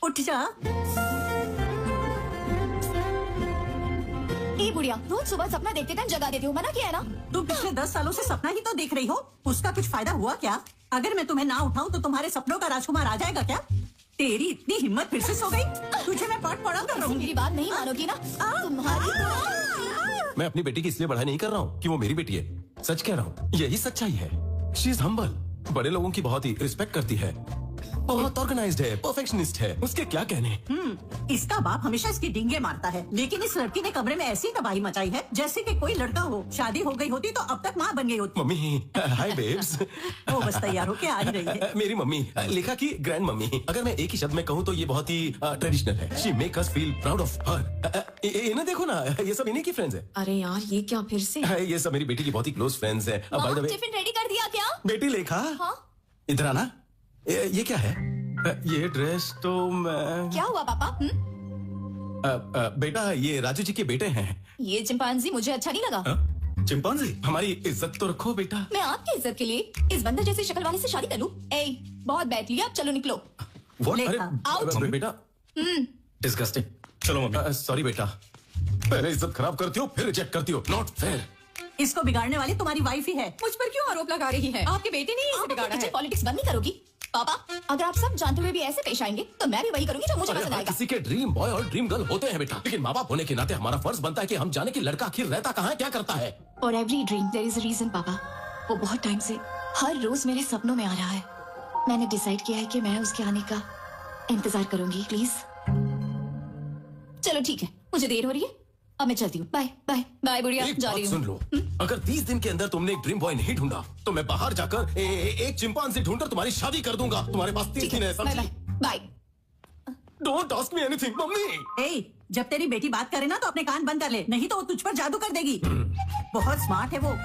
उठ जा। ए बुढ़िया, रोज सुबह सपना देखते टाइम जगा देती हूँ, मना किया है ना? तुम पिछले 10 सालों से सपना ही तो देख रही हो, उसका कुछ फायदा हुआ क्या? अगर मैं तुम्हें ना उठाऊं तो तुम्हारे सपनों का राजकुमार आ जाएगा क्या? तेरी इतनी हिम्मत फिर से सो गई? तुझे मैं पाठ पढ़ा कर रहूंगी। मेरी बात नहीं मानोगी ना? तुम्हारी मैं अपनी बेटी की इसलिए बढ़ाई नहीं कर रहा हूँ कि वो मेरी बेटी है। सच कह रहा हूँ, यही सच्चाई है। शी इज हम्बल, बड़े लोगों की बहुत ही रिस्पेक्ट करती है, बहुत ऑर्गेनाइज्ड है, परफेक्शनिस्ट है। उसके क्या कहने। इसका बाप हमेशा इसकी डींगे मारता है, लेकिन इस लड़की ने कमरे में ऐसी तबाही मचाई है जैसे कि कोई लड़का हो। शादी हो गई होती तो अब तक माँ बन गई होती। मम्मी, हाय बेब्स। वो बस तैयार होके आ ही रही है। मेरी मम्मी, लेखा की ग्रैंड मम्मी। अगर मैं एक ही शब्द में कहूँ तो ये बहुत ही ट्रेडिशनल है। She make us feel proud of her. इन्हें देखो ना, ये सब इन्हीं की फ्रेंड्स है। अरे यार, ये क्या फिर से? ये सब मेरी बेटी की बहुत ही क्लोज फ्रेंड्स है। माँ, टिफिन रेडी कर दिया क्या? बेटी लेखा, हाँ? इधर आना। ये क्या है? ये ड्रेस तो मैं। क्या हुआ पापा? बेटा, ये राजू जी के बेटे हैं। ये चिंपांजी मुझे अच्छा नहीं लगा। चिंपांजी? हमारी इज्जत तो रखो बेटा। मैं आपकी इज्जत के लिए इस बंदर जैसी शक्ल वाले से शादी कर लूं? ए, बहुत बैठ लिया, अब चलो निकलो। अरे बेटा, डिस्गस्टिंग। चलो मम्मी। सॉरी बेटा, पहले इज्जत खराब करती हो फिर रिजेक्ट करती हो, नॉट फेयर। इसको बिगाड़ने वाली तुम्हारी वाइफ ही है। मुझ पर क्यों आरोप लगा रही है? आपके बेटे ने ही इसे बिगाड़ा है। पॉलिटिक्स बंद नहीं करोगी? पापा, अगर आप सब जानते हुए भी ऐसे पेश आएंगे तो मैं भी वही करूंगी जो मुझे पसंद आएगा। किसी के ड्रीम बॉय और ड्रीम गर्ल होते हैं बेटा, लेकिन माँ बाप होने के नाते हमारा फर्ज बनता है कि हम जाने कि लड़का आखिर रहता कहाँ है, क्या करता है। For every dream there is a reason papa. वो बहुत टाइम से हर रोज मेरे सपनों में आ रहा है। मैंने डिसाइड किया है कि मैं उसके आने का इंतजार करूंगी। प्लीज चलो ठीक है, मुझे देर हो रही है, अब मैं चलती हूँ। बाय बाय बाय बुढ़िया, एक जा बात रही सुन हूँ। लो, अगर 30 दिन के अंदर तुमने एक ड्रीम बॉय नहीं ढूंढा तो मैं बाहर जाकर एक चिंपांजी ढूंढकर तुम्हारी शादी कर दूंगा। तुम्हारे पास 30 दिन है, बाय समझी? Bye. Don't ask me anything mummy. ए, जब तेरी बेटी बात करे ना तो अपने कान बंद कर ले, नहीं तो वो तुझ पर जादू कर देगी। बहुत स्मार्ट है वो।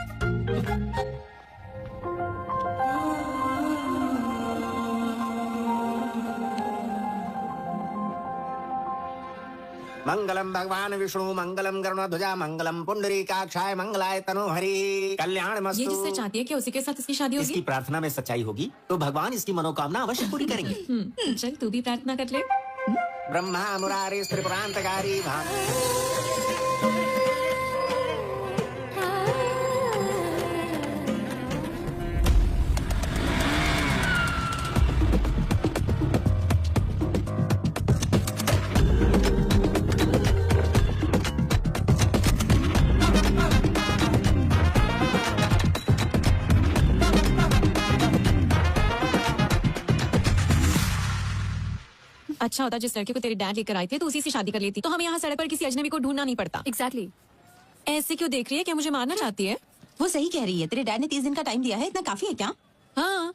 मंगलम भगवान विष्णु, मंगलम गरुड़ध्वजा, मंगलम पुंडरीकाक्षाय, मंगलाय तनोहरि, कल्याणमस्तु। ये जिससे चाहती है कि उसी के साथ इसकी शादी इसकी होगी। प्रार्थना में सच्चाई होगी तो भगवान इसकी मनोकामना अवश्य पूरी करेंगे। चल तू भी प्रार्थना कर ले। ब्रह्मा मुरारी त्रिपुरांतकारी अच्छा होता जिस लड़के को तेरे डैड लेकर आए थे तो उसी से शादी कर लेती, तो हमें यहाँ सड़क पर किसी अजनबी को ढूंढना नहीं पड़ता। एग्जैक्टली। ऐसे क्यों देख रही है? क्या मुझे मारना चाहती है? वो सही कह रही है, तेरे डैड ने 30 दिन का टाइम दिया है, इतना काफी है क्या? हाँ।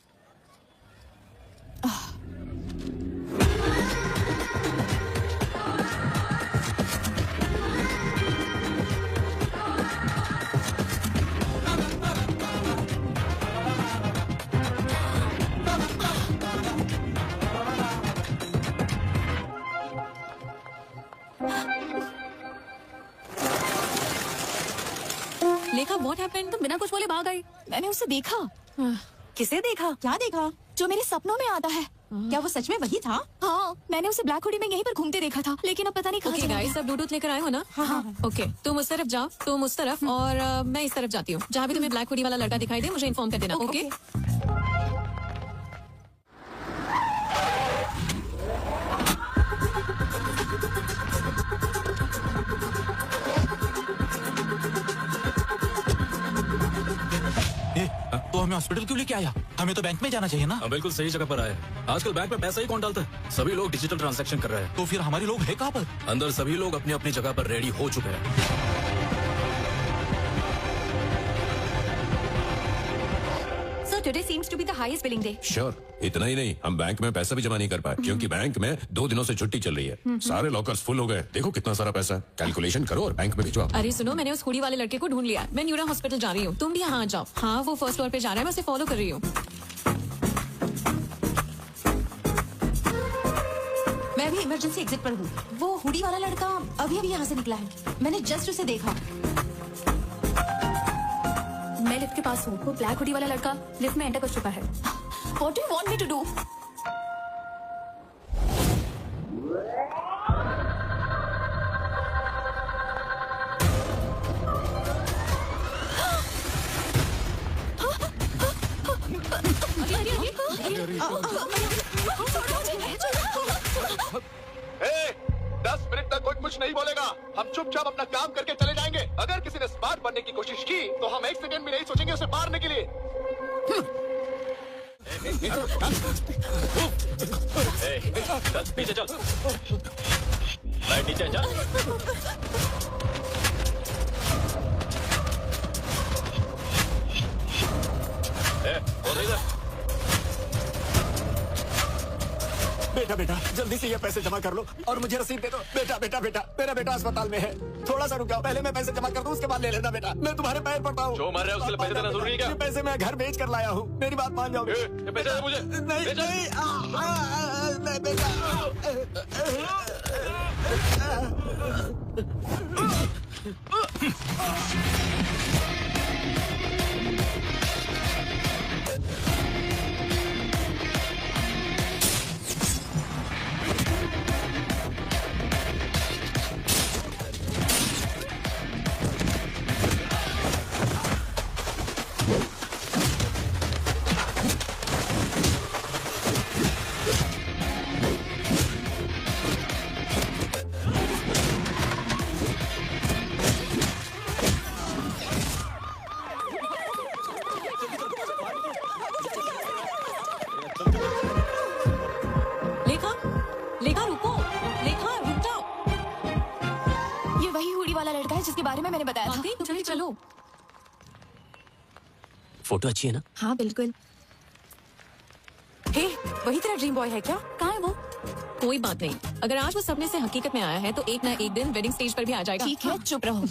लेखा, व्हाट हैपेंड? तुम बिना कुछ बोले भाग गई। मैंने उसे देखा। किसे देखा? क्या देखा? जो मेरे सपनों में आता है। क्या वो सच में वही था? हाँ, मैंने उसे ब्लैक हुडी में यहीं पर घूमते देखा था, लेकिन अब पता नहीं कहाँ ओके चला गाइस, गया। सब ब्लूटूथ लेकर आए हो ना? हाँ। ओके, तुम उस तरफ जाओ, तुम उस तरफ, और मैं इस तरफ जाती हूँ। जहाँ भी तुम्हें ब्लैक हुडी वाला लड़का दिखाई दे मुझे इन्फॉर्म कर देना। ओके? तो हमें हॉस्पिटल क्यों लेके आया? हमें तो बैंक में जाना चाहिए ना। हम बिल्कुल सही जगह पर आए। आजकल बैंक में पैसा ही कौन डालता है? सभी लोग डिजिटल ट्रांजैक्शन कर रहे हैं। तो फिर हमारे लोग है कहाँ पर? अंदर सभी लोग अपनी अपनी जगह पर रेडी हो चुके हैं। Today seems to be the highest billing day. Sure, इतना ही नहीं, हम बैंक में पैसा भी जमा नहीं कर पाए क्योंकि बैंक में 2 दिनों से छुट्टी चल रही है। सारे लॉकर्स फुल हो गए। देखो कितना सारा पैसा। कैलकुलेशन करो और बैंक में भिजवाओ। अरे सुनो, मैंने उस हुडी वाले लड़के को ढूंढ लिया। मैं न्यूरा हॉस्पिटल जा रही हूँ, तुम भी यहाँ आ जाओ। हाँ, वो फर्स्ट फ्लोर पे जा रहा है, मैं उसे फॉलो कर रही हूँ। मैं भी इमरजेंसी एग्जिट पर हूँ। वो हुडी वाला लड़का अभी अभी यहाँ से निकला है, मैंने जस्ट उसे देखा। मैं लिफ्ट के पास हूँ। वो ब्लैक हुडी वाला लड़का लिफ्ट में एंटर कर चुका है। What do you want me to do? 10 minute तक कोई कुछ नहीं बोलेगा। हम चुपचाप अपना काम करके चले जाएंगे। अगर किसी ने स्मार्ट बनने की कोशिश की तो हम 1 सेकंड भी नहीं सोचेंगे उसे मारने के लिए। पीछे चल, नीचे चल। बेटा बेटा जल्दी से ये पैसे जमा कर लो और मुझे रसीद दे दो। बेटा बेटा बेटा मेरा बेटा अस्पताल में है, थोड़ा सा रुक जाओ, पहले मैं पैसे जमा कर दूं, उसके बाद ले लेना बेटा। मैं तुम्हारे पैर पड़ता हूँ। जो मर रहा है उसके लिए पैसे देना जरूरी है क्या? ये पैसे मैं घर बेच कर लाया हूँ, मेरी बात मान जाओ। ये पैसे दे मुझे। नहीं नहीं बेटा। लेखा, लेखा रुको, लेखा रुक जाओ। ये वही हुडी वाला लड़का है जिसके बारे में मैंने बताया था। वाकई? चलिए चलो। फोटो अच्छी है ना? हाँ बिल्कुल। हे, वही तेरा ड्रीम बॉय है क्या? कहाँ है वो? कोई बात नहीं, अगर आज वो सपने से हकीकत में आया है तो एक ना एक दिन वेडिंग स्टेज पर भी आ जाएगा। ठीक है, चुप रहो।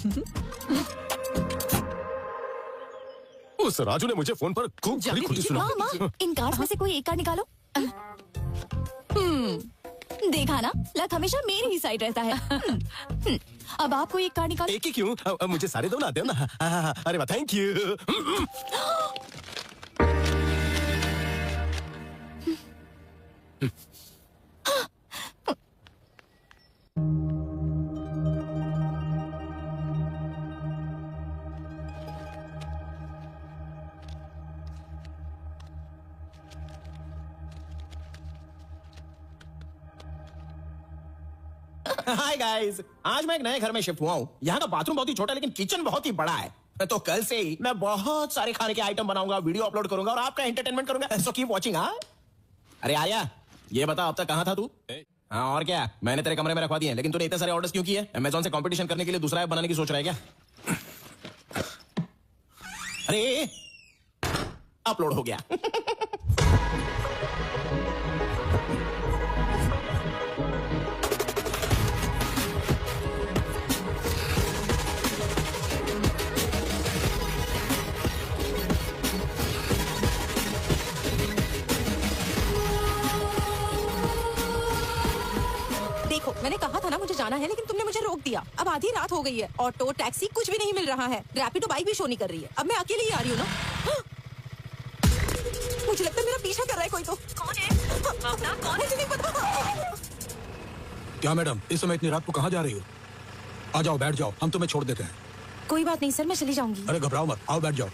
उस राजू ने मुझे फोन पर खूब खरी खुदी सुना। माँ, इन कार्ड्स में से कोई एक कार्ड निकालो। देखा ना, लक हमेशा मेरी ही साइड रहता है। अब आप कोई एक कार्ड निकालो। एक ही क्यों? मुझे सारे दो ना, दे ना। अरे वाह, थैंक यू। हाय गाइस, आज मैं एक नए घर में शिफ्ट हुआ हूँ। यहाँ का बाथरूम बहुत ही छोटा है लेकिन किचन बहुत ही बड़ा है। तो कल से ही मैं बहुत सारे खाने के आइटम बनाऊंगा, वीडियो अपलोड करूंगा और आपका एंटरटेनमेंट करूंगा। So keep watching. हाँ, अरे आर्या, ये बता अब तक कहाँ था तू? हाँ और क्या, मैंने तेरे कमरे में रखवा दिए, लेकिन तूने इतने सारे ऑर्डर्स क्यों किए? अमेज़न से कंपटीशन करने के लिए दूसरा ऐप बनाने की सोच रहा है क्या? अरे अपलोड हो गया। देखो, मैंने कहा था ना मुझे जाना है, लेकिन तुमने मुझे रोक दिया। अब आधी रात हो गई है, ऑटो टैक्सी कुछ भी नहीं मिल रहा है, रैपिडो बाइक भी शो नहीं कर रही है। अब मैं अकेले ही आ रही हूँ ना। मुझे लगता है मेरा पीछा कर रहा है कोई। तो कौन है? कौन है? मुझे नहीं पता। क्या मैडम, इस समय इतनी रात को कहाँ जा रही हो? आ जाओ, बैठ जाओ, हम तुम्हें छोड़ देते हैं। कोई बात नहीं सर, मैं चली जाऊंगी। अरे घबराओ मत, आओ बैठ जाओ।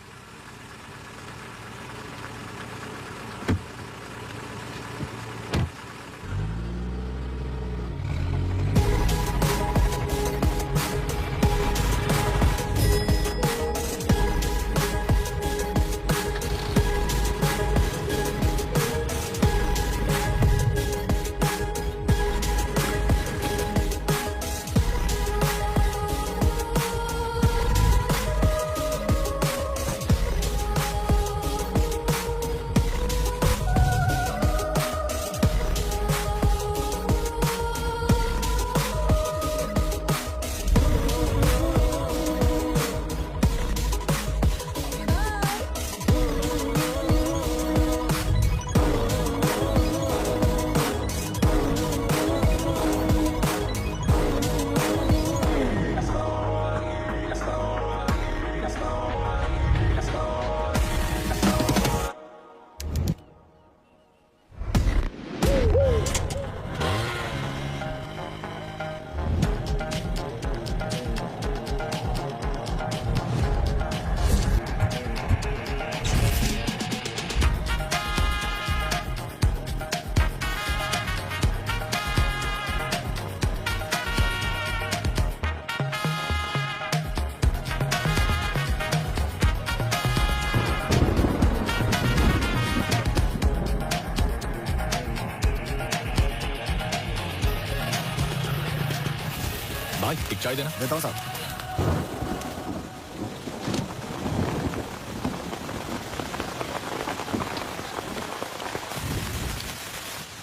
एक चाय देना। देता हूँ साहब।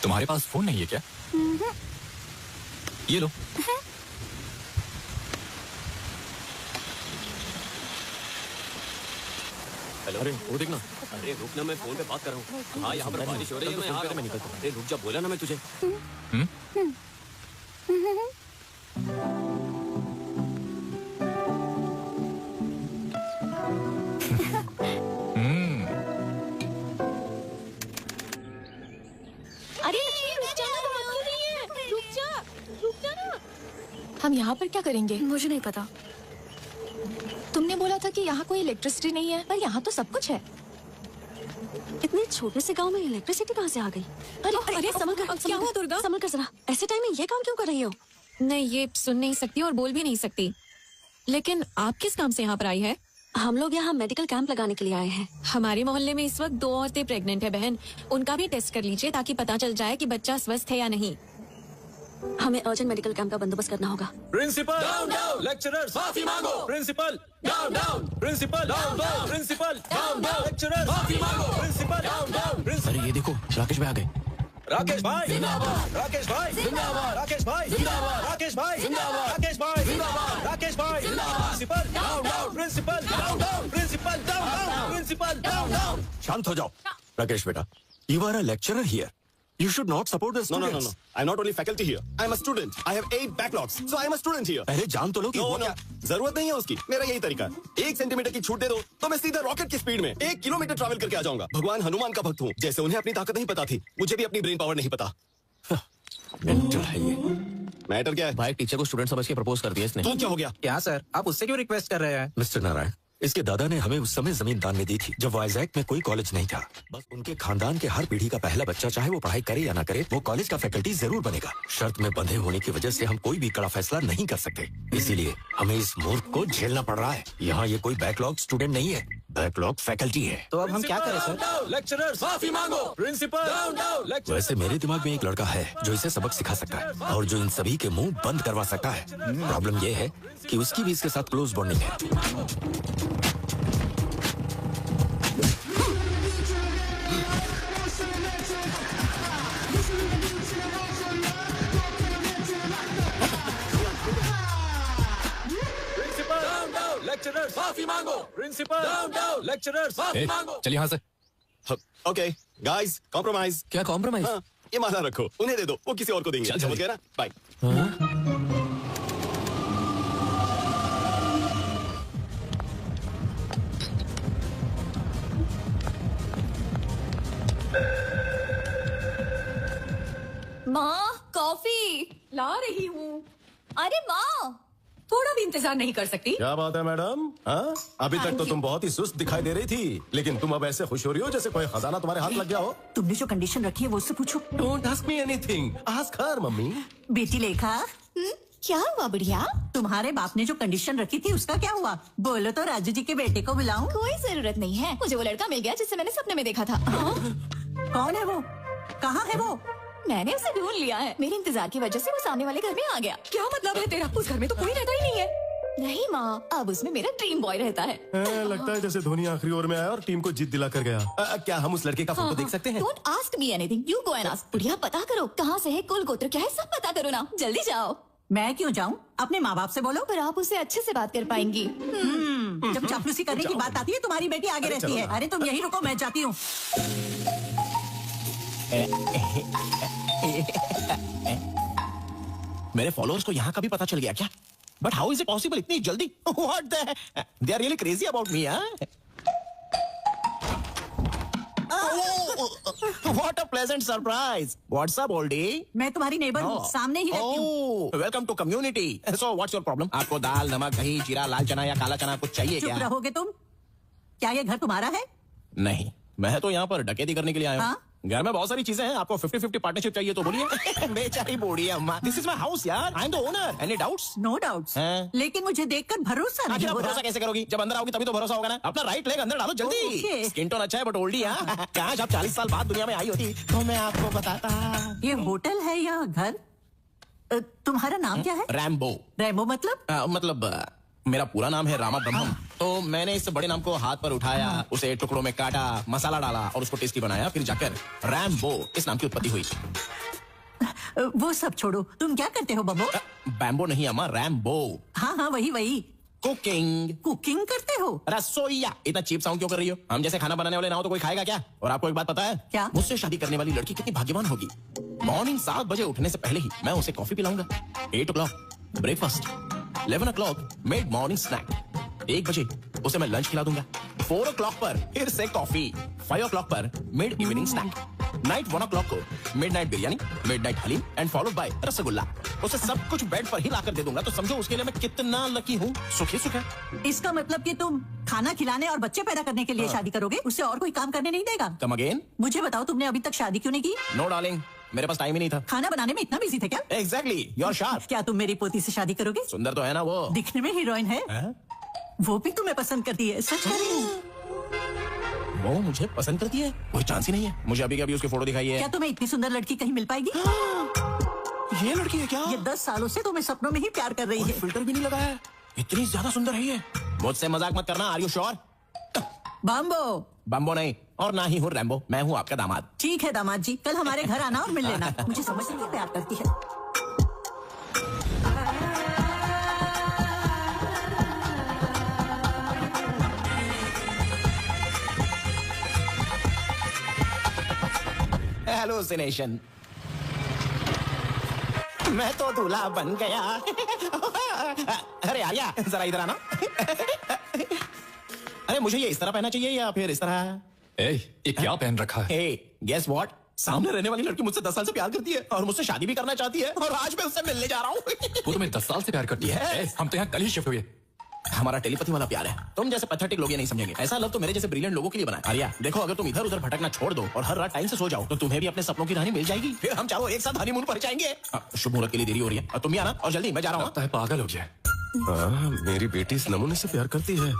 तुम्हारे पास फोन नहीं है क्या? ये लो। हेलो, अरे वो देखना। अरे रुक ना, मैं फोन पे बात कर रहा हूँ। हाँ, यहाँ पर बारिश हो रही है, मैं आ रहा हूँ। निकलता हूँ। अरे रुक जा, बोला ना मैं तुझे। अरे रुक जा ना, बात कर रही है। रुक जा ना। हम यहाँ पर क्या करेंगे? मुझे नहीं पता। तुमने बोला था कि यहाँ कोई इलेक्ट्रिसिटी नहीं है, पर यहाँ तो सब कुछ है। इतने छोटे से गांव में इलेक्ट्रिसिटी कहाँ से आ गई? अरे संभल कर, क्या हुआ दुर्गा? संभल कर जरा। ऐसे टाइम में ये काम क्यों कर रही हो? नहीं, ये सुन नहीं सकती और बोल भी नहीं सकती। लेकिन आप किस काम से यहाँ पर आई है? हम लोग यहाँ मेडिकल कैंप लगाने के लिए आए हैं। हमारे मोहल्ले में इस वक्त 2 औरतें प्रेग्नेंट है बहन। उनका भी टेस्ट कर लीजिए ताकि पता चल जाए कि बच्चा स्वस्थ है या नहीं। हमें अर्जेंट मेडिकल कैंप का बंदोबस्त करना होगा। प्रिंसिपल डाउन डाउन, लेक्चरर्स माफी मांगो। Principal down down, principal down down, principal down down, lecturers माफी मांगो। Principal down down. अरे ये देखो, राकेश भाई आ गए। राकेश भाई जिंदाबाद, राकेश भाई जिंदाबाद, राकेश भाई जिंदाबाद, राकेश भाई जिंदाबाद, राकेश भाई जिंदाबाद, राकेश भाई जिंदाबाद। Principal down down, principal down down, principal down down, principal down down. शांत हो जाओ। राकेश बेटा, you are a lecturer here. You should not support the students. No. I'm not only faculty here. I'm a student. I have 8 backlogs, so I'm a student here. पहले जान तो लो कि No. जरूरत नहीं है उसकी। मेरा यही तरीका है। 1 सेंटीमीटर की छूट दे दो तो मैं सीधा रॉकेट की स्पीड में 1 किलोमीटर ट्रैवल करके आ जाऊंगा। भगवान हनुमान का भक्त हूँ। जैसे उन्हें अपनी ताकत नहीं पता थी, मुझे भी अपनी ब्रेन पावर नहीं पता। मेंटल है ये। मैटर क्या है? भाई टीचर को स्टूडेंट समझ के प्रपोज कर दिया इसने। तो क्या हो गया? क्या सर, आप उससे क्यों रिक्वेस्ट कर रहे हैं? मिस्टर नारायण, इसके दादा ने हमें उस समय जमीन दान में दी थी जब वाइजैक में कोई कॉलेज नहीं था। बस उनके खानदान के हर पीढ़ी का पहला बच्चा, चाहे वो पढ़ाई करे या ना करे, वो कॉलेज का फैकल्टी जरूर बनेगा। शर्त में बंधे होने की वजह से हम कोई भी कड़ा फैसला नहीं कर सकते, इसीलिए हमें इस मूर्ख को झेलना पड़ रहा है। यहाँ ये कोई बैकलॉग स्टूडेंट नहीं है, बैकलॉग फैकल्टी है। तो अब हम क्या करें सर? लेक्चरर्स माफी मांगो। Principal down down. वैसे मेरे दिमाग में एक लड़का है जो इसे सबक सिखा सकता है और जो इन सभी के मुंह बंद करवा सकता है। प्रॉब्लम ये है कि उसकी भी इसके साथ क्लोज बॉन्डिंग है। लेक्चरर्स माफी मांगो। प्रिंसिपल डाउन डाउन, लेक्चरर्स माफी मांगो। चल यहाँ से। Okay guys, compromise. क्या कॉम्प्रोमाइज? हाँ, ये माला रखो, उन्हें दे दो, वो किसी और को देंगे। समझ गए ना? बाय। माँ, कॉफी ला रही हूँ। अरे माँ, थोड़ा भी इंतजार नहीं कर सकती? क्या बात है मैडम? हाँ? अभी तक तो तुम बहुत ही सुस्त दिखाई दे रही थी, लेकिन तुम अब ऐसे खुश हो रही हो जैसे कोई खजाना तुम्हारे हाथ लग गया हो। तुमने जो कंडीशन रखी है वो उससे पूछो। Don't ask me anything, ask her mummy. बेटी लेखा, क्या हुआ बुढ़िया? तुम्हारे बाप ने जो कंडीशन रखी थी उसका क्या हुआ? बोलो तो राजू जी के बेटे को बुलाऊं? कोई जरूरत नहीं है, मुझे वो लड़का मिल गया जिससे मैंने सपने में देखा था। कौन है वो? कहाँ है वो? मैंने उसे ढूंढ लिया है। मेरे इंतजार की वजह से वो सामने वाले घर में आ गया। क्या मतलब है तेरा? उस घर में तो कोई रहता ही नहीं है। नहीं माँ, अब उसमें मेरा ड्रीम बॉय रहता है। लगता है जैसे धोनी आखिरी ओवर में आया और टीम को जीत दिला कर गया। क्या हम उस लड़के का फोटो देख सकते हैं? Don't ask me anything, you go and ask. बुढ़िया, पता करो कहाँ से है, कुल गोत्र क्या है, सब पता करो ना। जल्दी जाओ। मैं क्यों जाऊँ? अपने माँ बाप से बोलो। पर आप उससे अच्छे से बात कर पाएंगी। जब चापलूसी करने की बात आती है तुम्हारी बेटी आगे रहती है। अरे तुम यही रुको, मैं जाती हूँ। मेरे फॉलोअर्स को यहाँ का भी पता चल गया क्या? But how is it possible इतनी जल्दी? What the, they are really crazy about me. What a pleasant surprise. What's up, oldie? मैं तुम्हारी नेबर हूँ, सामने ही रहती हूँ। Welcome to community. So what's your problem? आपको दाल, नमक, दही, जीरा, लाल चना या काला चना कुछ चाहिए चुप क्या? रहोगे तुम? क्या ये घर तुम्हारा है? नहीं, मैं तो यहाँ पर डकैती करने के लिए आया हूँ। हाँ? घर में बहुत सारी चीजें हैं, आपको 50-50 पार्टनरशिप चाहिए तो बोलिए। बेचारी बूढ़ी अम्मा, दिस इज माय हाउस यार, I am the owner. Any doubts? No doubts. हैं? लेकिन मुझे देखकर भरोसा नहीं आखिर आप हो भरोसा रहा। कैसे करोगी? जब अंदर आओगी तभी तो भरोसा होगा ना। अपना राइट लेग अंदर डालो जल्दी। Okay. स्किन टोन अच्छा है बट ओल्डी। काश आप 40 साल बाद दुनिया में आई होती तो मैं आपको बताता। ये होटल है या घर? तुम्हारा नाम क्या है? रैम्बो। रैम्बो मतलब? मेरा पूरा नाम है रामा ब्रह्मम। तो मैंने इस बड़े नाम को हाथ पर उठाया, उसे टुकड़ों में काटा, मसाला डाला और उसको टेस्टी बनाया, फिर जाकर रैम्बो इस नाम की उत्पत्ति हुई। वो सब छोड़ो, तुम क्या करते हो बम्बो? बैम्बो नहीं अम्मा, रैम्बो। हाँ वही। कुकिंग करते हो? रसोईया। इतना चीप साउंड क्यों कर रही हो? हम जैसे खाना बनाने वाले ना हो तो कोई खाएगा क्या? और आपको एक बात पता है? क्या? मुझसे शादी करने वाली लड़की कितनी भाग्यवान होगी। मॉर्निंग 7 बजे उठने से पहले ही मैं उसे कॉफी पिलाऊंगा। 8 o'clock breakfast, 11 o'clock mid morning snack, 1 बजे उसे मैं लंच खिला दूंगा, 4 o'clock पर फिर से कॉफी, 5 o'clock पर mid evening snack, night 1 o'clock को midnight biryani, midnight haleem and followed by rasgulla. उसे सब कुछ बेड पर ही लाकर दे दूंगा, तो समझो उसके लिए मैं कितना लकी हूँ। सुखी सुख है। इसका मतलब कि तुम खाना खिलाने और बच्चे पैदा करने के लिए शादी करोगे, उससे और कोई काम करने नहीं देगा? Come again? मुझे बताओ, तुमने अभी तक शादी क्यों नहीं की? नो डार्लिंग, मेरे पास टाइम ही नहीं था। खाना बनाने में इतना बिजी थे क्या? Exactly, you are sharp. क्या तुम मेरी पोती से शादी करोगे? सुंदर तो है ना वो? दिखने में हीरोइन है। वो भी तुम्हें पसंद करती है, सच कह रही हूँ? वो मुझे पसंद करती है? कोई चांस ही नहीं है। मुझे अभी उसकी फोटो दिखाई है। क्या तुम्हें इतनी सुंदर लड़की कहीं मिल पाएगी? ये लड़की है क्या? ये 10 सालों से तुम्हें सपनों में ही प्यार कर रही है। फिल्टर भी नहीं लगा है, इतनी ज्यादा सुंदर है ये। मुझसे मजाक मत करना। Are you sure? बम्बो नहीं, और ना ही हूँ रैम्बो। मैं हूँ आपका दामाद। ठीक है दामाद जी, कल हमारे घर आना और मिल लेना। मुझे समझ नहीं प्यार करती है। हेलुसिनेशन। मैं तो दूल्हा बन गया। अरे आर्या, जरा इधर आना। अरे मुझे ये इस तरह पहनना चाहिए या फिर इस तरह? ये क्या पहन रखा है? Guess what? सामने रहने वाली लड़की मुझसे 10 साल से प्यार करती है और मुझसे शादी भी करना चाहती है, और आज मैं उससे मिलने जा रहा हूँ। वो तुम्हें 10 साल से प्यार करती है? हम तो यहाँ कल ही शिफ्ट हुए। हमारा टेलीपैथी वाला प्यार है। तुम जैसे पैथेटिक लोग ये नहीं समझेंगे। ऐसा लव तो मेरे जैसे ब्रिलियंट लोगों के लिए बना है। आर्या देखो, अगर तुम इधर उधर भटकना छोड़ दो और हर रात टाइम से सो जाओ, तो तुम्हें भी अपने सपनों की रानी मिल जाएगी। फिर हम चारों एक साथ हनीमून पर जाएंगे। शुभ मुहूर्त के लिए देरी हो रही है, और तुम भी आना। और जल्दी, मैं जा रहा हूँ। पागल हो गया। मेरी बेटी इस नमूने से प्यार करती है,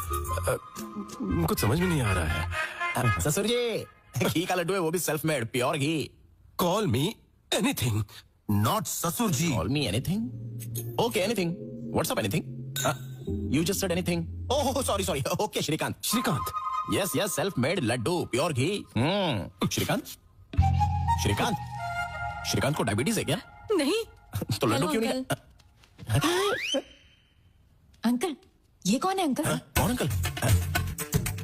कुछ समझ में नहीं आ रहा है। ससुर जी, घी का लड्डू है, वो भी self made, pure ghee. Call me anything, not ससुर जी। Call me anything? Okay, anything. What's up anything? You just said anything. Oh, sorry. Okay, Shrikant. Yes, self made laddu, pure ghee. Shrikant को डायबिटीज है क्या? नहीं। तो लड्डू क्यों नहीं? अंकल, ये कौन है अंकल? कौन अंकल?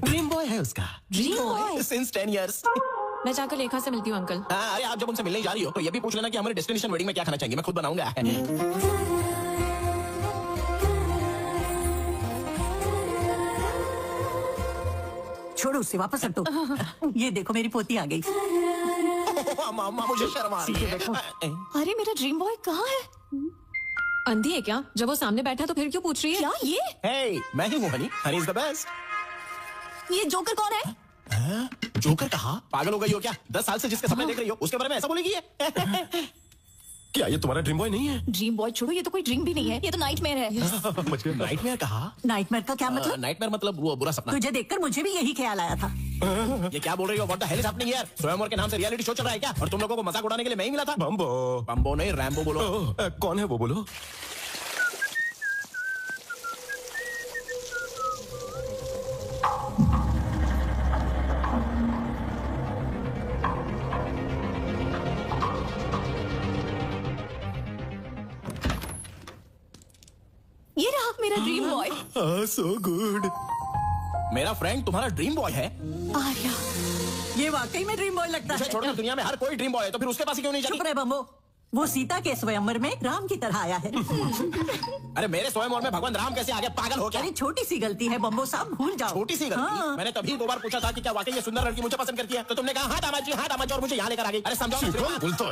ड्रीम बॉय है उसका। Dream boy? Since 10 years. मैं जाकर लेखा से मिलती हूँ अंकल। अरे आप जब उनसे मिलने जा रही हो तो ये भी पूछ लेना कि हमारे डेस्टिनेशन वेडिंग में क्या खाना चाहिए, मैं खुद बनाऊंगा। छोड़ो उसे, वापस हटो। ये देखो, मेरी पोती आ गई। मामा, मुझे शर्म आ रही है। अरे मेरा ड्रीम बॉय कहाँ है? अंधी है क्या? जब वो सामने बैठा तो फिर क्यों पूछ रही है? क्या ये? Hey, मैं ही हूँ हनी इज द बेस्ट। ये जोकर कौन है? जोकर कहा? पागल हो गई हो क्या? 10 साल से जिसके सपने देख रही हो उसके बारे में ऐसा बोलेगी है? क्या ये तुम्हारा ड्रीम बॉय नहीं है? ड्रीम बॉय छोड़ो, ये तो कोई ड्रीम भी नहीं है, ये तो नाइटमेयर है। नाइटमेयर कहा? नाइटमेयर का क्या मतलब? नाइटमेयर मतलब वो बुरा सपना। तुझे देखकर मुझे भी यही ख्याल आया था। ये क्या बोल रही हो? What the hell is happening here? स्वयंवर के नाम से रियलिटी शो चल रहा है क्या? और तुम लोगों को मजाक उड़ाने के लिए मैं ही मिला था? बम्बो नहीं, रैम्बो बोलो। कौन है वो, बोलो। ये रहा मेरा ड्रीम बॉय। So good. मेरा फ्रेंड तुम्हारा ड्रीम बॉय है? आर्या, ये वाकई में ड्रीम बॉय लगता है। छोड़कर दुनिया में हर कोई ड्रीम बॉय है, तो फिर उसके पास ही क्यों नहीं जाती? चुप रहे बम्बो, वो सीता के स्वयंवर में राम की तरह आया है। अरे मेरे स्वयंवर में भगवान राम कैसे आ गए? पागल हो क्या? अरे छोटी सी गलती है बम्बो साहब, भूल जाओ। छोटी सी गलती? हाँ। मैंने तभी 2 बार पूछा था कि क्या वाकई ये सुंदर लड़की मुझे पसंद करती है, तो तुमने कहा हाँ दामाद जी, और मुझे यहाँ लेकर आ गई। अरे समझाओ। बोलता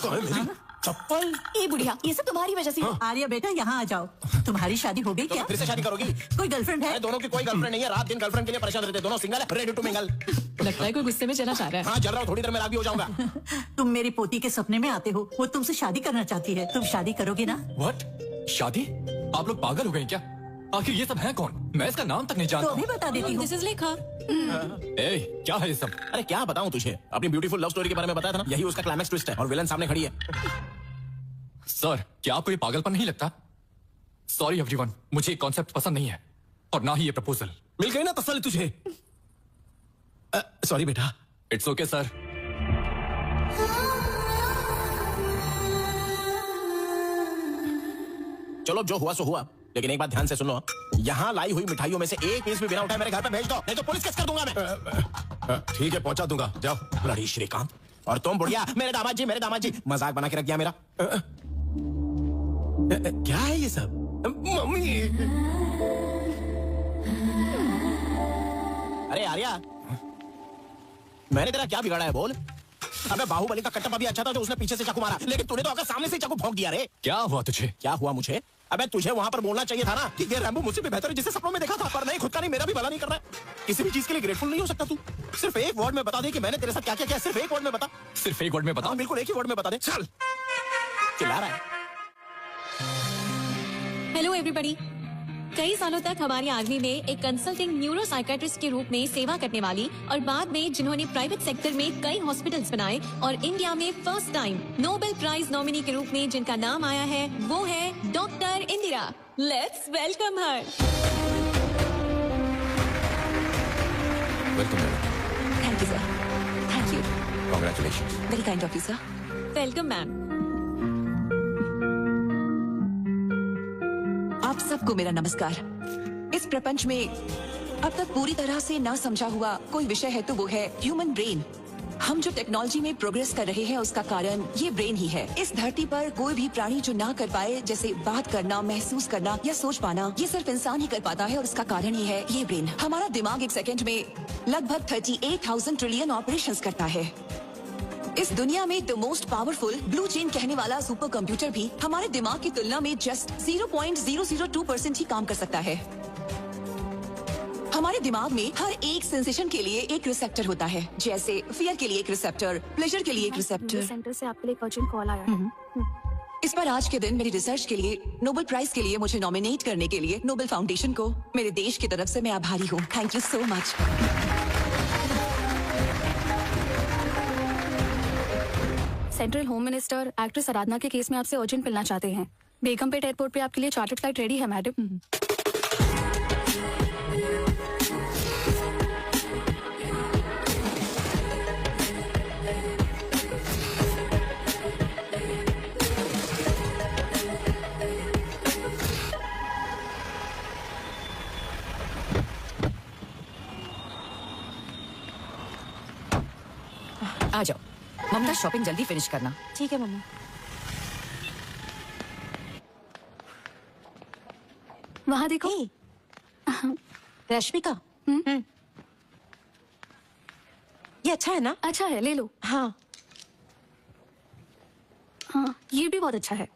है मेरी चप्पल। ये बुढ़िया, ये सब तुम्हारी वजह से। आर्या बेटा, यहाँ आ जाओ। तुम्हारी शादी हो गई क्या? फिर से शादी करोगी? कोई गर्लफ्रेंड है? दोनों की कोई गर्लफ्रेंड नहीं है। रात दिन गर्लफ्रेंड के लिए परेशान रहते, दोनों सिंगल है, रेडी टू मिंगल। लगता है कोई गुस्से में चला जा रहा है। हाँ, चल रहा हूँ, थोड़ी देर में रात भी हो जाऊंगा। तुम मेरी पोती के सपने में आते हो, वो तुमसे शादी करना चाहती है, तुम शादी करोगे ना? व्हाट? शादी? आप लोग पागल हो गए क्या? आखिर ये सब है कौन? मैं इसका नाम तक नहीं जानता। तो अभी बता देती हूँ। दिस इज लेखा। क्या है ये सब? अरे क्या बताऊं तुझे? अपनी ब्यूटीफुल लव स्टोरी के बारे में बताया था ना, यही उसका क्लाइमैक्स ट्विस्ट है, और विलन सामने खड़ी है। सर, क्या आपको ये पागलपन नहीं लगता? सॉरी एवरीवन, मुझे ये कॉन्सेप्ट पसंद नहीं है और ना ही ये प्रपोजल। मिल गई ना तसल्ली तुझे? सॉरी बेटा। It's okay sir. चलो जो हुआ सो हुआ, लेकिन एक बात ध्यान से सुनो, यहाँ लाई हुई मिठाइयों में से एक पीस भी बिना उठाए मेरे घर पे भेज दो, नहीं तो पुलिस केस कर दूंगा मैं। ठीक है, पहुंचा दूंगा, जाओ। लड़ी श्रीकांत। और तुम बुढ़िया, मेरे दामाद जी मजाक बना के रख दिया मेरा। क्या है ये सब? मम्मी। अरे आर्या, मैंने तेरा क्या बिगाड़ा है बोल? अबे बाहुबली का कटप्पा भी अच्छा था जो उसने पीछे से चाकू मारा, लेकिन तूने तो आकर सामने से चाकू भोंक दिया रे। क्या हुआ तुझे? क्या हुआ मुझे? अबे तुझे वहां पर बोलना चाहिए था ना कि ये रैम्बो मुझसे भी बेहतर है जिसे सपनों में देखा था, पर नहीं, खुद का नहीं, मेरा भी भला नहीं कर रहा है। किसी भी चीज के लिए ग्रेटफुल नहीं हो सकता तू? सिर्फ एक वर्ड में बता दे कि मैंने तेरे साथ क्या क्या किया, सिर्फ एक वर्ड में बता। सिर्फ एक वर्ड में बता? बिल्कुल एक ही वर्ड में बता दे। चल, चिल्ला रहा है। Hello everybody. कई सालों तक हमारी आर्मी में एक कंसल्टिंग न्यूरो साइकेट्रिस्ट के रूप में सेवा करने वाली और बाद में जिन्होंने प्राइवेट सेक्टर में कई हॉस्पिटल्स बनाए और इंडिया में first time Nobel prize nominee के रूप में जिनका नाम आया है, वो है doctor Indira. Let's welcome her. Welcome ma'am. Thank you sir. Thank you. Congratulations. Very kind of you sir. Welcome ma'am. आप सबको मेरा नमस्कार। इस प्रपंच में अब तक पूरी तरह से ना समझा हुआ कोई विषय है तो वो है ह्यूमन ब्रेन। हम जो टेक्नोलॉजी में प्रोग्रेस कर रहे हैं उसका कारण ये ब्रेन ही है। इस धरती पर कोई भी प्राणी जो ना कर पाए, जैसे बात करना, महसूस करना या सोच पाना, ये सिर्फ इंसान ही कर पाता है और उसका कारण ही है ये ब्रेन। हमारा दिमाग एक सेकंड में लगभग 38,000 ट्रिलियन ऑपरेशंस करता है। इस दुनिया में the most powerful blue chain कहने वाला सुपर कंप्यूटर भी हमारे दिमाग की तुलना में जस्ट 0.002% ही काम कर सकता है। हमारे दिमाग में हर एक सेंसेशन के लिए एक रिसेप्टर होता है, जैसे फियर के लिए एक रिसेप्टर, प्लेजर के लिए एक रिसेप्टर। सेंटर से आपके लिए एक अर्जेंट कॉल आया है। इस पर आज के दिन मेरी रिसर्च के लिए नोबेल प्राइज के लिए मुझे नॉमिनेट करने के लिए नोबेल फाउंडेशन को मेरे देश की तरफ से मैं आभारी हूँ। Thank you so much. Central home minister actress Aradhana के केस में आपसे अर्जेंट मिलना चाहते हैं। बेगमपेट एयरपोर्ट पे आपके लिए चार्टर्ड फ्लाइट रेडी है मैडम। आ जाओ ममता, शॉपिंग जल्दी फिनिश करना। ठीक है मम्मी। वहाँ देखो। रश्मिका, ये अच्छा है ना? अच्छा है, ले लो। हाँ हाँ, ये भी बहुत अच्छा है।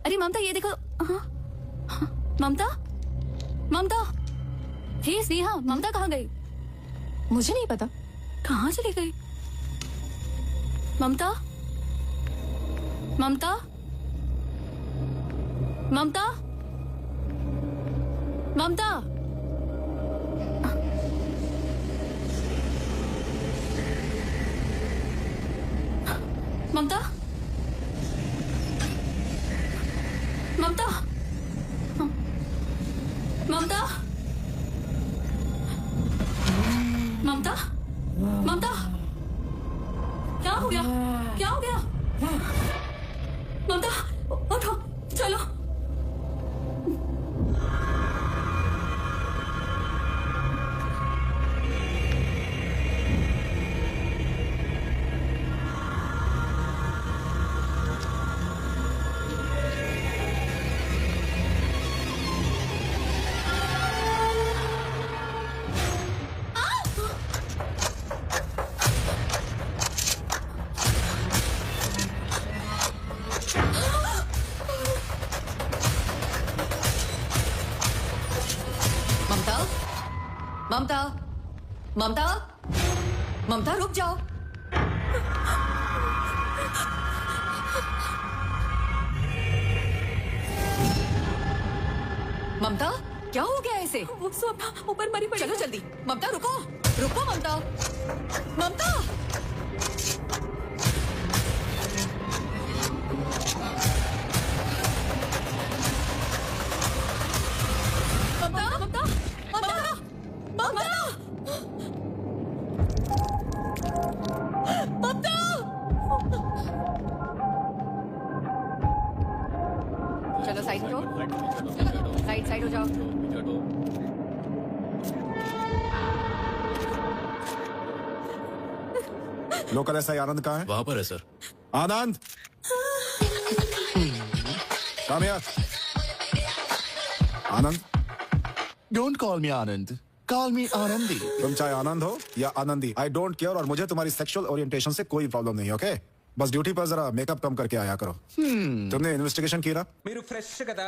अरे ममता, ये देखो। ममता, ममता, हे स्नेहा, ममता कहाँ गई? मुझे नहीं पता। कहाँ चली गई? ममता, ममता, ममता, ममता। ममता, ममता, ममता, ममता, ममता, क्या हो गया? क्या हो गया? ममता, उठो, चलो। ममता, ममता, ममता, रुक जाओ। ममता क्या हो गया ऐसे? ऊपर मरी पड़ी। चलो जल्दी। ममता रुको, रुको ममता, ममता। ममता, ममता, ममता, ममता, ममता। चलो साइड हो, साइड हो जाओ। लोकल एसआई आनंद कहाँ है? वहां पर है sir. Anand, come here. Anand, don't call me Anand, call मी आनंदी। तुम चाहे आनंद हो या आनंदी, आई डोंट केयर। और मुझे तुम्हारी सेक्सुअल ओरिएंटेशन से कोई प्रॉब्लम नहीं है, ओके? बस ड्यूटी पर जरा मेकअप कम करके आया करो। तुमने इन्वेस्टिगेशन किया? మీరు ఫ్రెష్ కదా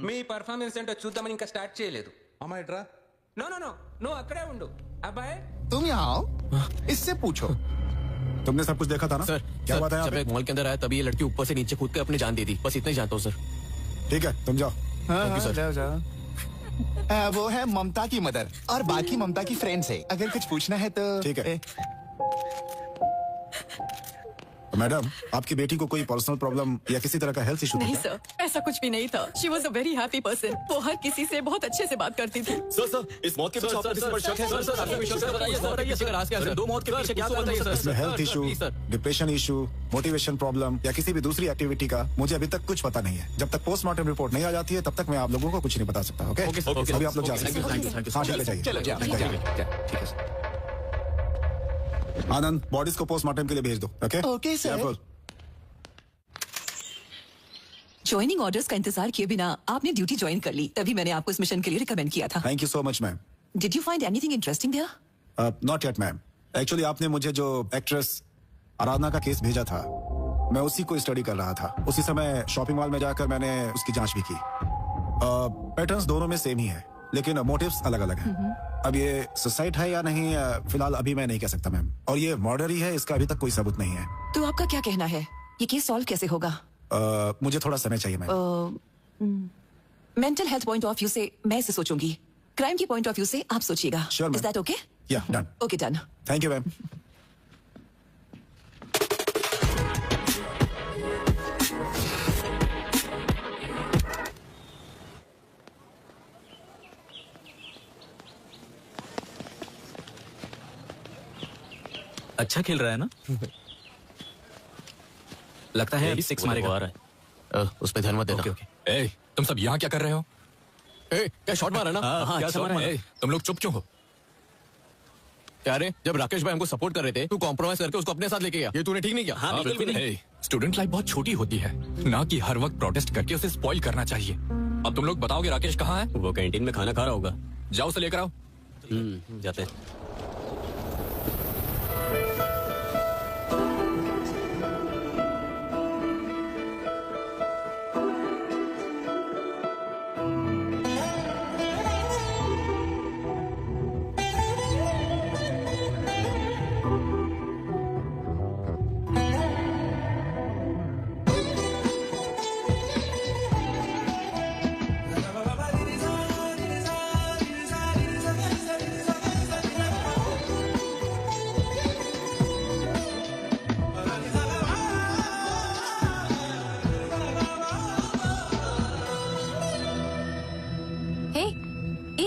మీ పర్ఫార్మెన్స్ ఏంటో చూద్దామని ఇంకా స్టార్ట్ చేయలేదు అమ్మాయి డ్రా నో నో నో నువ్వు అక్కడే ఉండు అబ్బాయి तुम यहाँ आओ, इससे पूछो। तुमने सब कुछ देखा था ना? सर क्या बात है यहाँ जब पे? एक मॉल के अंदर आया तभी ये लड़की ऊपर से नीचे कूद के अपनी जान दे दी, बस इतना ही जानता हूँ सर। ठीक है, तुम जाओ। हाँ, you, sir. जाओ जाओ। वो है ममता की मदर और बाकी ममता की फ्रेंड्स है। अगर कुछ पूछना है तो ठीक है। मैडम, आपकी बेटी को कोई पर्सनल प्रॉब्लम या किसी तरह का हेल्थ इशू नहीं सर, ऐसा कुछ भी नहीं था। She was a very happy person. वो हर किसी से बहुत अच्छे से बात करती थी। सर इस मौत के पीछे आपको किसी पर शक है? सर आपको विश्वास है? बताइए सर, बताइए सर, राज क्या है? 2 मौत के पीछे क्या बताइए सर? इसमें health issue, depression issue, motivation problem या किसी भी दूसरी एक्टिविटी का मुझे अभी तक कुछ पता नहीं है। जब तक पोस्टमार्टम रिपोर्ट नहीं आ जाती है तब तक मैं आप लोगों को कुछ नहीं बता सकता। ओके? अभी आप लोग जा सकते हैं। हाँ, ठीक है, जाइए। चलो ठीक है सर। आनंद, बॉडीज को पोस्टमार्टम के लिए भेज दो। Okay? Okay sir. Careful. Joining orders का इंतजार किए बिना आपने ड्यूटी ज्वाइन कर ली, तभी मैंने आपको इस मिशन के लिए रिकमेंड किया था। Thank you so much ma'am. Did you find anything interesting there? Not yet ma'am. Actually आपने मुझे जो एक्ट्रेस आराधना का केस भेजा था, मैं उसी को स्टडी कर रहा था। उसी समय शॉपिंग मॉल में जाकर मैंने उसकी जांच भी की। पैटर्न्स दोनों में सेम ही है, लेकिन मोटिव्स अलग अलग हैं। अब ये सुसाइड है या नहीं, फिलहाल अभी मैं नहीं कह सकता मैम। और ये मर्डर ही है, इसका अभी तक कोई सबूत नहीं है। तो आपका क्या कहना है, ये केस सॉल्व कैसे होगा? मुझे थोड़ा समय चाहिए ma'am. Mental health point of view से मैं इसे सोचूंगी, क्राइम की पॉइंट ऑफ व्यू से आप सोचिएगा। Sure, is that okay? या done. Okay done. Thank you ma'am. अच्छा खेल रहा है ना? लगता है अभी 6 मारेगा। उस पे ध्यान मत देना। ए, तुम सब यहाँ क्या कर रहे हो? ए, क्या शॉट मारा ना? क्या शॉट मारा? तुम लोग चुप क्यों हो? क्या रे, जब राकेश भाई हमको सपोर्ट कर रहे थे, तू कॉम्प्रोमाइज करके उसको अपने साथ लेके गया। ये तूने ठीक नहीं किया। हाँ, बिल्कुल नहीं। स्टूडेंट लाइफ बहुत छोटी होती है, ना कि हर वक्त प्रोटेस्ट करके उसे स्पॉइल करना चाहिए। अब तुम लोग बताओगे राकेश कहाँ है? वो कैंटीन में खाना खा रहा होगा। जाओ उसे लेकर आओ। जाते हैं।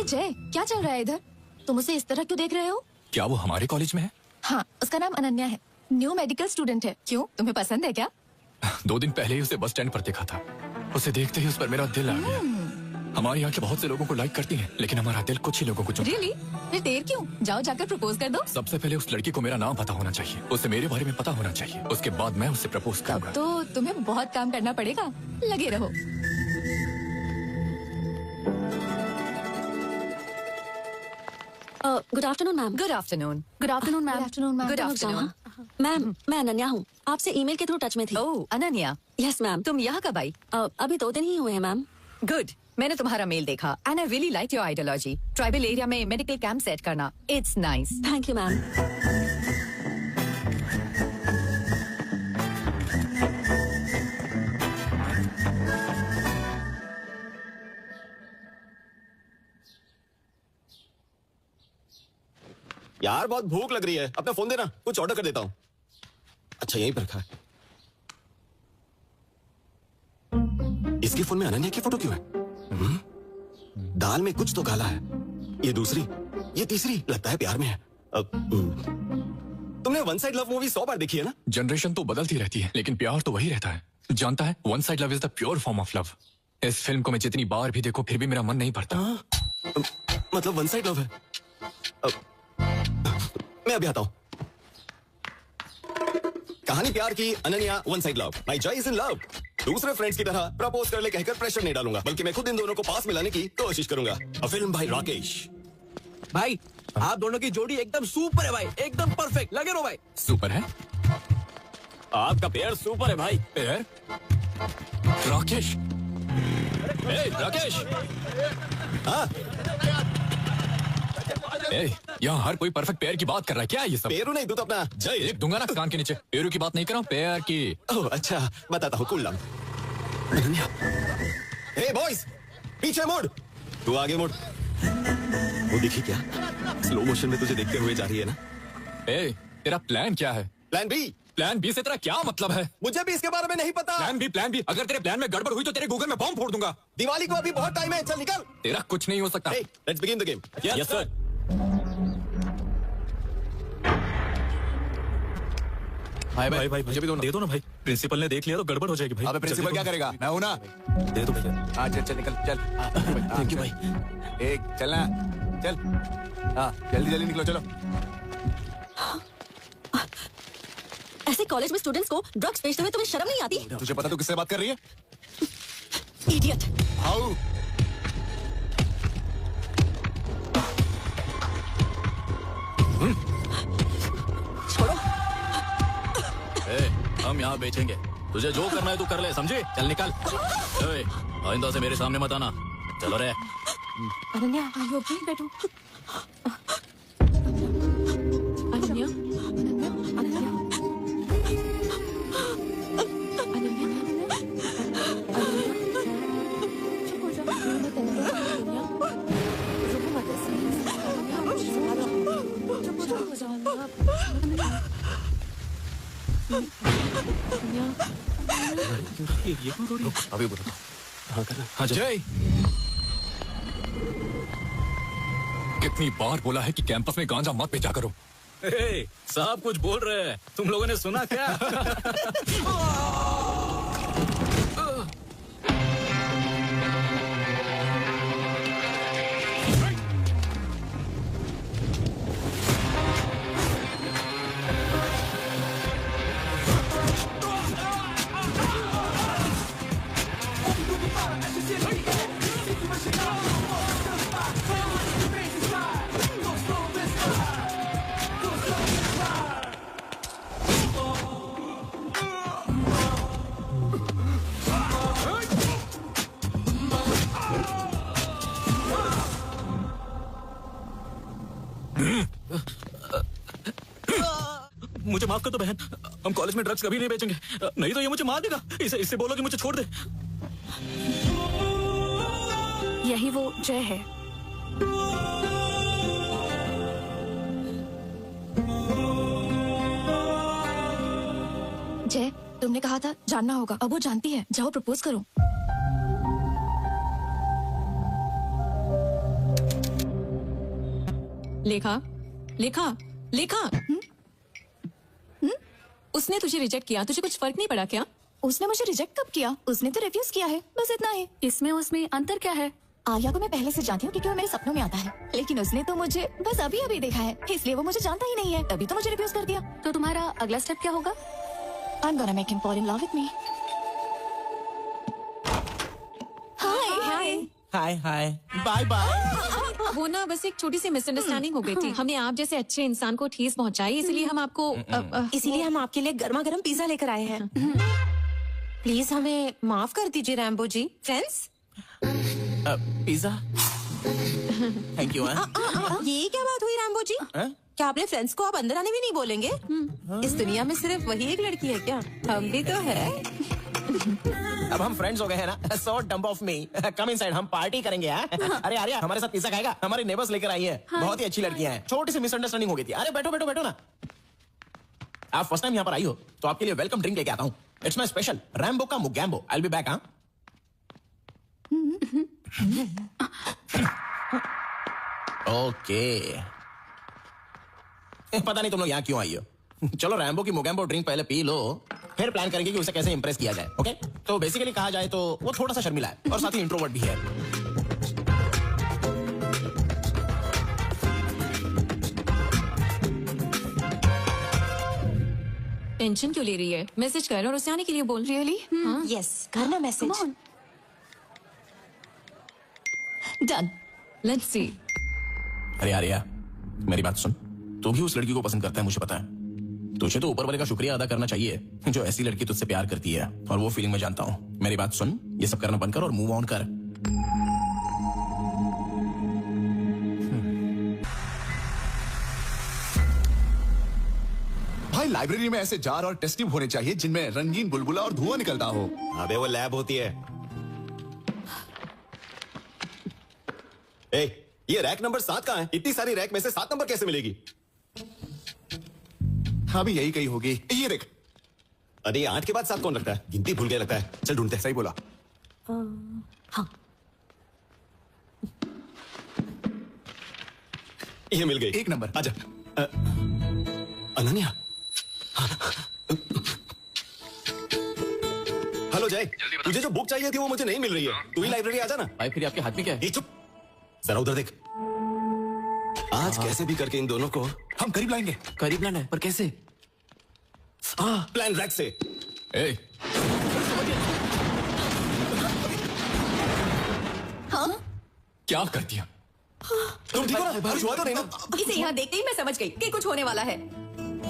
जय, क्या चल रहा है इधर? तुम उसे इस तरह क्यों देख रहे हो? क्या वो हमारे कॉलेज में है? हाँ, उसका नाम अनन्या है, न्यू मेडिकल स्टूडेंट है। क्यों, तुम्हें पसंद है क्या? 2 दिन पहले ही उसे बस स्टैंड पर देखा था। उसे देखते ही उस पर मेरा दिल आ गया। हमारे यहाँ के बहुत से लोगों को लाइक करती हैं, लेकिन हमारा दिल कुछ ही लोगों को चुनता है। Really? फिर देर क्यों? जाओ जाकर प्रपोज कर दो। सबसे पहले उस लड़की को मेरा नाम पता होना चाहिए, उसे मेरे बारे में पता होना चाहिए, उसके बाद मैं उससे प्रपोज करूंगा। तो तुम्हें बहुत काम करना पड़ेगा, लगे रहो। Good afternoon ma'am. Good afternoon. Good afternoon ma'am. Good afternoon ma'am. Good afternoon ma'am. मैं अनन्या हूँ, आपसे ईमेल के थ्रू टच में थी। ओह अनन्या। Yes ma'am. तुम यहाँ कब आई? अभी 2 दिन ही हुए हैं मैम। गुड, मैंने तुम्हारा मेल देखा and I really like your ideology. Tribal area में मेडिकल कैंप सेट करना, it's nice. Thank you ma'am. यार बहुत भूख लग रही है, अपना फोन देना, कुछ ऑर्डर कर देता हूँ। अच्छा यहीं पर रखा है। इसके फोन में अनन्या की फोटो क्यों है? दाल में कुछ तो काला है। ये दूसरी, ये तीसरी, लगता है प्यार में है। तुमने वन साइड लव मूवी 100 बार देखी है ना? जनरेशन तो बदलती रहती है, लेकिन प्यार तो वही रहता है। जानता है, one side love is the pure form of love. इस फिल्म को मैं जितनी बार भी देखो, फिर भी मेरा मन नहीं भरता। मतलब वन साइड लव है। मैं अभी आता हूँ। कहानी प्यार की, Ananya one side love. My Joy is in love. दूसरे फ्रेंड्स की तरह प्रपोज कर ले कहकर प्रेशर नहीं डालूंगा, बल्कि मैं खुद इन दोनों को पास मिलाने की कोशिश करूंगा। A film bye Rakesh. भाई आप दोनों की जोड़ी एकदम सुपर है भाई, एकदम परफेक्ट। लगे रहो भाई। सुपर है? आपका पेयर सुपर है भाई। पेयर? राकेश, राकेश, हाँ? यहाँ हर कोई परफेक्ट पेयर की बात कर रहा है, क्या है ये सब? पेरू नहीं, तू तो अपना जय एक दूंगा ना कान के नीचे। पेरू की बात नहीं कर रहा हूँ, पेयर की। ओह अच्छा, बताता हूँ। Cool down. हे बॉयज, पीछे मुड़। तू आगे मुड़। वो दिखी क्या? स्लो मोशन में तुझे देखते हुए जा रही है ना? तेरा प्लान क्या है? Plan B. प्लान बी से तेरा क्या मतलब है? मुझे भी इसके बारे में नहीं पता। Plan B. अगर तेरे प्लान में गड़बड़ हुई तो तेरे गूगल में बॉम्ब फोड़ दूंगा। दिवाली को अभी बहुत टाइम है, चल निकल। तेरा कुछ नहीं हो सकता। Let's begin the game. Yes sir. भाई मुझे भी दे दो ना भाई। प्रिंसिपल ने देख लिया तो गड़बड़ हो जाएगी भाई। अबे प्रिंसिपल क्या करेगा? मैं हूं ना। दे दो भैया। हाँ चल निकल चल। थैंक यू भाई। एक चलना, चल। हाँ जल्दी निकलो, चलो। ऐसे कॉलेज में स्टूडेंट्स को ड्रग्स बेचते हुए तुम्हें शर्म नहीं आती? तुझे पता तू किससे बात कर रही है? इडियट। हाउ? छोड़ो। हम यहाँ बेचेंगे, तुझे जो करना है तू कर ले, समझे? चल निकल। आइंदा से मेरे सामने मत आना। चलो रे। Ananya, are you okay? बैठो। अनन्या, अभी बोलो। हाँ करना। हाँ जय। कितनी बार बोला है कि कैंपस में गांजा मत बेचा करो। साहब कुछ बोल रहे हैं, तुम लोगों ने सुना क्या? मुझे माफ कर दो बहन, हम कॉलेज में ड्रग्स कभी नहीं बेचेंगे, नहीं तो ये मुझे मार देगा। इससे बोलो कि मुझे छोड़ दे। यही वो जय है। जय, तुमने कहा था जानना होगा, अब वो जानती है। जाओ प्रपोज करो। लेखा, लेखा, लेखा। उसने तुझे रिजेक्ट किया, तुझे कुछ फर्क नहीं पड़ा क्या? उसने मुझे रिजेक्ट कब किया? उसने तो रिफ्यूज किया है, बस इतना ही। इसमें उसमें अंतर क्या है? आर्या को मैं पहले से जानती हूँ क्योंकि वो मेरे सपनों में आता है, लेकिन उसने तो मुझे बस अभी अभी देखा है, इसलिए वो मुझे जानता ही नहीं है, तभी तो मुझे रिफ्यूज कर दिया। तो तुम्हारा अगला स्टेप क्या होगा? I'm gonna make him fall in love with me. Hi hi bye bye. वो ना बस एक छोटी सी मिसअंडरस्टैंडिंग हो गई थी। हमने आप जैसे अच्छे इंसान को ठेस पहुंचाई, इसलिए हम आपको इसीलिए हम आपके लिए गर्मा गर्म पिज्जा लेकर आए हैं। प्लीज हमें माफ कर दीजिए Rambo ji. Friends, pizza. Thank you. ये क्या बात हुई रैम्बो जी? क्या अपने फ्रेंड्स को आप अंदर आने भी नहीं बोलेंगे? इस दुनिया में सिर्फ वही एक लड़की है क्या? हम भी तो है। अब हम फ्रेंड्स हो गए हैं ना, so dumb of me. Come inside, हम पार्टी करेंगे। अरे आर्या, हमारे साथ पिज्जा खाएगा? हमारे नेबर्स लेकर आई हैं, बहुत ही अच्छी लड़कियां हैं। छोटी सी मिसअंडरस्टैंडिंग हो गई थी। अरे बैठो बैठो बैठो ना। आप फर्स्ट टाइम यहाँ पर आई हो तो आपके लिए वेलकम ड्रिंक लेके आता हूँ। इट्स माई स्पेशल रैम्बो का Mogambo. I will be back. हाँ ओके। पता नहीं तुम लोग यहाँ क्यों आई हो। चलो रैम्बो की मुगैम्बो ड्रिंक पहले पी लो, फिर प्लान करेंगे कि उसे कैसे इंप्रेस किया जाए। ओके? तो बेसिकली कहा जाए तो वो थोड़ा सा शर्मिला है और साथ ही इंट्रोवर्ट भी है। टेंशन क्यों ले रही है? मैसेज कर और उसे आने के लिए बोल। रियली? यस, करना मैसेज। Done, let's see. अरे आर्या, मेरी बात सुन। तू भी उस लड़की को पसंद करता है, मुझे पता है। तुझे तो ऊपर वाले का शुक्रिया अदा करना चाहिए जो ऐसी लड़की तुझसे प्यार करती है, और वो फीलिंग मैं जानता हूँ। मेरी बात सुन, ये सब करना बंद कर और मूव ऑन कर। भाई लाइब्रेरी में ऐसे जार और टेस्ट ट्यूब होने चाहिए जिनमें रंगीन बुलबुला और धुआं निकलता हो। अबे वो लैब होती है। ए, ये रैक नंबर 7 कहाँ है? इतनी सारी रैक में से 7 नंबर कैसे मिलेगी? हाँ भी यही कही होगी। ये देख। अरे 8 के बाद 7 कौन रखता है? गिनती भूल गया लगता है। चल ढूंढते हैं। सही बोला। हाँ, ये मिल गई। 1 नंबर। आजा। अनन्या। हेलो जय, तुझे जो बुक चाहिए थी वो मुझे नहीं मिल रही है। तू ही लाइब्रेरी आ जाना। भाई फिर आपके हाथ में क्या है? चुप, जरा उधर देख। आज कैसे भी करके इन दोनों को हम करीब लाएंगे। करीब लाना है, पर कैसे? प्लान रैक से। ए, हाँ? क्या कर दिया? तुम ठीक हो ना? बारिश हुआ तो नहीं ना? इसे यहाँ देखते ही मैं समझ गई कि कुछ होने वाला है।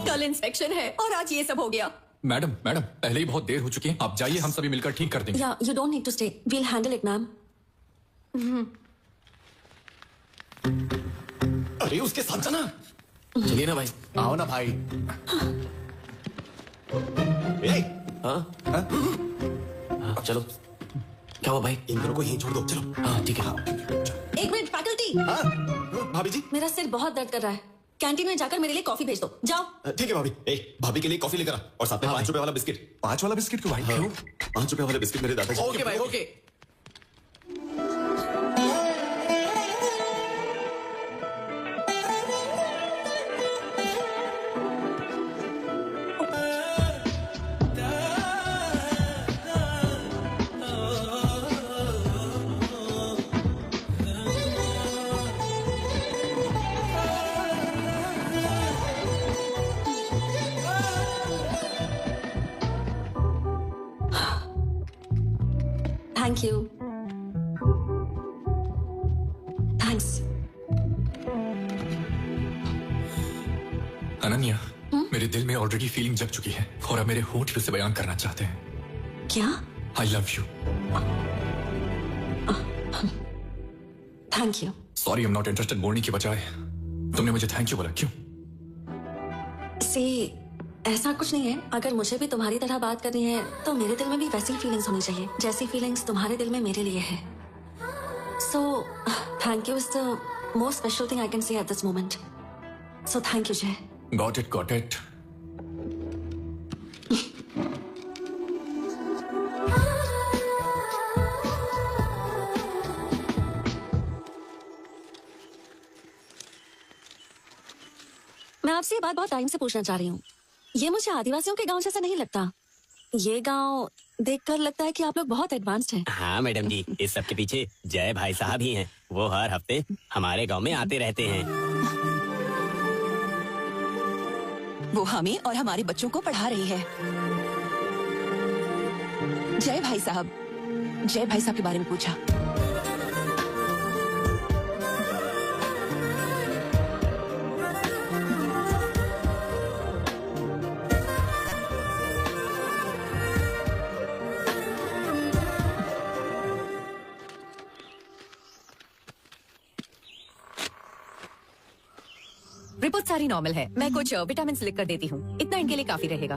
कल इंस्पेक्शन है और आज ये सब हो गया। मैडम मैडम, पहले ही बहुत देर हो चुकी है। आप जाइए, हम सभी मिलकर ठीक कर देंगे। या you don't need to stay, we'll handle it ma'am. अरे उसके साथ जाना। चलिए ना भाई। आओ ना भाई। हाँ चलो। क्या हुआ भाई? इन दोनों को यहीं छोड़ दो। चलो। हाँ ठीक है। एक मिनट फैकल्टी। भाभी जी, मेरा सिर बहुत दर्द कर रहा है। कैंटीन में जाकर मेरे लिए कॉफी भेज दो। जाओ। ठीक है भाभी। भाभी के लिए कॉफी लेकर आ, और साथ में 5 रुपए वाला बिस्किट। 5 वाला बिस्किट क्यों भाई? क्यों? 5 रुपए वाले बिस्किट मेरे दादाजी। ओके भाई, okay. Thank you. Thanks. Ananya, मेरे दिल में ऑलरेडी फीलिंग जग चुकी है और अब मेरे होंठ भी उसे बयान करना चाहते हैं। क्या? I love you. Thank you. Sorry, I am not interested बोलने की बजाय तुमने मुझे थैंक यू बोला। क्यों? सी, ऐसा कुछ नहीं है। अगर मुझे भी तुम्हारी तरह बात करनी है तो मेरे दिल में भी वैसी फीलिंग्स होनी चाहिए जैसी फीलिंग्स तुम्हारे दिल में मेरे लिए है। So thank you is the most special thing I can say at this moment. So thank you Jay. Got it, got it. मैं आपसे ये बात बहुत टाइम से पूछना चाह रही हूँ। ये मुझे आदिवासियों के गांव जैसा नहीं लगता। ये गांव देखकर लगता है कि आप लोग बहुत एडवांस्ड हैं। हाँ मैडम जी, इस सब के पीछे जय भाई साहब ही हैं। वो हर हफ्ते हमारे गांव में आते रहते हैं। वो हमें और हमारे बच्चों को पढ़ा रही है। जय भाई साहब के बारे में पूछा। रिपोर्ट सारी नॉर्मल है। मैं कुछ विटामिन लिख कर देती हूँ, इतना इनके लिए काफी रहेगा।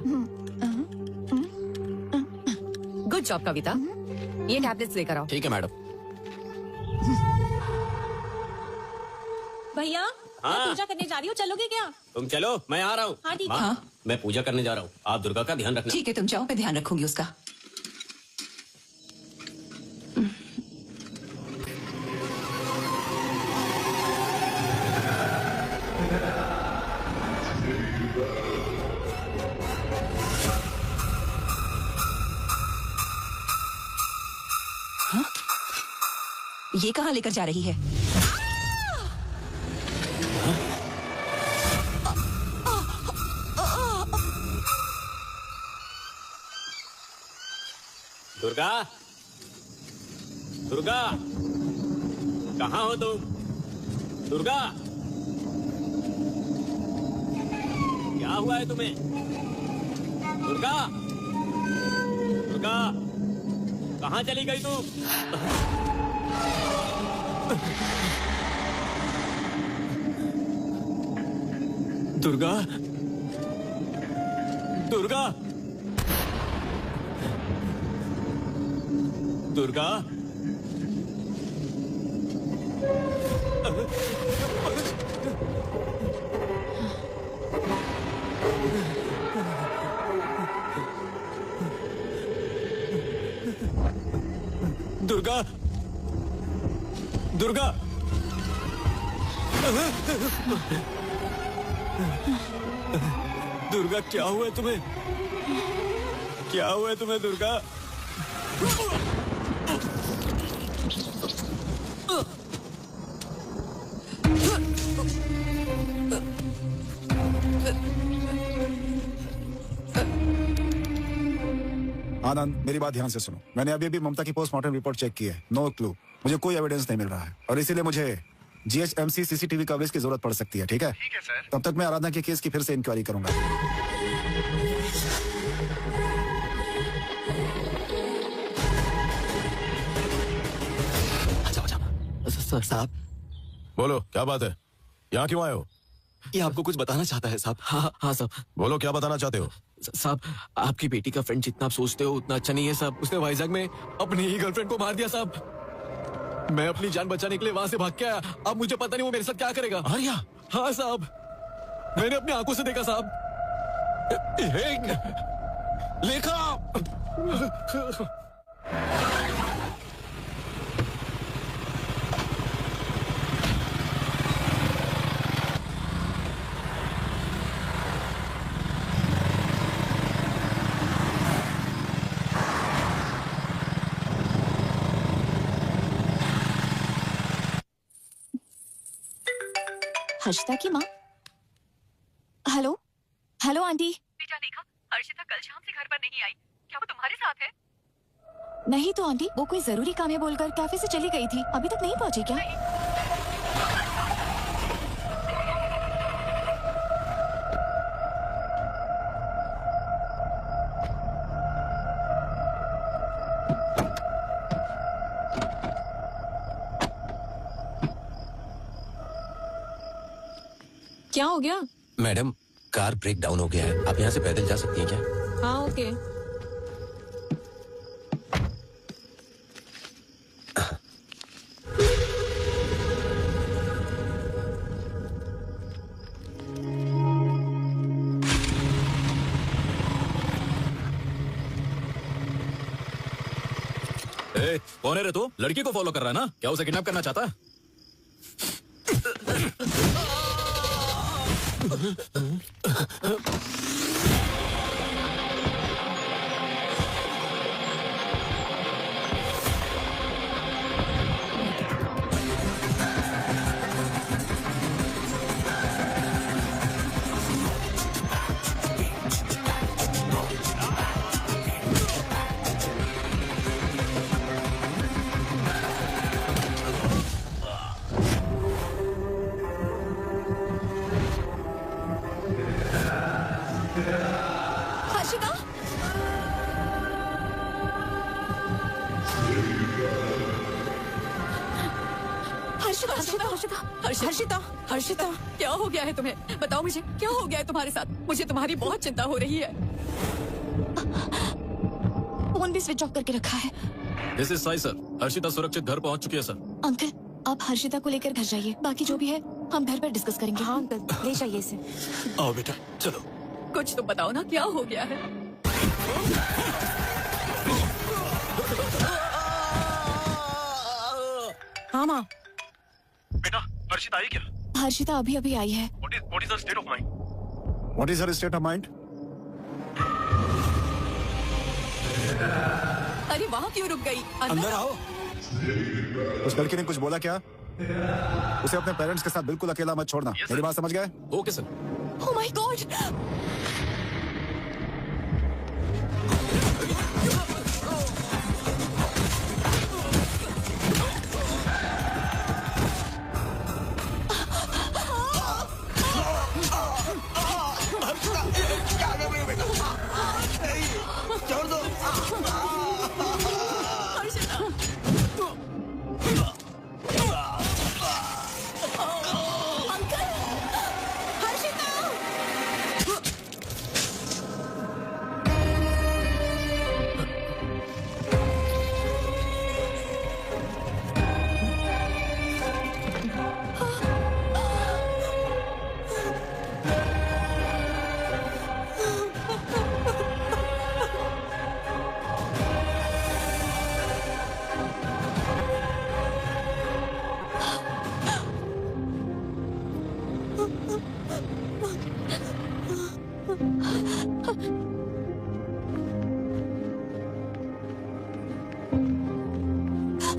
गुड जॉब कविता। ये टैबलेट्स लेकर आओ। ठीक है मैडम। भैया हाँ। मैं पूजा करने जा रही हूँ, चलोगे क्या? तुम चलो, मैं आ रहा हूँ। हाँ ठीक माँ, है। मैं पूजा करने जा रहा हूँ, आप दुर्गा का ध्यान रखना। ठीक है, तुम जाओ, मैं ध्यान रखूंगी उसका। हाँ? ये कहाँ लेकर जा रही है? दुर्गा, दुर्गा, कहाँ हो तुम? दुर्गा, क्या हुआ है तुम्हें? दुर्गा, दुर्गा, कहाँ चली गई तुम? दुर्गा, दुर्गा, दुर्गा, दुर्गा, दुर्गा, दुर्गा, क्या हुआ है तुम्हें? क्या हुआ है तुम्हें दुर्गा? आनंद, मेरी बात ध्यान से सुनो। मैंने अभी अभी ममता की पोस्टमार्टम रिपोर्ट चेक की है। नो क्लू, मुझे कोई एविडेंस नहीं मिल रहा है और इसीलिए मुझे GHMC CCTV कवरेज की जरूरत पड़ सकती है। ठीक है? ठीक है सर। तब तक मैं आराधना के केस की फिर से इंक्वायरी करूंगा। सर साहब। बोलो, क्या बात है? यहाँ क्यों आए हो? ये आपको कुछ बताना चाहता है साहब। हाँ हाँ साहब। बोलो, क्या बताना चाहते हो? साहब, आपकी बेटी का फ्रेंड जितना आप सोचते हो उतना अच्छा नहीं है साहब। उसने वाइजैक में अपनी ही गर्लफ्रेंड को मार दिया साहब। मैं अपनी जान बचाने के लिए वहां से भाग के आया। अब मुझे पता नहीं वो मेरे साथ क्या करेगा। आर्या? हाँ साहब, मैंने अपनी आंखों से देखा साहब। लेखा, हर्षिता की माँ। Hello hello aunty. बेटा देखा, हर्षिता कल शाम से घर पर नहीं आई। क्या वो तुम्हारे साथ है? नहीं तो आंटी, वो कोई जरूरी काम है बोलकर कैफे से चली गई थी। अभी तक नहीं पहुंची क्या? क्या हो गया? मैडम, कार ब्रेक डाउन हो गया है। आप यहाँ से पैदल जा सकती हैं क्या? हाँ ओके। कौन है रे तू? लड़की को फॉलो कर रहा है ना? क्या उसे किडनैप करना चाहता है? हर्षिता, हर्षिता, हर्षिता, हर्षिता, हर्षिता, हर्षिता, क्या हो गया है तुम्हें? बताओ मुझे, क्या हो गया है तुम्हारे साथ? मुझे तुम्हारी बहुत चिंता हो रही है। फोन भी स्विच ऑफ करके रखा है। This is Sai sir, Harshita सुरक्षित घर पहुंच चुकी है सर। अंकल, आप हर्षिता को लेकर घर जाइए, बाकी जो भी है हम घर पर डिस्कस करेंगे। हाँ अंकल, ले जाइए इसे। आओ बेटा, चलो। कुछ तो बताओ ना, क्या हो गया है? हाँ माँ। बेटा, हर्षिता आई क्या? हर्षिता अभी अभी आई है। What is her state of mind? What is her state of mind? अरे वहाँ क्यों रुक गई? अंदर आओ। उस लड़की ने कुछ बोला क्या? उसे अपने पेरेंट्स के साथ बिल्कुल अकेला मत छोड़ना। मेरी बात समझ गए? Okay sir. Oh my God! छोड़ दो।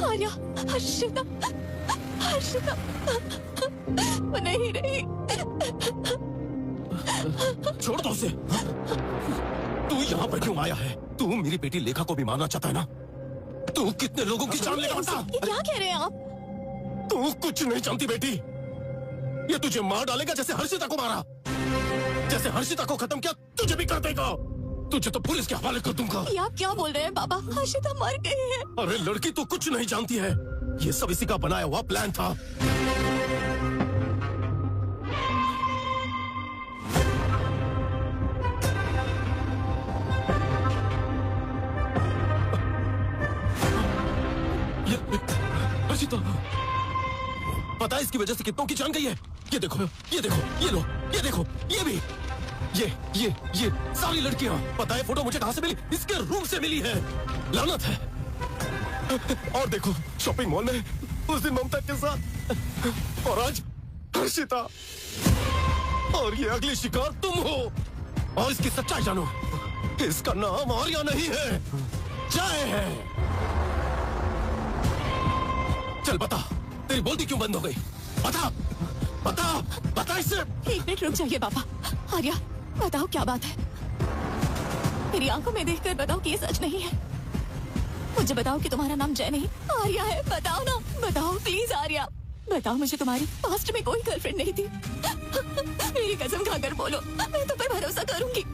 आर्या, हर्षिता, हर्षिता, वो नहीं रही। छोड़ दो उसे। तू यहाँ पर क्यों आया है? तू मेरी बेटी लेखा को भी मारना चाहता है ना? तू कितने लोगों की जान लेगा? बता। ये क्या कह रहे हैं आप? तू कुछ नहीं जानती बेटी। ये तुझे मार डालेगा जैसे हर्षिता को मारा। जैसे हर्षिता को खत्म किया तुझे भी कर देगा। तुझे तो पुलिस के हवाले कर दूंगा। ये आप क्या बोल रहे हैं पापा? हर्षिता मर गई है। अरे लड़की तू कुछ नहीं जानती है। ये सब इसी का बनाया हुआ प्लान था। हर्षिता, पता है इसकी वजह से कितनों की जान गई है? ये देखो, ये देखो, ये लो, ये देखो, ये भी, ये सारी लड़कियां। पता है फोटो मुझे कहां से मिली? इसके रूम से मिली है। लानत है। और देखो, शॉपिंग मॉल में उस दिन ममता के साथ, और आज हर्षिता। और ये अगली शिकार तुम हो। और इसकी सच्चाई जानो, इसका नाम आर्या नहीं है, जय है। चल बता, तेरी बोलती क्यों बंद हो गई? बता, बता, बता इसे। एक मिनट रुक जाइए पापा। आर्या, बताओ क्या बात है? मेरी आंखों में देखकर बताओ कि ये सच नहीं है। मुझे बताओ कि तुम्हारा नाम जय नहीं आर्या है। बताओ ना, बताओ प्लीज आर्या। बताओ मुझे तुम्हारी पास्ट में कोई गर्लफ्रेंड नहीं थी। मेरी कसम खाकर बोलो, मैं तुम पर भरोसा करूंगी।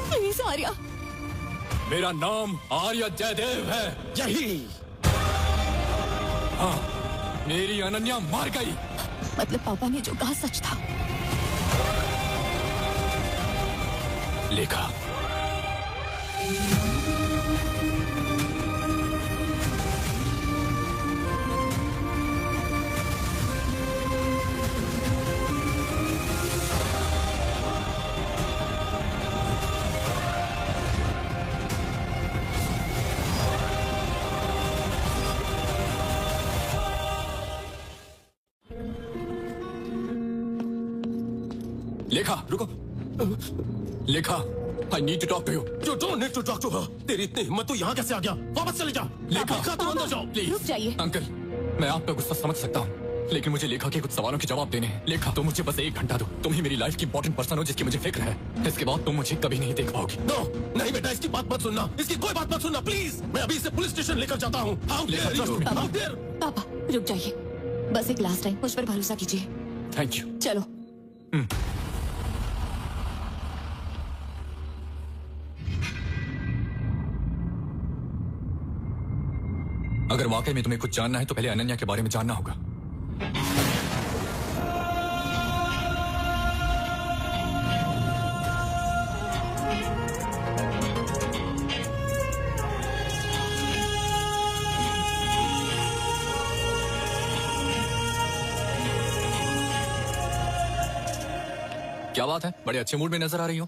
प्लीज आर्या। मेरा नाम आर्या जयदेव है। यही। हाँ, मेरी अनन्या मर गई। मतलब पापा ने जो कहा सच था। लेखा, लेखा रुको। लेखा, I need to talk to you. You don't need to talk to her. तेरी इतनी हिम्मत, तू यहाँ कैसे आ गया? वापस चले जा। लेखा, तुम अंदर जाओ प्लीज। रुक जाइए। अंकल, मैं आपका गुस्सा समझ सकता हूँ, लेकिन मुझे लेखा के कुछ सवालों के जवाब देने हैं। लेखा, तुम मुझे बस 1 घंटा दो। तुम ही मेरी लाइफ की इंपॉर्टेंट पर्सन हो जिसकी मुझे फिक्र है। इसके बाद तुम मुझे कभी नहीं देख पाओगी। नो, नहीं बेटा, इसकी बात मत सुनना। इसकी कोई बात मत सुनना प्लीज। मैं अभी इसे पुलिस स्टेशन लेकर जाता हूँ। पापा रुक जाइए, बस एक लास्ट टाइम मुझ पर भरोसा कीजिए। Thank you. चलो। अगर वाकई में तुम्हें कुछ जानना है तो पहले अनन्या के बारे में जानना होगा। क्या बात है, बड़े अच्छे मूड में नजर आ रही हो।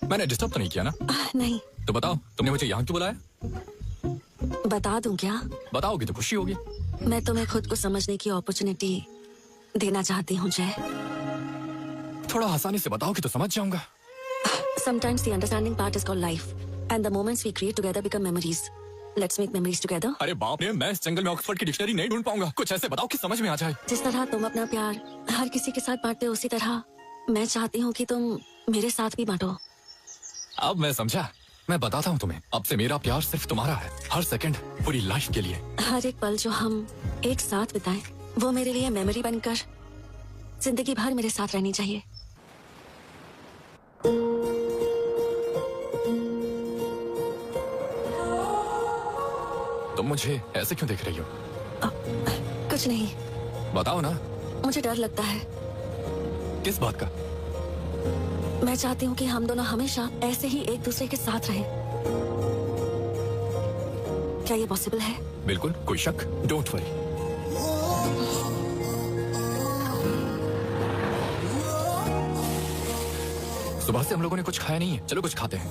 मैंने डिस्टर्ब तो नहीं किया ना? नहीं। तो बताओ, तुमने मुझे यहाँ क्यों बुलाया? बता दूं क्या? बताओगी तो खुशी होगी। मैं तुम्हें खुद को समझने की अपॉर्चुनिटी देना चाहती हूँ जय। थोड़ा आसानी से बताओगी तो समझ जाऊंगा। Sometimes the understanding part is called life, and the moments we create together become memories. Let's make memories together. अरे बाप रे, मैं इस जंगल में ऑक्सफोर्ड की डिक्शनरी नहीं ढूंढ पाऊंगा। कुछ ऐसे बताओ कि समझ में आ जाए। जिस तरह तुम अपना प्यार हर किसी के साथ बांटते हो, उसी तरह मैं चाहती हूँ कि तुम मेरे साथ भी बांटो। अब मैं समझा। मैं बताता हूँ तुम्हें, अब से मेरा प्यार सिर्फ तुम्हारा है, हर सेकंड, पूरी लाइफ के लिए। हर एक पल जो हम एक साथ बिताएं, वो मेरे लिए मेमोरी बनकर जिंदगी भर मेरे साथ रहनी चाहिए। तुम मुझे ऐसे क्यों देख रही हो? कुछ नहीं। बताओ ना। मुझे डर लगता है। किस बात का? मैं चाहती हूँ कि हम दोनों हमेशा ऐसे ही एक दूसरे के साथ रहें। क्या ये पॉसिबल है? बिल्कुल, कोई शक? Don't worry. सुबह से हम लोगों ने कुछ खाया नहीं है, चलो कुछ खाते हैं।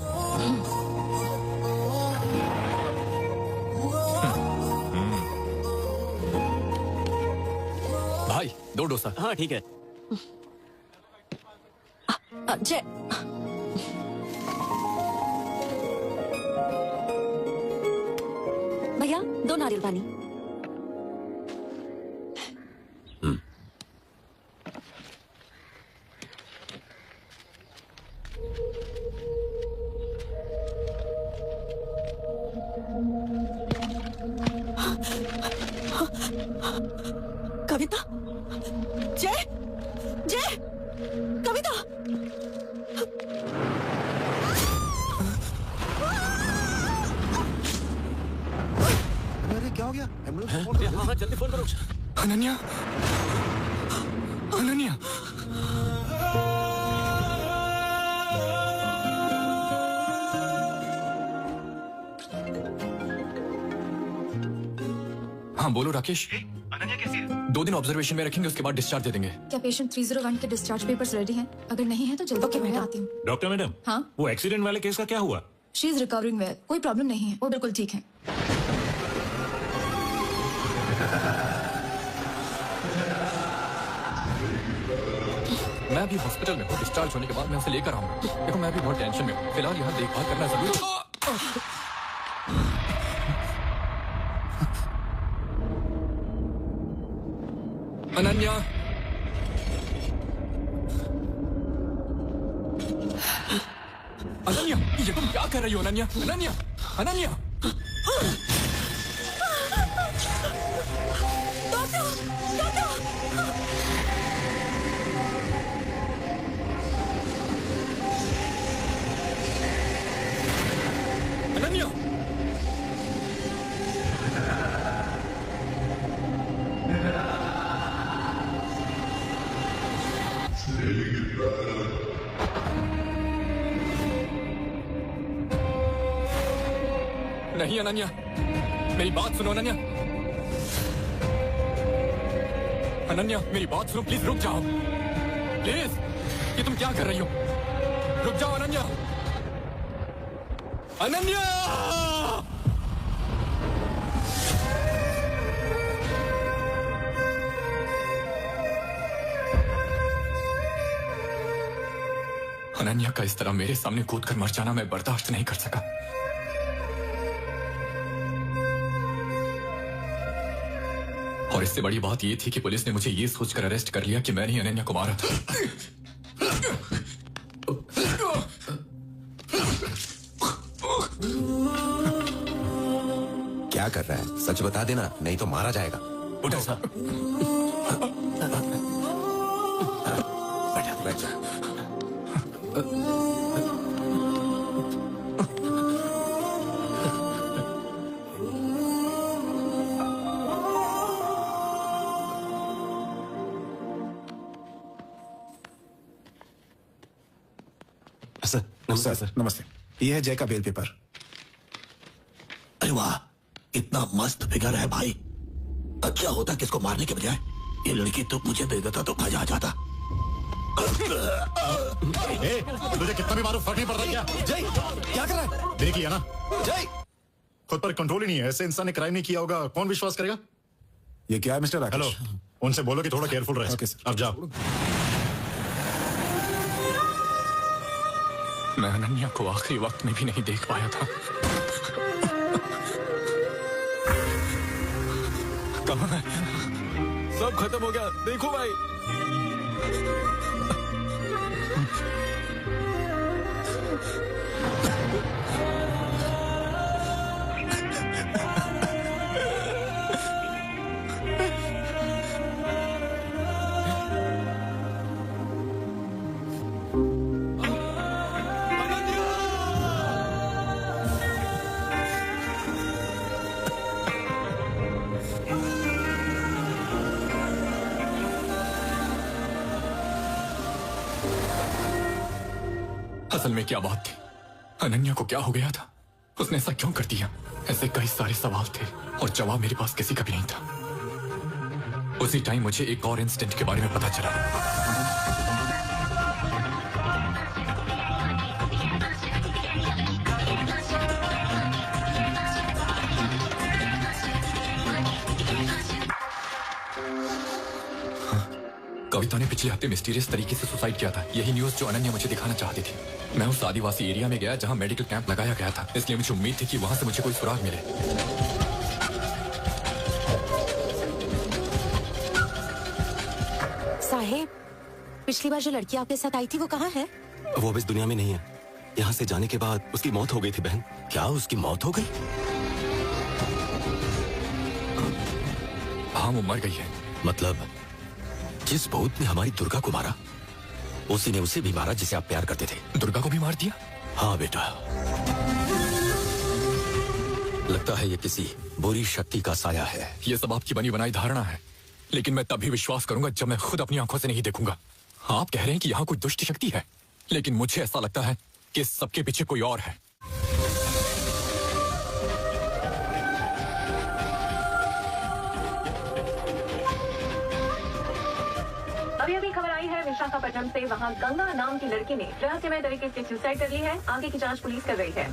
भाई 2 डोसा। हाँ ठीक है। जय, भैया 2 नारियल पानी। कविता, जय, जय, कविता। अरे क्या हो गया? हाँ जल्दी फोन करो। अनन्या, अनन्या। हाँ बोलो राकेश। अनन्या कैसी है? 2 दिन ऑब्जर्वेशन में रखेंगे, उसके बाद डिस्चार्ज दे देंगे। क्या पेशेंट 301 के डिस्चार्ज पेपर्स रेडी हैं? अगर नहीं है तो जल्दी मैं आती हूँ। डॉक्टर मैडम, हाँ, वो एक्सीडेंट वाले केस का क्या हुआ? शी इज रिकवरिंग वेल, कोई प्रॉब्लम नहीं है, वो बिल्कुल ठीक है। मैं अभी हॉस्पिटल में हूँ, डिस्चार्ज होने के बाद मैं उसे लेकर आऊंगा। देखो मैं भी बहुत टेंशन में हूँ, फिलहाल यहाँ देखभाल करना जरूरी है। अनन्या, अनन्या, ये तुम क्या कर रही हो? अनन्या, अनन्या, अनन्या। अनन्या, नहीं अनन्या, मेरी बात सुनो अनन्या। अनन्या मेरी बात सुनो, प्लीज रुक जाओ, प्लीज। ये तुम क्या कर रही हो? रुक जाओ अनन्या, अनन्या। अनन्या का इस तरह मेरे सामने कूद कर मर जाना मैं बर्दाश्त नहीं कर सका। और इससे बड़ी बात ये थी कि पुलिस ने मुझे ये सोचकर अरेस्ट कर लिया कि मैंने ही अनन्या को मारा था। क्या कर रहा है? सच बता देना, नहीं तो मारा जाएगा। उठो सर। बैठ जा। नमस्ते सर। नमस्ते। ये है जय का बेल पेपर। अरे वाह, इतना मस्त फिगर है भाई। अच्छा होता किसको मारने के बजाय ये लड़की तो मुझे दे देता तो मजा आ जाता। तुझे कितना भी मारो फर्क नहीं पड़ता क्या? जय क्या कर रहा है? देखिए ना जय खुद पर कंट्रोल ही नहीं है। ऐसे इंसान ने क्राइम नहीं किया होगा, कौन विश्वास करेगा? ये क्या है मिस्टर राकेश? हेलो, उनसे बोलो कि थोड़ा केयरफुल रहे। Okay sir. अब जाओ। मैं अनन्या को आखिरी वक्त में भी नहीं देख पाया था। कहाँ है? सब खत्म हो गया, देखो भाई। असल में क्या बात थी? अनन्या को क्या हो गया था? उसने ऐसा क्यों कर दिया? ऐसे कई सारे सवाल थे और जवाब मेरे पास किसी का भी नहीं था। उसी टाइम मुझे एक और इंसिडेंट के बारे में पता चला। कविता ने पिछले हफ्ते मिस्टीरियस तरीके से सुसाइड किया था। यही न्यूज़ जो अनन्या मुझे दिखाना चाहती थी। मैं उस आदिवासी एरिया में गया जहां मेडिकल कैंप लगाया गया था, इसलिए मुझे उम्मीद थी कि वहां से मुझे कोई सुराग मिले। साहेब, पिछली बार जो लड़की आपके साथ आई थी वो कहाँ है? वो अब इस दुनिया में नहीं है। यहाँ से जाने के बाद उसकी मौत हो गई थी बहन। क्या उसकी मौत हो गई? हाँ, वो मर गई है। मतलब जिस भूत ने हमारी दुर्गा को मारा, उसी ने उसे भी मारा जिसे आप प्यार करते थे। दुर्गा को भी मार दिया? हाँ बेटा, लगता है ये किसी बुरी शक्ति का साया है। ये सब आपकी बनी बनाई धारणा है, लेकिन मैं तभी विश्वास करूंगा जब मैं खुद अपनी आंखों से नहीं देखूंगा। आप कह रहे हैं कि यहाँ कोई दुष्ट शक्ति है, लेकिन मुझे ऐसा लगता है कि इस सबके पीछे कोई और है। अभी खबर आई है विशाखापट्टनम से। वहां गंगा नाम की लड़की ने रहस्यमय तरीके से सुसाइड कर ली है। आगे की जांच पुलिस कर रही है।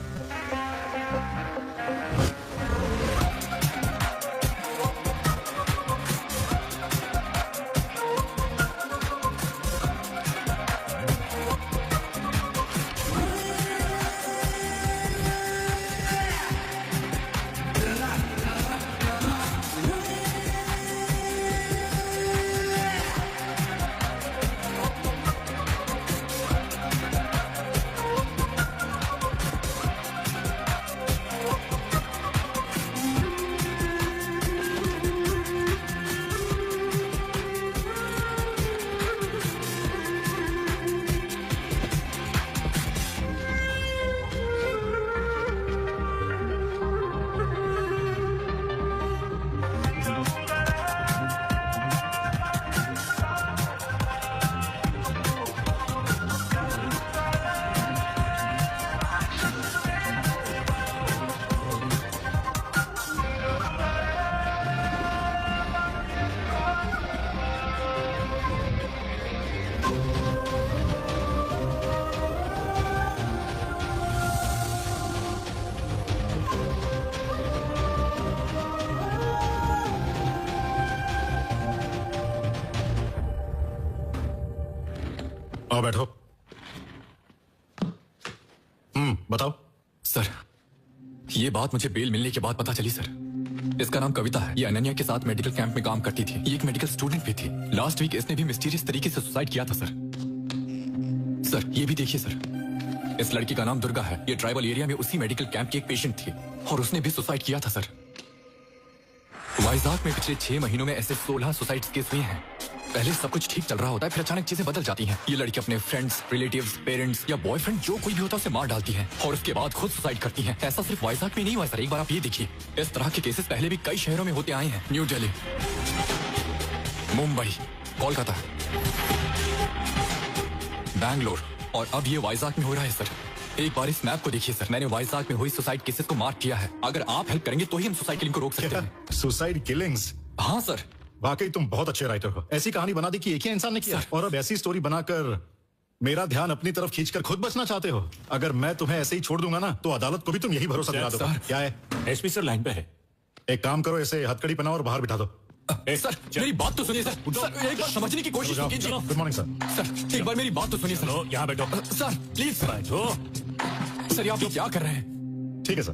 आओ बैठो। बताओ। सर, ये बात मुझे बेल मिलने के बाद पता चली सर। इसका नाम कविता है। ये अनन्या के साथ मेडिकल कैंप में काम करती थी। ये एक मेडिकल स्टूडेंट भी थी। लास्ट वीक इसने भी मिस्टीरियस तरीके से सुसाइड किया था सर। सर, ये भी देखिए सर। इस लड़की का नाम दुर्गा है। ये ट्राइबल एरिया में उसी मेडिकल कैंप की एक पेशेंट थी और उसने भी सुसाइड किया था सर। वाइजाग में पिछले 6 महीनों में ऐसे 16 सुसाइड केस हुए हैं। पहले सब कुछ ठीक चल रहा होता है, फिर अचानक चीजें बदल जाती हैं। ये लड़की अपने फ्रेंड्स, रिलेटिव्स, पेरेंट्स या बॉयफ्रेंड जो कोई भी होता है उसे मार डालती है और उसके बाद खुद सुसाइड करती है। ऐसा सिर्फ वाइजाग में नहीं हुआ सर। एक बार आप ये देखिए, इस तरह के केसेस पहले भी कई शहरों में होते आए हैं। न्यू दिल्ली, मुंबई, कोलकाता, बैंगलोर और अब ये वाइजाग में हो रहा है सर। एक बार इस मैप को देखिए सर। मैंने वाइजाग में हुई सुसाइड केसेस को मार्क किया है। अगर आप हेल्प करेंगे तो ही हम सुसाइड किलिंग को रोक सकते हैं। Suicide killings? हाँ सर। वाकई तुम बहुत अच्छे राइटर हो। ऐसी कहानी बना दी कि एक ही इंसान ने किया, और अब ऐसी स्टोरी बनाकर मेरा ध्यान अपनी तरफ खींचकर खुद बचना चाहते हो। अगर मैं तुम्हें ऐसे ही छोड़ दूंगा ना, तो अदालत को भी तुम यही भरोसा दिला दो। क्या है? एसपी सर लाइन पे है। एक काम करो, ऐसे हथकड़ी पहनाओ और बाहर बिठा दो। सर मेरी बात तो सुनिए सर। सर एक बार समझने की कोशिश तो कीजिए। Good morning sir. सर एक बार मेरी बात तो सुनिए सर। यहाँ बैठो। सर प्लीज सर, आप क्या कर रहे हैं? ठीक है सर।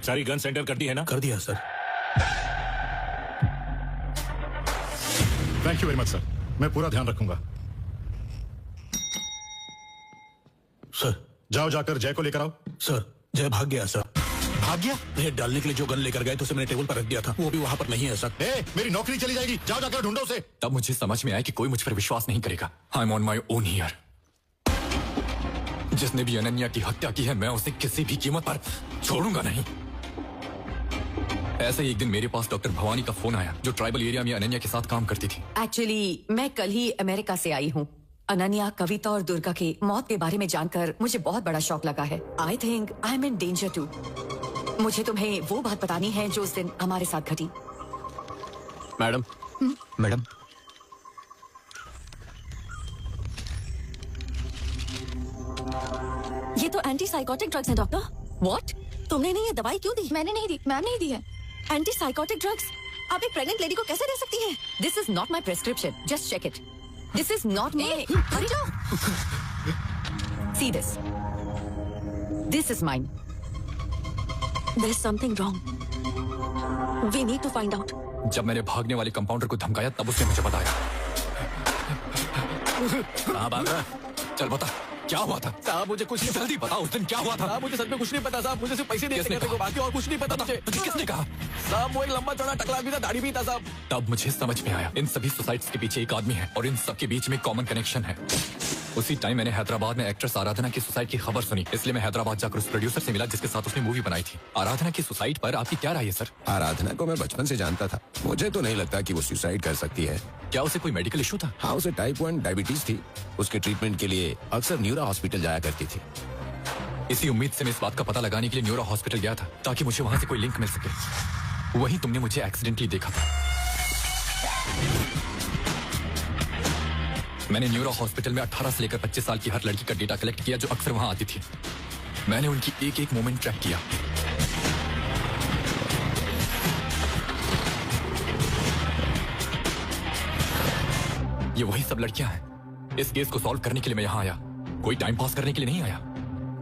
सारी गन सेंटर कर दी है ना? कर दिया sir. Thank you very much sir, मैं पूरा ध्यान रखूंगा। सर जाओ, जाकर जय को लेकर आओ। सर जय भाग गया सर। भाग गया? रेड डालने के लिए जो गन लेकर गए थे उसे मैंने टेबल पर रख दिया था, वो भी वहां पर नहीं है सर। मेरी नौकरी चली जाएगी, जाओ जाकर ढूंढो उसे। तब मुझे समझ में आया कि कोई मुझ पर विश्वास नहीं करेगा। I am on my own here. जिसने भी अनन्या की हत्या की है, मैं उसे किसी भी कीमत पर छोड़ूंगा नहीं। ऐसे ही एक दिन मेरे पास डॉक्टर भवानी का फोन आया, जो ट्राइबल एरिया में अनन्या के साथ काम करती थी। एक्चुअली मैं कल ही अमेरिका से आई हूँ। अनन्या, कविता और दुर्गा की मौत के बारे में जानकर मुझे बहुत बड़ा शॉक लगा है। I think I am in danger too. मुझे तुम्हें वो बात बतानी है जो उस दिन हमारे साथ घटी। मैडम, मैडम, ये तो एंटी साइकोटिक ड्रग्स हैं डॉक्टर। व्हाट? तुमने नहीं ये दवाई क्यों दी? मैंने नहीं दी, मैम नहीं दी है। एंटी साइकोटिक ड्रग्स आप एक प्रेग्नेंट लेडी को कैसे दे सकती हैं? This is not my prescription, just check it. This is not my. See this, this is mine. There is something wrong. We need to find out. जब मैंने भागने वाले कंपाउंडर को धमकाया, तब उसने मुझे बताया। कहाँ भाग रहा? चल बता, क्या हुआ था? साहब मुझे कुछ नहीं, जल्दी बता, उस दिन क्या हुआ था? साहब मुझे सच में कुछ नहीं पता साहब, मुझे सिर्फ पैसे दिए थे को, बाकी और कुछ नहीं पता मुझे। किसने कहा? साहब वो एक लंबा चौड़ा टकला भी था, दाढ़ी भी था साहब। तब मुझे समझ में आया, इन सभी सुसाइड्स के पीछे एक आदमी है और इन सब के बीच में कॉमन कनेक्शन है। उसी टाइम मैंने हैदराबाद में एक्ट्रेस आराधना की सुसाइड की खबर सुनी, इसलिए मैं हैदराबाद जाकर उस प्रोड्यूसर से मिला जिसके साथ उसने मूवी बनाई थी। आराधना की सुसाइड पर आपकी क्या राय है सर? आराधना को मैं बचपन से जानता था, मुझे तो नहीं लगता कि वो सुसाइड कर सकती है। क्या उसे कोई मेडिकल इशू था? हाँ, उसे टाइप 1 डायबिटीज थी। उसके ट्रीटमेंट के लिए अक्सर न्यूरो हॉस्पिटल जाया करती थी। इसी उम्मीद से मैं इस बात का पता लगाने के लिए न्यूरो हॉस्पिटल गया था, ताकि मुझे वहां से कोई लिंक मिल सके। वहीं तुमने मुझे एक्सीडेंटली देखा था। मैंने न्यूरो हॉस्पिटल में 18 से लेकर 25 साल की हर लड़की का डेटा कलेक्ट किया जो अक्सर वहां आती थी। मैंने उनकी एक एक मोमेंट ट्रैक किया। ये वही सब लड़कियां हैं। इस केस को सॉल्व करने के लिए मैं यहाँ आया, कोई टाइम पास करने के लिए नहीं आया।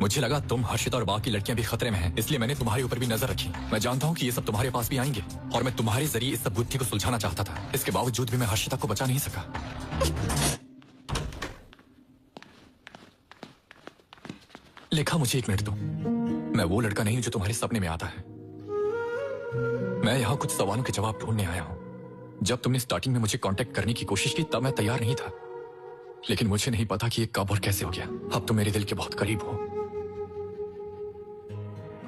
मुझे लगा तुम, हर्षिता और बाकी लड़कियां भी खतरे में हैं, इसलिए मैंने तुम्हारे ऊपर भी नजर रखी। मैं जानता हूँ कि ये सब तुम्हारे पास भी आएंगे और मैं तुम्हारे जरिए इस सब गुत्थी को सुलझाना चाहता था। इसके बावजूद भी मैं हर्षिता को बचा नहीं सका। लिखा, मुझे 1 मिनट दो। मैं वो लड़का नहीं हूं जो तुम्हारे सपने में आता है। मैं यहाँ कुछ सवालों के जवाब ढूंढने आया हूँ। जब तुमने स्टार्टिंग में मुझे कांटेक्ट करने की कोशिश की, तब मैं तैयार नहीं था, लेकिन मुझे नहीं पता कि ये कब और कैसे हो गया। अब तुम मेरे दिल के बहुत करीब हो।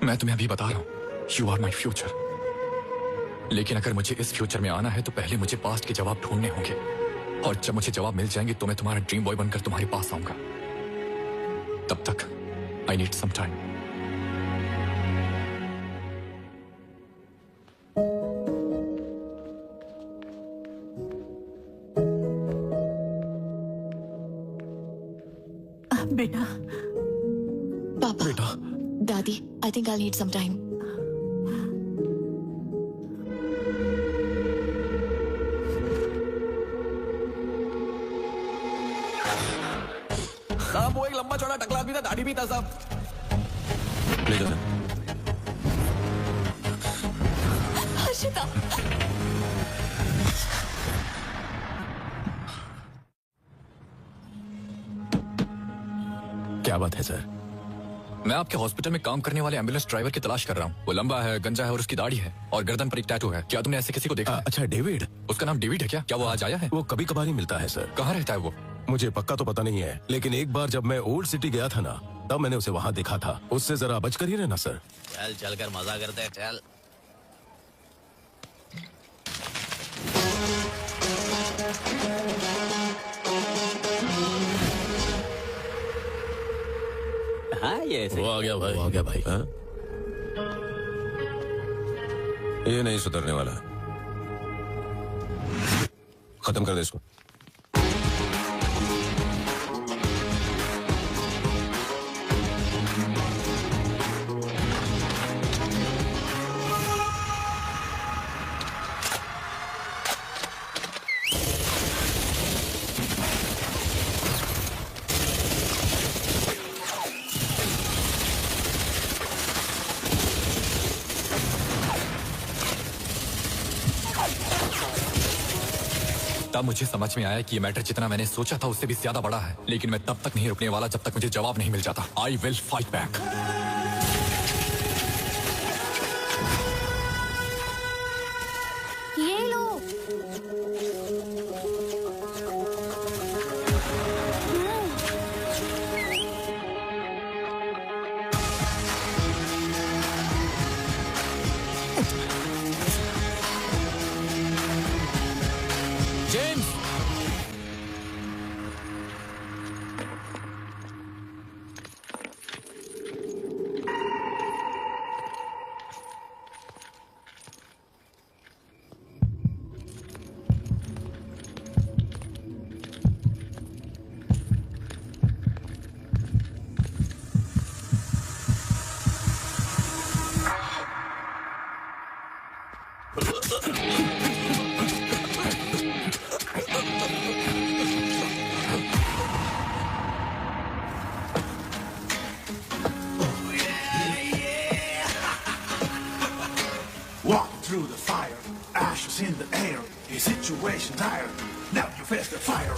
मैं तुम्हें अभी बता रहा हूं, यू आर माई फ्यूचर। लेकिन अगर मुझे इस फ्यूचर में आना है तो पहले मुझे पास्ट के जवाब ढूंढने होंगे, और जब मुझे जवाब मिल जाएंगे तो मैं तुम्हारा ड्रीम बॉय बनकर तुम्हारे पास आऊंगा। तब तक आई नीड सम टाइम। बेटा, पापा, बेटा, दादी, I think I need some time. साहब वो एक लंबा चौड़ा टकला भी था, दाढ़ी भी था साहब। ले जाओ। हर्षिता, क्या बात है सर? मैं आपके हॉस्पिटल में काम करने वाले एम्बुलेंस ड्राइवर की तलाश कर रहा हूँ। वो लंबा है, गंजा है और उसकी दाढ़ी है और गर्दन पर एक टैटू है। क्या तुमने ऐसे किसी को देखा? अच्छा, डेविड। उसका नाम डेविड है क्या? क्या वो आज आया है? वो कभी कभार ही मिलता है सर। कहाँ रहता है वो? मुझे पक्का तो पता नहीं है, लेकिन एक बार जब मैं ओल्ड सिटी गया था ना, तब मैंने उसे वहाँ देखा था। उससे जरा बच कर ही रहना सर। चल चल कर मजा करते हैं, चल। हाँ, ये वो आ गया भाई, वो आ गया भाई। हाँ? ये नहीं सुधरने वाला। खत्म कर दे इसको। तब मुझे समझ में आया कि ये मैटर जितना मैंने सोचा था उससे भी ज्यादा बड़ा है, लेकिन मैं तब तक नहीं रुकने वाला जब तक मुझे जवाब नहीं मिल जाता। I will fight back. ये लो। James! Walking through the fire, ashes in the air. Your situation dire. Now you face the fire.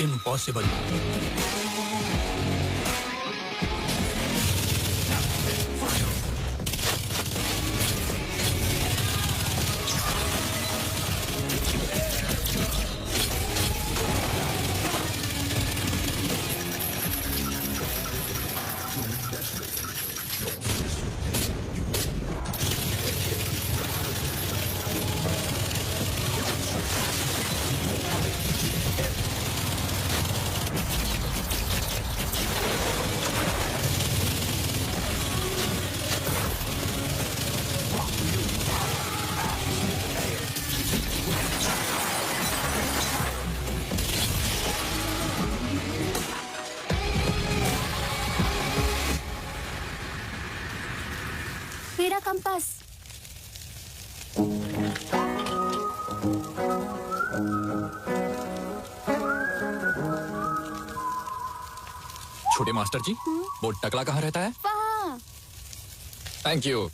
Impossible. मेरा कंपास। छोटे मास्टर जी, वो टकला कहाँ रहता है? वहाँ। Thank you.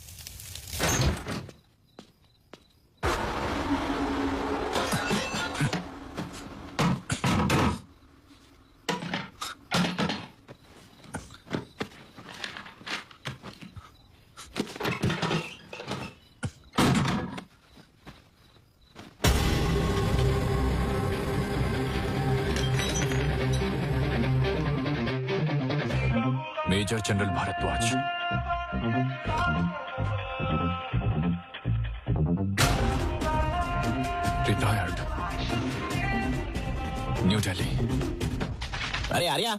Major general Bhardwaj. Retired, New Delhi. अरे आर्या,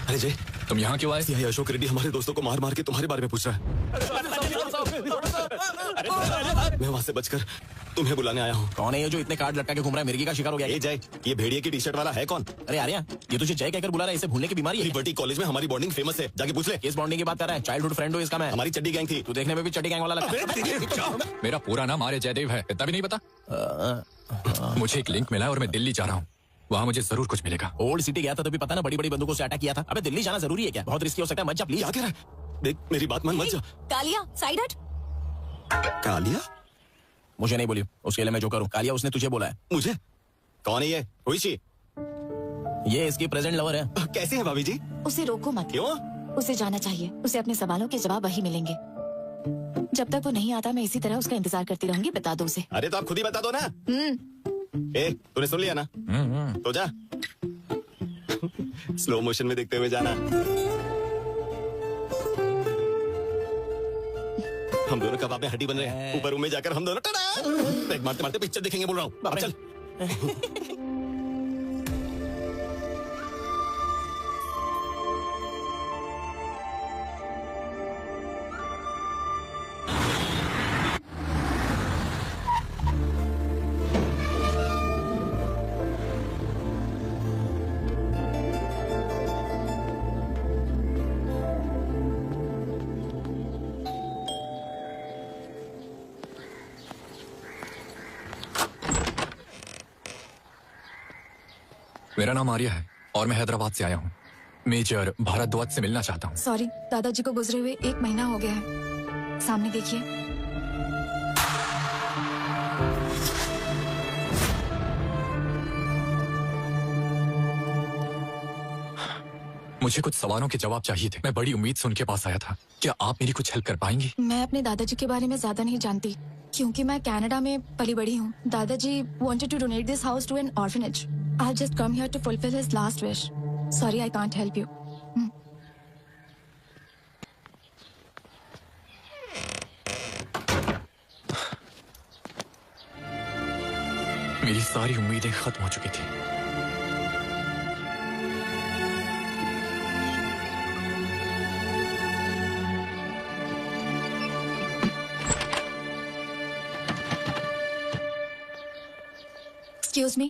अरे जय, तुम यहाँ क्यों आए? सीआई अशोक रेड्डी हमारे दोस्तों को मार मार के तुम्हारे बारे में पूछ रहा है। मैं वहां से बचकर तुम्हें बुलाने आया हूँ। कौन है ये जो इतने कार्ड लटका के घूम रहा है? मिर्गी का शिकार हो गया? ये जय, ये भेड़िए की टी शर्ट वाला है कौन? अरे आर्या, ये तुझे जय कहकर बुला रहा है, इसे भूलने की बीमारी है। लिबर्टी कॉलेज में हमारी बॉन्डिंग फेमस है, जाके पूछ ले। किस बॉन्डिंग की बात कर रहा है? चाइल्डहुड फ्रेंड हो इसका मैं। हमारी चड्डी गैंग थी। तू देखने में भी चड्डी गैंग वाला लगता है। मेरा पूरा नाम आर्य जयदेव है, इतना भी नहीं पता? मुझे एक लिंक मिला है और मैं दिल्ली जा रहा हूँ। वहाँ मुझे जरूर कुछ मिलेगा। ओल्ड सिटी गया था तभी पता ना, बड़ी बड़ी बंदूकों से अटैक किया था। अबे दिल्ली जाना जरूरी है क्या? बहुत रिस्की हो सकता है, मत जा प्लीज। क्या कह रहा है? देख मेरी बात मान, मत जा। कालिया, साइड हट। कालिया? मुझे नहीं बोली, उसके लिए मैं जो करूँ। कालिया, उसने तुझे बोला है। मुझे? कौन है ये? हुईशी? ये इसकी प्रेजेंट लवर है। कैसे है भाभी जी? उसे रोको मत। क्यों? उसे जाना चाहिए, उसे अपने सवालों के जवाब वही मिलेंगे। जब तक वो नहीं आता मैं इसी तरह उसका इंतजार करती रहूंगी। बता दो उसे। अरे तो आप खुद ही बता दो ना। ए, तूने सुन लिया ना? तो जा। स्लो मोशन में देखते हुए जाना। हम दोनों कबाब में हड्डी बन रहे हैं। ऊपर रूम में जाकर हम दोनों टड़ा! मारते मारते पिक्चर देखेंगे बोल रहा हूँ। अब चल। मेरा नाम आर्या है और मैं हैदराबाद से आया हूँ। मेजर भारद्वाज से मिलना चाहता हूँ। सॉरी, दादाजी को गुजरे हुए 1 महीना हो गया है। सामने देखिए। मुझे कुछ सवालों के जवाब चाहिए थे। मैं बड़ी उम्मीद से उनके पास आया था। क्या आप मेरी कुछ हेल्प कर पाएंगी? मैं अपने दादाजी के बारे में ज्यादा नहीं जानती क्योंकि मैं कनाडा में पली बड़ी हूँ। दादाजी wanted to donate this house to an orphanage. I've just come here to fulfill his last wish. Sorry, I can't help you. मेरी सारी उम्मीदें खत्म हो चुकी थी। Excuse me.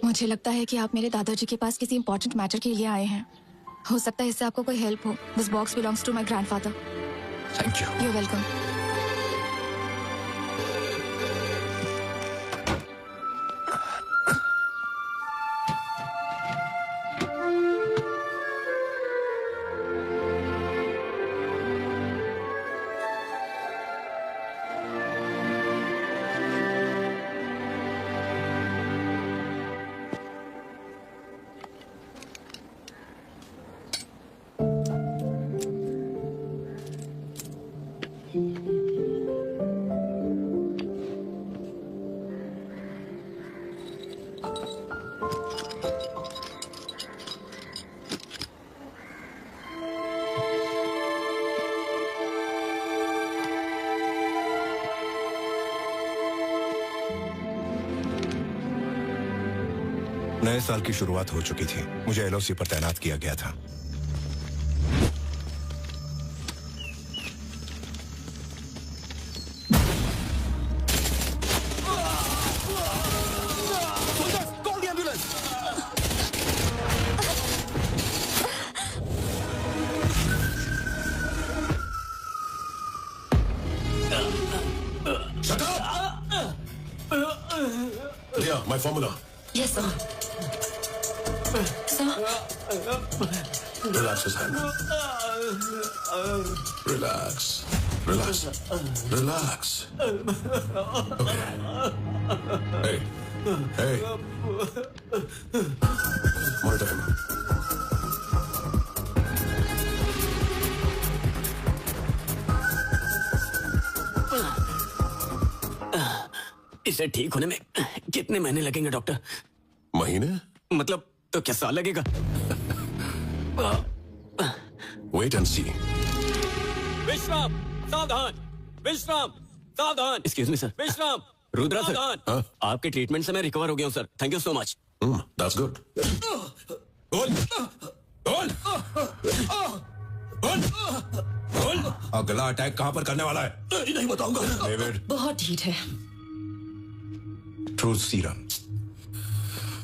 मुझे लगता है कि आप मेरे दादाजी के पास किसी इंपॉर्टेंट मैटर के लिए आए हैं। हो सकता है इससे आपको कोई हेल्प हो। This box belongs to my grandfather. Thank you. You're welcome. नए साल की शुरुआत हो चुकी थी। मुझे एलओसी पर तैनात किया गया था। Yeah, my formula. Yes, sir. Sir? Relax his hand. Relax. Relax. Relax. Okay. Hey. Hey. Monitor him. इसे ठीक होने में कितने महीने लगेंगे डॉक्टर? महीने? मतलब तो क्या साल लगेगा? Wait and see. विश्राम, सावधान! विश्राम, सावधान! Excuse me, sir. विश्राम, रुद्रा सर, आपके ट्रीटमेंट से मैं रिकवर हो गया हूँ sir. Thank you so much. That's good. अगला अटैक कहां पर करने वाला है? नहीं बताऊंगा। डेविड, बहुत ढीठ है। Truth serum.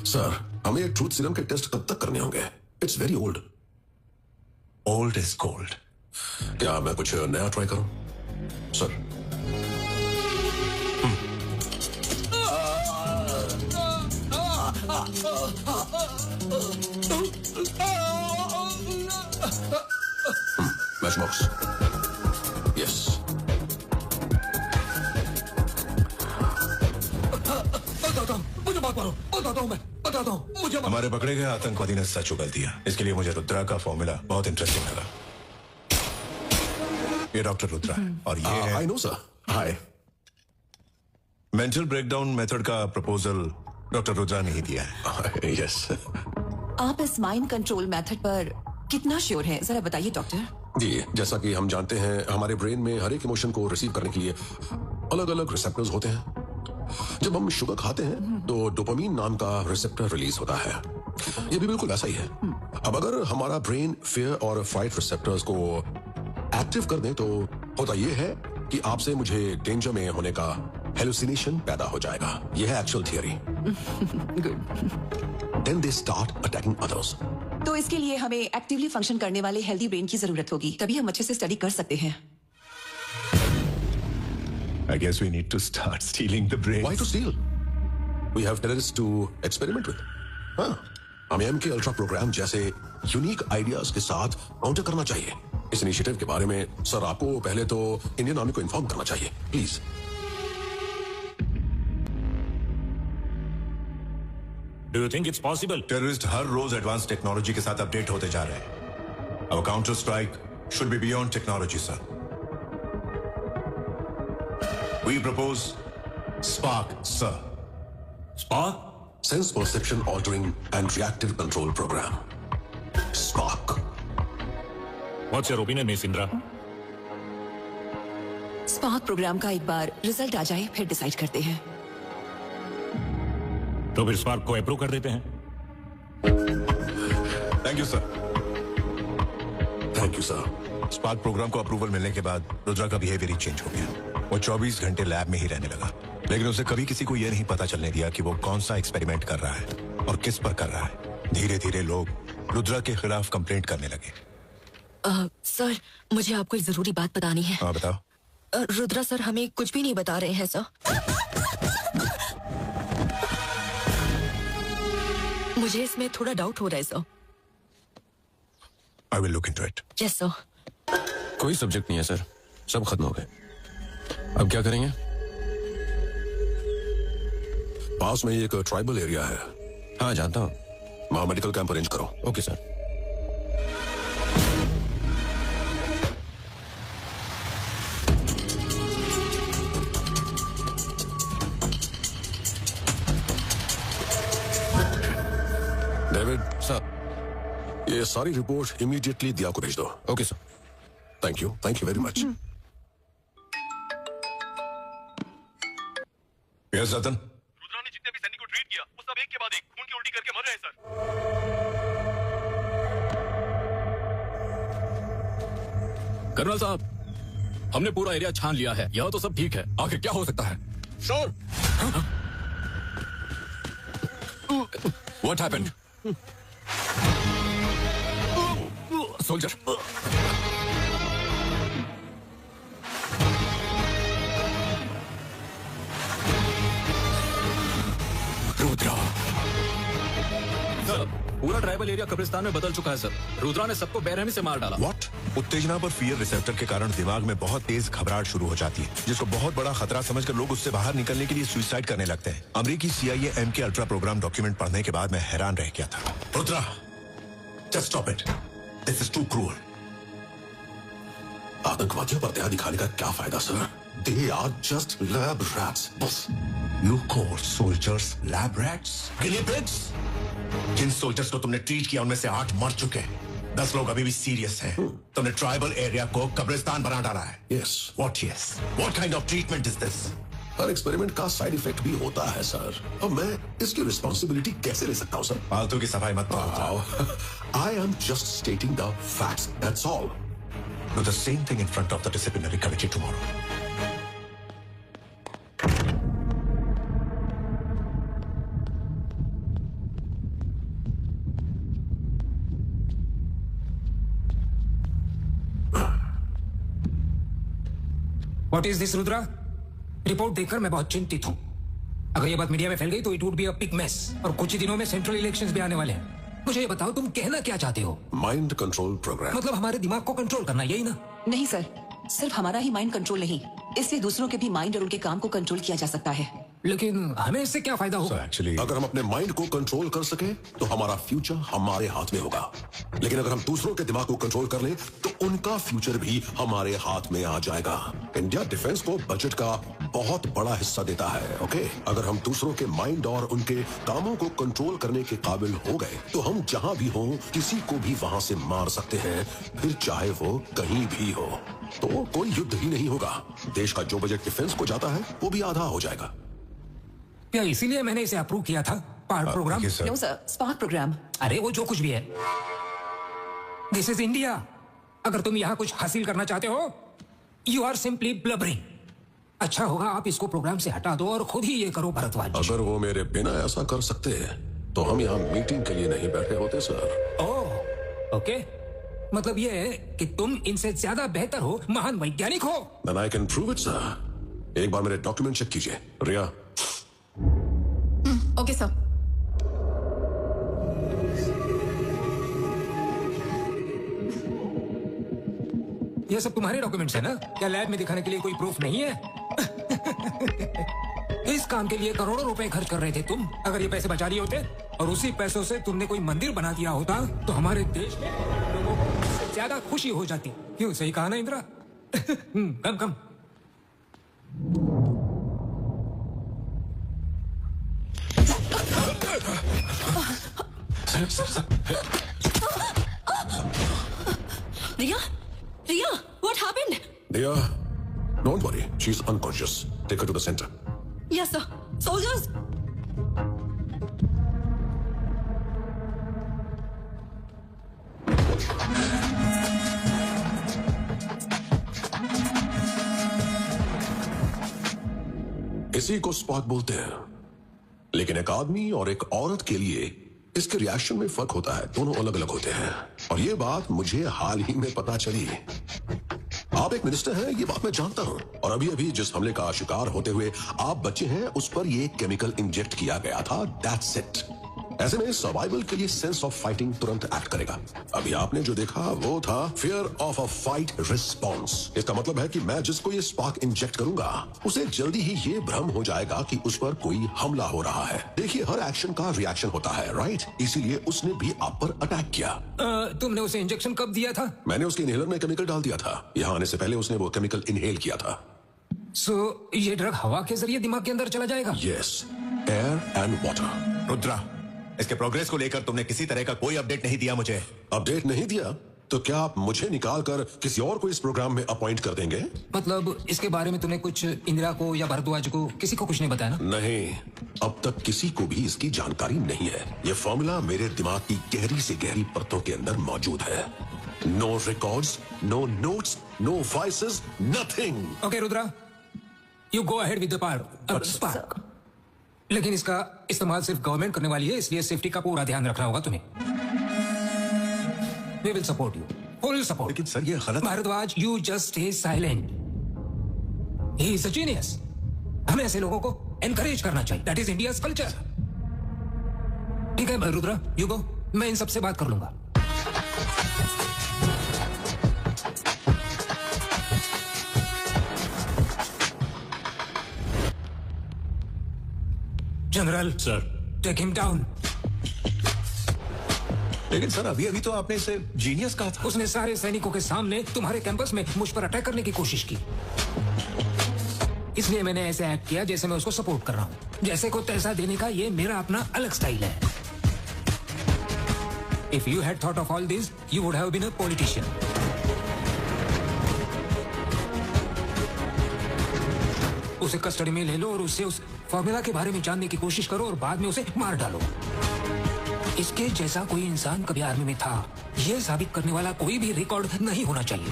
सर, हमें ये ट्रूथ सीरम के टेस्ट कब तक करने होंगे? It's very old. Old is gold. क्या मैं कुछ नया ट्राई करूं? सर। मैचबॉक्स। यस। मुझे बात मारो। बताता हूँ मैं। बताता हूँ। मुझे हमारे पकड़े गए आतंकवादी ने सच उगल दिया। इसके लिए मुझे रुद्रा का फॉर्मूला बहुत इंटरेस्टिंग लगा। ये डॉक्टर रुद्रा है और ये है। I know sir. Hi. Mental breakdown method का प्रपोजल डॉक्टर रुद्रा ने ही दिया है। यस। आप इस माइंड कंट्रोल मेथड पर कितना श्योर हैं? जरा बताइए डॉक्टर। जी, जैसा कि हम जानते हैं, हमारे ब्रेन में हर एक इमोशन को रिसीव करने के लिए अलग अलग रिसेप्टर्स होते हैं। जब हम शुगर खाते हैं तो डोपामीन नाम का रिसेप्टर रिलीज होता है। ये भी बिल्कुल ऐसा ही है। अब अगर हमारा ब्रेन फियर और फाइट रिसेप्टर्स को एक्टिव कर दे तो होता ये है कि आपसे मुझे डेंजर में होने का हेलुसिनेशन पैदा हो जाएगा। यह है actual theory. Then they start attacking others. तो इसके लिए हमें एक्टिवली फंक्शन करने वाले हेल्दी ब्रेन की जरूरत होगी, तभी हम अच्छे से स्टडी कर सकते हैं। I guess we need to start stealing the brains. Why to steal? We have terrorists to experiment with. हाँ, हमें MK Ultra प्रोग्राम जैसे यूनिक आइडियाज के साथ काउंटर करना चाहिए. इस इनिशिएटिव के बारे में सर आपको पहले तो इंडियन आर्मी को इन्फॉर्म करना चाहिए, please. Do you think it's possible? Terrorist हर रोज एडवांस टेक्नोलॉजी के साथ अपडेट होते जा रहे हैं. Our counter strike should be beyond technology, sir. We propose Spark, sir. Spark? Sense Perception Altering and Reactive Control Program. Spark. What's your opinion, Miss Indra? Spark program का एक बार result आ जाए फिर डिसाइड करते हैं. तो फिर स्पार्क को approve कर देते हैं. Thank you sir. Thank you sir. Spark program को अप्रूवल मिलने के बाद रुद्रा का बिहेवियर ही चेंज हो गया. वो 24 घंटे लैब में ही रहने लगा, लेकिन उसे कभी किसी को यह नहीं पता चलने दिया कि वो कौन सा एक्सपेरिमेंट कर रहा है और किस पर कर रहा है. धीरे धीरे लोग रुद्रा के खिलाफ कंप्लेंट करने लगे. सर, मुझे आपको एक जरूरी बात बतानी है. हाँ, बताओ. रुद्रा सर हमें कुछ भी नहीं बता रहे हैं सर. मुझे इसमें थोड़ा डाउट हो रहा है sir. I will look into it. Yes sir. कोई सब्जेक्ट नहीं है सर, सब खत्म हो गए. अब क्या करेंगे? पास में एक ट्राइबल एरिया है. हाँ जानता हूँ. वहां मेडिकल कैंप अरेंज करो. Okay sir. डेविड सर, ये सारी रिपोर्ट इमीडिएटली दिया को भेज दो. Okay sir. Thank you very much. Yes Ratan. Rudra ने जितने भी सैनिक को ट्रीट किया वो सब एक के बाद एक खून की उल्टी करके मर रहे हैं सर. कर्नल साहब, हमने पूरा एरिया छान लिया है. यह तो सब ठीक है. आखिर क्या हो सकता है? Sir, What happened? Soldier. Rudra. Sir, पूरा ट्राइबल एरिया कब्रिस्तान में बदल चुका है सर. रुद्रा ने सबको बेरहमी से मार डाला. What? उत्तेजना पर फियर रिसेप्टर के कारण दिमाग में बहुत तेज घबराहट शुरू हो जाती है, जिसको बहुत बड़ा खतरा समझकर लोग उससे बाहर निकलने के लिए सुसाइड करने लगते हैं. अमेरिकी CIA MK ultra program document पढ़ने के बाद मैं हैरान रह गया था. Rudra, just stop it. This is too cruel. आतंकवादियों पर दया दिखाने का क्या फायदा sir? They are just lab rats. बस. You call soldiers lab rats? Guinea pigs? Jin soldiers को तुमने ट्रीट किया उनमें से 8 मर चुके हैं. 10 लोग अभी भी सीरियस हैं. तुमने ट्राइबल एरिया को कब्रिस्तान बना डाला है. Yes. What yes? What kind of treatment is this? Her experiment का साइड इफेक्ट भी होता है सर. अब मैं इसकी रिस्पॉन्सिबिलिटी कैसे ले सकता हूँ सर? फालतू की सफाई मत कराओ. I am just stating the facts. That's all. Do the same thing in front of the disciplinary committee tomorrow. What is this, Rudra? Report देखकर मैं बहुत चिंतित हूँ. अगर ये बात मीडिया में फैल गई तो it would be a big mess. और कुछ ही दिनों में सेंट्रल इलेक्शंस भी आने वाले हैं. मुझे ये बताओ, तुम कहना क्या चाहते हो? Mind control program. मतलब हमारे दिमाग को कंट्रोल करना, यही ना? नहीं सर, सिर्फ हमारा ही माइंड कंट्रोल नहीं, इससे दूसरों के भी माइंड और उनके काम को कंट्रोल किया जा सकता है. लेकिन हमें इससे क्या फायदा होगा? एक्चुअली अगर हम अपने माइंड को कंट्रोल कर सके तो हमारा फ्यूचर हमारे हाथ में होगा. लेकिन अगर हम दूसरों के दिमाग को कंट्रोल कर लें तो उनका फ्यूचर भी हमारे हाथ में आ जाएगा. इंडिया डिफेंस को बजट का बहुत बड़ा हिस्सा देता है. ओके, अगर हम दूसरों के माइंड और उनके कामों को कंट्रोल करने के काबिल हो गए तो हम जहां भी हों किसी को भी वहां से मार सकते हैं, फिर चाहे वो कहीं भी हो. तो कोई युद्ध ही नहीं होगा. देश का जो बजट डिफेंस को जाता है वो भी आधा हो जाएगा. क्या इसीलिए मैंने इसे अप्रूव किया था? Spark program? No sir, spark program. अरे वो जो कुछ भी है, दिस इज इंडिया. अगर तुम यहाँ कुछ हासिल करना चाहते हो, यू आर सिंपली ब्लबरिंग. अच्छा होगा आप इसको प्रोग्राम से हटा दो और खुद ही ये करो भरद्वाज. अगर वो मेरे बिना ऐसा कर सकते तो हम यहाँ मीटिंग के लिए नहीं बैठे होते सर. ओह, ओके. मतलब ये है कि तुम इनसे ज्यादा बेहतर हो, महान वैज्ञानिक हो. Then I can prove it, sir. एक बार मेरे डॉक्यूमेंट चेक कीजिए। रिया, ओके सर। ये सब तुम्हारे डॉक्यूमेंट्स है ना? क्या लैब में दिखाने के लिए कोई प्रूफ नहीं है? इस काम के लिए करोड़ों रुपए खर्च कर रहे थे तुम। अगर ये पैसे बचा लिए होते और उसी पैसों से तुमने कोई मंदिर बना दिया होता तो हमारे देश में लोगों को इससे ज्यादा खुशी हो जाती। क्यों, सही कहा ना इंदिरा? कम कम। Riya? Riya, what happened? Riya, don't worry. She's unconscious. Take her to the center. Yes, sir. Soldiers! इसी को स्पार्क बोलते हैं, लेकिन एक आदमी और एक औरत के लिए इसके रिएक्शन में फर्क होता है। दोनों अलग अलग होते हैं और ये बात मुझे हाल ही में पता चली। आप एक मिनिस्टर हैं, ये बात मैं जानता हूं, और अभी अभी जिस हमले का शिकार होते हुए आप बचे हैं उस पर ये केमिकल इंजेक्ट किया गया था। That's it. ऐसे में सर्वाइवल के लिए सेंस ऑफ फाइटिंग तुरंत एक्ट करेगा। अभी आपने जो देखा वो था fear of a fight response. इसका मतलब है कि मैं जिसको ये स्पार्क इंजेक्ट करूंगा उसे जल्दी ही ये भ्रम हो जाएगा कि उस पर कोई हमला हो रहा है। देखिए, हर एक्शन का रिएक्शन होता है, राइट? इसीलिए उसने भी आप पर अटैक किया। तुमने उसे इंजेक्शन कब दिया था? मैंने उसके इनहेलर में केमिकल डाल दिया था। यहाँ आने से पहले उसने वो केमिकल इनहेल किया था। सो ये ड्रग हवा के जरिए दिमाग के अंदर चला जाएगा? Yes, air and water. Rudra, इसके प्रोग्रेस को लेकर तुमने किसी तरह का कोई अपडेट नहीं दिया मुझे। अपडेट नहीं दिया? तो क्या आप मुझे निकाल कर किसी और को इस प्रोग्राम में अपॉइंट कर देंगे? मतलब इसके बारे में तूने कुछ इंदिरा को या भारद्वाज को किसी को कुछ नहीं बताया ना? नहीं, अब तक किसी को भी इसकी जानकारी नहीं है। ये फॉर्मूला मेरे दिमाग की गहरी से गहरी परतों के अंदर मौजूद है। No records, no notes, no voices, nothing. Okay Rudra, you go ahead with the spark. लेकिन इसका इस्तेमाल सिर्फ गवर्नमेंट करने वाली है, इसलिए सेफ्टी का पूरा ध्यान रखना होगा तुम्हें। We will support you. Full support. लेकिन सर ये गलत। Bhardwaj, you just stay silent. He is a genius. हमें ऐसे लोगों को encourage करना चाहिए. That is India's culture. ठीक है रुद्रा, you go. मैं इन सबसे बात कर लूंगा। General sir, take him down. लेकिन सर अभी अभी तो आपने इसे जीनियस कहा था। उसने सारे सैनिकों के सामने तुम्हारे कैंपस में मुझ पर अटैक करने की कोशिश की, इसलिए मैंने ऐसे एक्ट किया जैसे मैं उसको सपोर्ट कर रहा हूं। जैसे को तैसा देने का ये मेरा अपना अलग स्टाइल है। If you had thought of all this you would have been a politician. उसे कस्टडी में ले लो और उससे उस फॉर्मूला के बारे में जानने की कोशिश करो और बाद में उसे मार डालो। इसके जैसा कोई इंसान कभी आर्मी में था, यह साबित करने वाला कोई भी रिकॉर्ड नहीं होना चाहिए।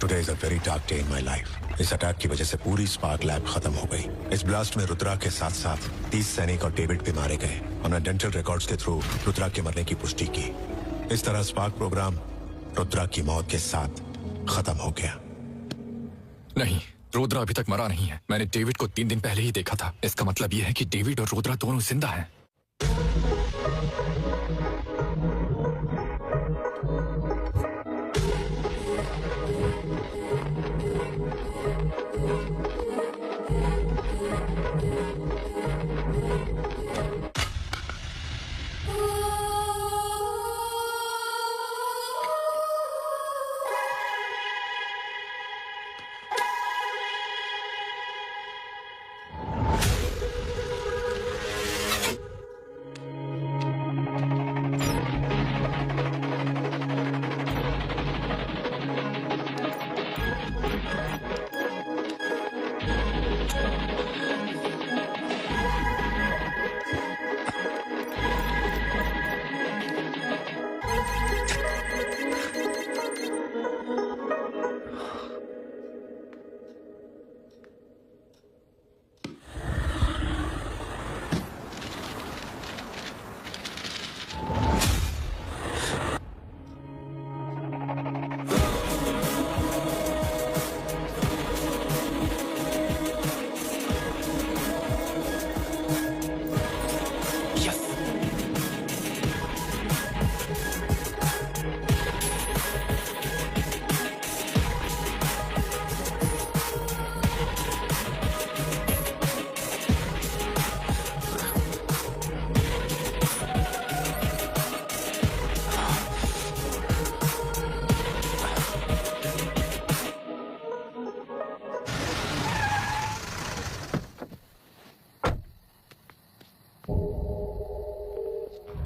Today is a very dark day in my life. इस अटैक की वजह से पूरी स्पार्क लैब खत्म हो गई। इस ब्लास्ट में रुद्रा के साथ साथ 30 सैनिक और डेविड भी मारे गए। हमने डेंटल रिकॉर्ड्स के थ्रू रुद्रा के मरने की पुष्टि की। इस तरह स्पार्क प्रोग्राम रुद्रा की मौत के साथ खत्म हो गया। नहीं, रुद्रा अभी तक मरा नहीं है। मैंने डेविड को 3 दिन पहले ही देखा था। इसका मतलब यह है कि डेविड और रुद्रा दोनों जिंदा हैं।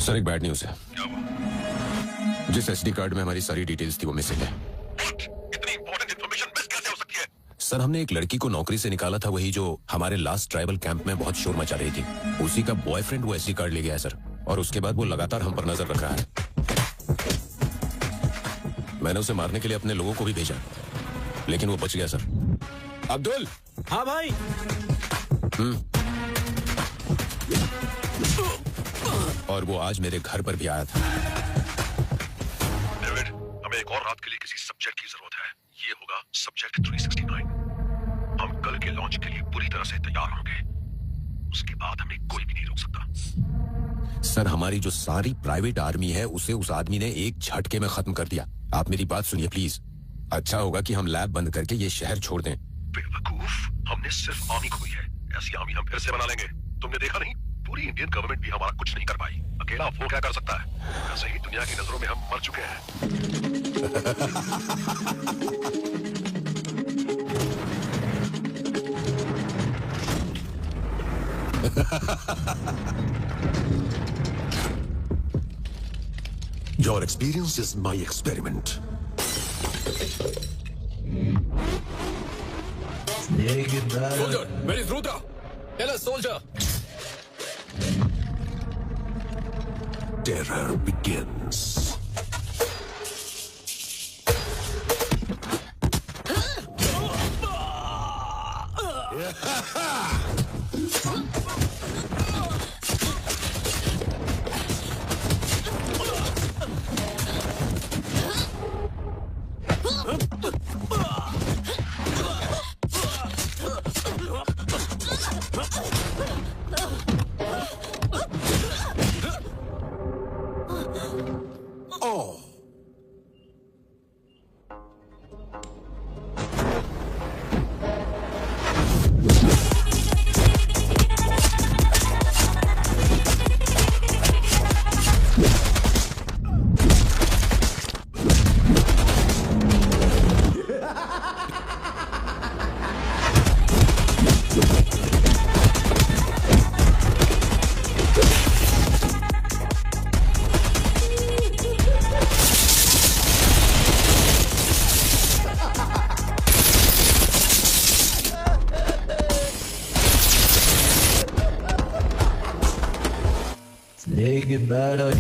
सर एक बैड न्यूज है। जिस एसडी कार्ड में हमारी सारी डिटेल्स थी वो मिसिंग है। सर हमने एक लड़की को नौकरी से निकाला था, वही जो हमारे लास्ट ट्राइबल कैंप में बहुत शोर मचा रही थी। उसी का बॉयफ्रेंड वो एसडी कार्ड ले गया है सर, और उसके बाद वो लगातार हम पर नजर रख रहा है। मैंने उसे मारने के लिए अपने लोगों को भी भेजा, लेकिन वो बच गया सर। अब्दुल। हाँ भाई। और वो आज मेरे घर पर भी आया था। डेविड, हमें एक और रात के लिए किसी सब्जेक्ट की जरूरत है। ये होगा सब्जेक्ट 369। हम कल के लॉन्च के लिए पूरी तरह से तैयार होंगे। उसके बाद हमें कोई भी नहीं रोक सकता। सर हमारी जो सारी प्राइवेट आर्मी है उसे उस आदमी ने एक झटके में खत्म कर दिया। आप मेरी बात सुनिए प्लीज। अच्छा होगा कि हम लैब बंद करके ये शहर छोड़ दें। बेवकूफ, हमने सिर्फ आर्मी खोई है, ऐसी आर्मी हम फिर से बना लेंगे। तुमने देखा नहीं, पूरी इंडियन गवर्नमेंट भी हमारा कुछ नहीं कर पाई। अकेला वो क्या कर सकता है? वैसे ही दुनिया की नजरों में हम मर चुके हैं। Your experience is my experiment. Soldier, where is Rudra? Tell us, soldier. Terror begins. Oh. Naked battle.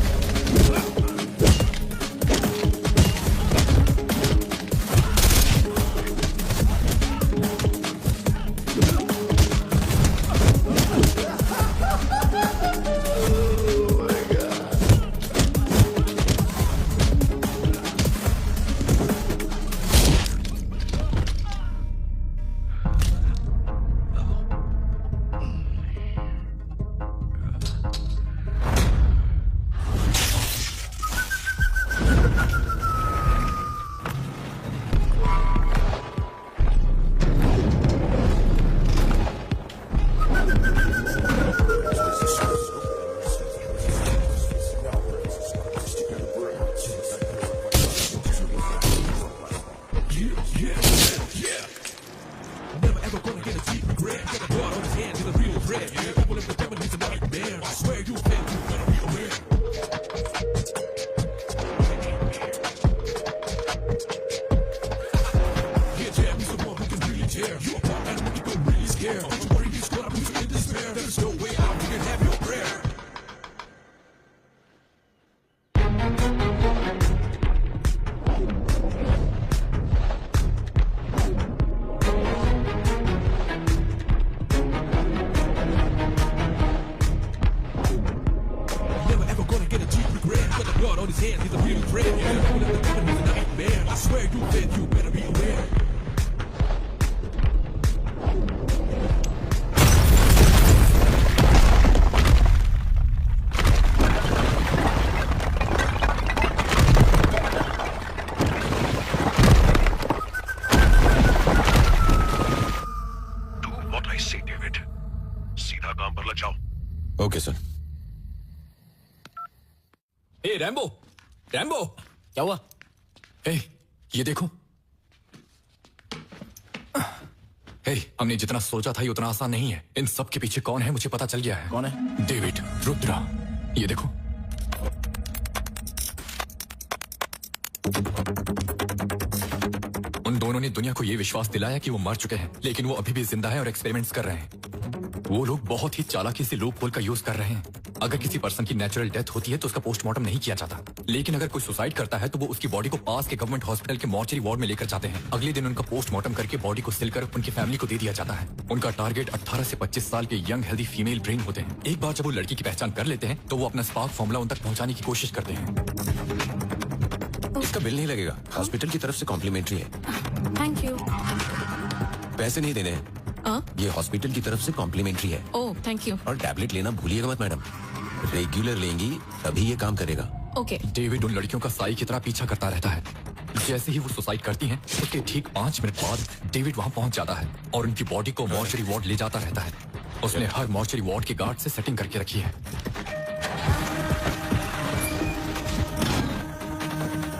Okay sir. ए रैम्बो, रैम्बो, क्या हुआ? ए, ये देखो। ए, हमने जितना सोचा था ये उतना आसान नहीं है। इन सब के पीछे कौन है मुझे पता चल गया है। कौन है? डेविड, रुद्रा, ये देखो। उन दोनों ने दुनिया को ये विश्वास दिलाया कि वो मर चुके हैं, लेकिन वो अभी भी जिंदा है और एक्सपेरिमेंट्स कर रहे हैं। वो लोग बहुत ही चालाकी से लूप होल का यूज कर रहे हैं। अगर किसी पर्सन की नेचुरल डेथ होती है तो उसका पोस्टमार्टम नहीं किया जाता, लेकिन अगर कोई सुसाइड करता है तो वो उसकी बॉडी को पास के गवर्नमेंट हॉस्पिटल के मॉर्चरी वार्ड में लेकर जाते हैं। अगले दिन उनका पोस्टमार्टम करके बॉडी को सिलकर उनकी फैमिली को दे दिया जाता है। उनका टारगेट 18 से 25 साल के यंग हेल्दी फीमेल ब्रेन होते हैं। एक बार जब वो लड़की की पहचान कर लेते हैं तो वो अपना स्पार्क फॉर्मूला उन तक पहुंचाने की कोशिश करते हैं। इसका बिल नहीं लगेगा, हॉस्पिटल की तरफ से कॉम्प्लीमेंट्री है। Thank you. पैसे नहीं देने हैं, ये हॉस्पिटल की तरफ से कॉम्प्लीमेंट्री है। Oh thank you. और टैबलेट लेना भूलिएगा मत मैडम, रेगुलर लेंगी तभी ये काम करेगा। ओके। डेविड उन लड़कियों का साई की तरह पीछा करता रहता है। जैसे ही वो सुसाइड करती हैं, उसके ठीक 5 मिनट बाद डेविड वहां पहुंच जाता है और उनकी बॉडी को मॉर्चरी वार्ड ले जाता रहता है। उसने हर मॉर्चरी वार्ड के गार्ड से सेटिंग करके रखी है।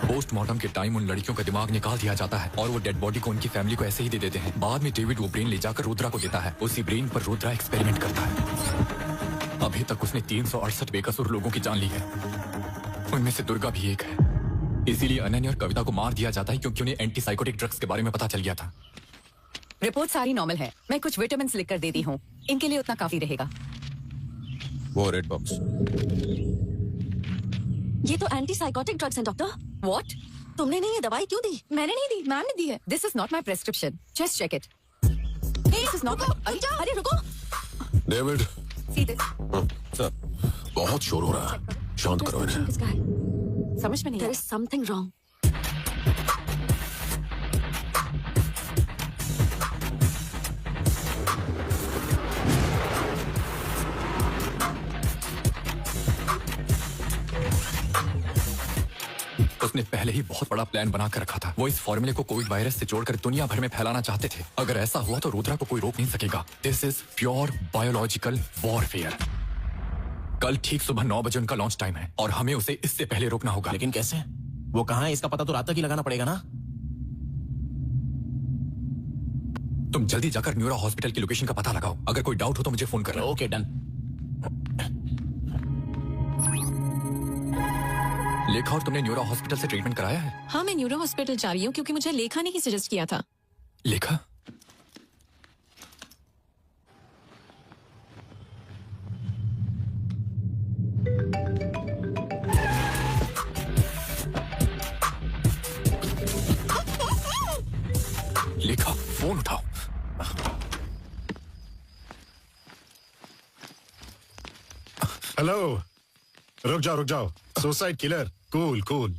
पोस्टमार्टम के टाइम उन लड़कियों का दिमाग निकाल दिया जाता है और वो डेड बॉडी को उनकी फैमिली को ऐसे ही दे देते हैं। बाद में डेविड वो ब्रेन ले जाकर रुद्रा को देता है। उसी ब्रेन पर रुद्रा एक्सपेरिमेंट करता है। अभी तक उसने 368 बेकसूर लोगों की जान ली है, उनमें से दुर्गा भी एक है। इसीलिए अनन्या और कविता को मार दिया जाता है क्योंकि उन्हें एंटीसाइकोटिक ड्रग्स के बारे में पता चल गया था। रिपोर्ट सारी नॉर्मल है। मैं कुछ विटामिन लिख कर देती हूँ, इनके लिए उतना काफी रहेगा। वो रेड बॉक्स। ये तो एंटीसाइकोटिक ड्रग्स हैं डॉक्टर। व्हाट? तुमने नहीं ये दवाई क्यों दी? मैंने नहीं दी, मैम ने दी है। This is not my prescription, just check it. This is not. अरे रुको। डेविड। See this? सर, बहुत शोर हो रहा है, शांत करो इन्हें। समझ में नहीं। There is something wrong. उसने पहले ही बहुत बड़ा प्लान बना कर रखा था। वो इस फॉर्मूले को कोविड वायरस से जोड़कर दुनिया भर में फैलाना चाहते थे। अगर ऐसा हुआ तो रुद्रा को कोई रोक नहीं सकेगा। This is pure biological warfare. कल ठीक सुबह 9 बजे उनका लॉन्च टाइम है और हमें उसे इससे पहले रोकना होगा। लेकिन कैसे? वो कहाँ है इसका पता तो रात तक ही लगाना पड़ेगा ना। तुम जल्दी जाकर न्यूरा हॉस्पिटल की लोकेशन का पता लगाओ। अगर कोई डाउट हो तो मुझे फोन करना। Okay done. लेखा, और तुमने न्यूरा हॉस्पिटल से ट्रीटमेंट कराया है? हाँ, मैं न्यूरो हॉस्पिटल जा रही हूँ क्योंकि मुझे लेखा ने ही सजेस्ट किया था। लेखा? लेखा, फोन उठाओ। हेलो, रुक जाओ। Suicide killer, cool.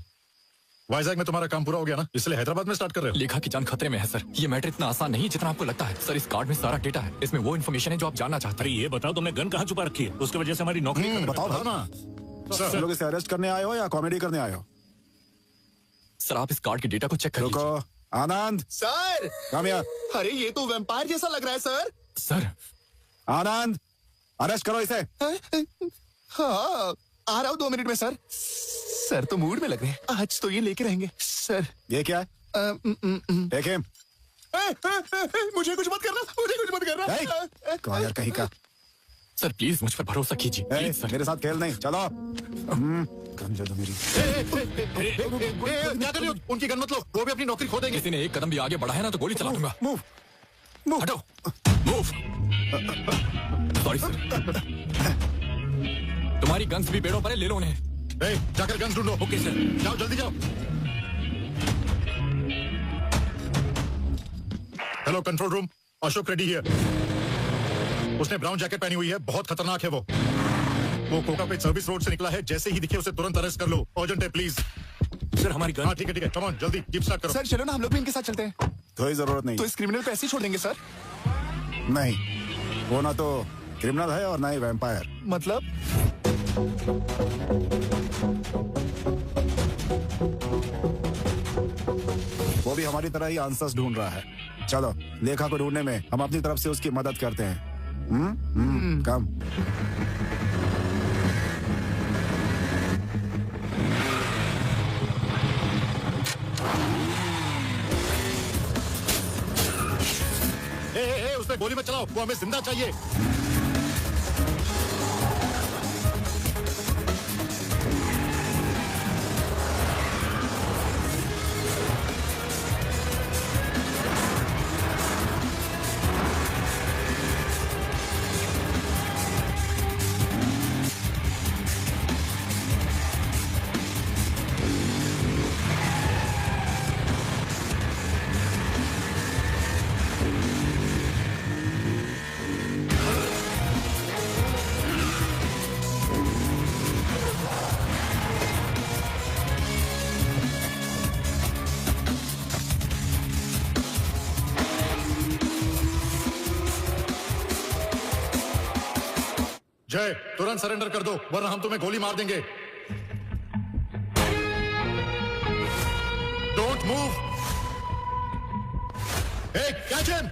वाइजैक में तुम्हारा काम पूरा हो गया ना, इसलिए हैदराबाद में स्टार्ट कर रहे हो? लेखा की जान खतरे में है सर। ये मैटर इतना आसान नहीं जितना आपको लगता है। सर, इस कार्ड में सारा डेटा है। इसमें वो इन्फॉर्मेशन है जो आप जानना चाहते हैं। ये बताओ, तुमने गन कहाँ छुपा रखी है? उसकी वजह से हमारी नौकरी बताओ ना। सर, लोग इसे अरेस्ट करने आए हो या कॉमेडी करने आए हो? सर, आप इस कार्ड के डेटा को चेक कर लीजिए। आनंद सर, कम हियर। अरे ये तो वैम्पायर जैसा लग रहा है सर। सर, आनंद अरेस्ट करो इसे। हाँ, आ रहा हूँ 2 मिनट में सर। सर तो मूड में लग रहे हैं, आज तो ये लेके रहेंगे सर। ये क्या है? Take him. मुझे कुछ मत करना। कायर कहीं का। सर प्लीज मुझ पर भरोसा कीजिए। Please sir. मेरे साथ खेल नहीं, चलो। गन दे दो मेरी। क्या कर रहे हो? उनकी गन मत लो, वो भी अपनी नौकरी खो देंगे। किसी ने एक कदम भी आगे बढ़ा है ना तो गोली चला दूंगा। मूव। हटो। मूव। Sorry sir. तुम्हारी गन्स भी पेड़ों पर है, ले लो उन्हें। जाकर गन्स ढूंढो। Okay sir. जाओ, जल्दी जाओ। Hello control room, Ashok Reddy here. उसने ब्राउन जैकेट पहनी हुई है, बहुत खतरनाक है वो कोकापेट सर्विस रोड से निकला है। जैसे ही दिखे उसे तुरंत अरेस्ट कर लो। अर्जेंट है प्लीज। सर हमारी गन। हाँ ठीक है, कम ऑन, जल्दी जीप स्टार्ट करो। सर चलो ना, हम लोग भी इनके साथ चलते हैं। कोई जरूरत नहीं। तो इस क्रिमिनल को ऐसे ही छोड़ देंगे सर? नहीं, वो ना तो क्रिमिनल है और ना ही वैम्पायर। मतलब? वो भी हमारी तरह ही आंसर्स ढूंढ रहा है। चलो, लेखा को ढूंढने में हम अपनी तरफ से उसकी मदद करते हैं। कम। उसमें गोली मत चलाओ, वो हमें जिंदा चाहिए। जय, तुरंत सरेंडर कर दो वरना हम तुम्हें गोली मार देंगे। Don't move. Hey, catch him!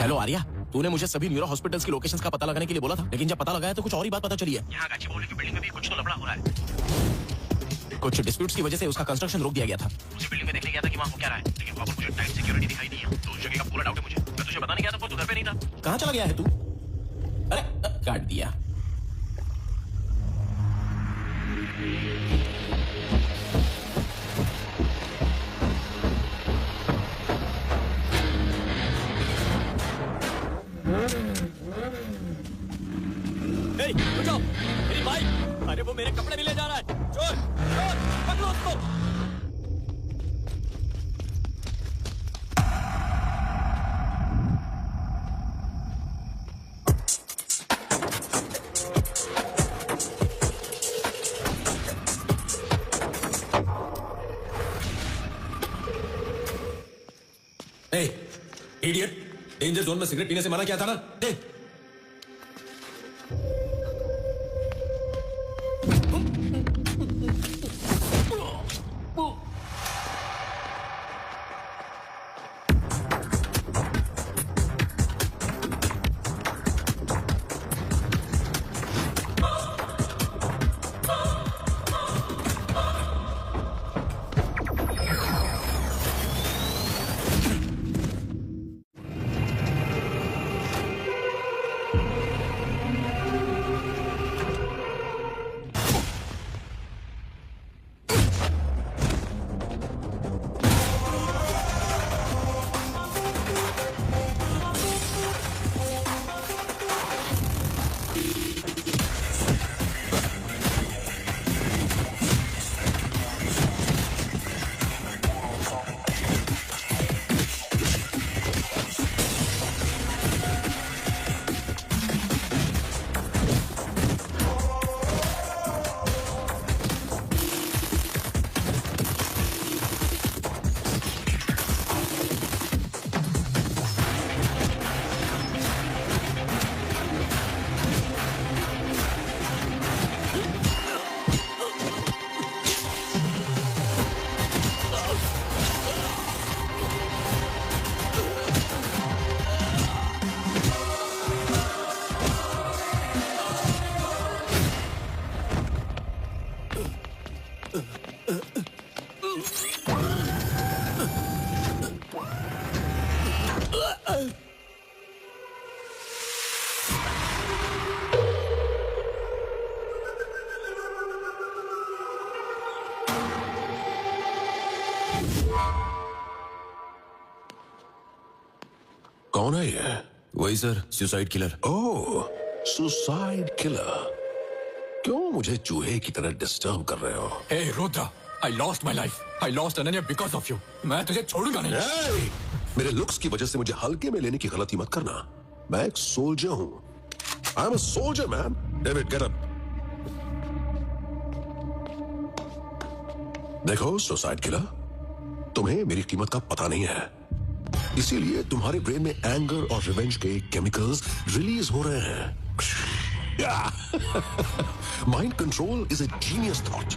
Hello Arya, तूने मुझे सभी न्यूरो हॉस्पिटल्स की लोकेशंस का पता लगाने के लिए बोला था, लेकिन जब पता लगाया तो कुछ और ही बात पता चली है। यहाँ गाजीपुर की बिल्डिंग में भी कुछ तो लफड़ा हो रहा है। कुछ डिस्प्यूट्स की वजह से उसका कंस्ट्रक्शन रोक दिया गया था। उसी बिल्डिंग में देखने गया था कि वहाँ हो क्या रहा है, लेकिन वहाँ पर मुझे टाइट सिक्योरिटी दिखाई दी है, तो उस जगह का पूरा डाउट है मुझे। मैं तुझे बताने गया था पर तू घर पे नहीं था। कहाँ चला गया है तू? अरे काट दिया। रुको, मेरी बाइक। अरे वो मेरे कपड़े भी ले जा रहा है। चोर, चोर, पकड़ो उसको। इडियट, डेंजर जोन में सिगरेट पीने से मना किया था ना? दे। कौन है ये? वही सर, सुसाइड किलर। ओह, सुसाइड किलर। क्यों मुझे चूहे की तरह डिस्टर्ब कर रहे हो? Hey Rudra, I lost my life. I lost Ananya because of you. मैं तुझे छोड़ूंगा नहीं। Hey! मेरे लुक्स की वजह से मुझे हल्के में लेने की गलती मत करना। मैं एक सोल्जर हूँ। I'm a soldier, man. David, get up. देखो सुसाइड किलर, तुम्हें मेरी कीमत का पता नहीं है, इसीलिए तुम्हारे ब्रेन में एंगर और रिवेंज के केमिकल्स रिलीज हो रहे हैं। Mind control is a genius thought.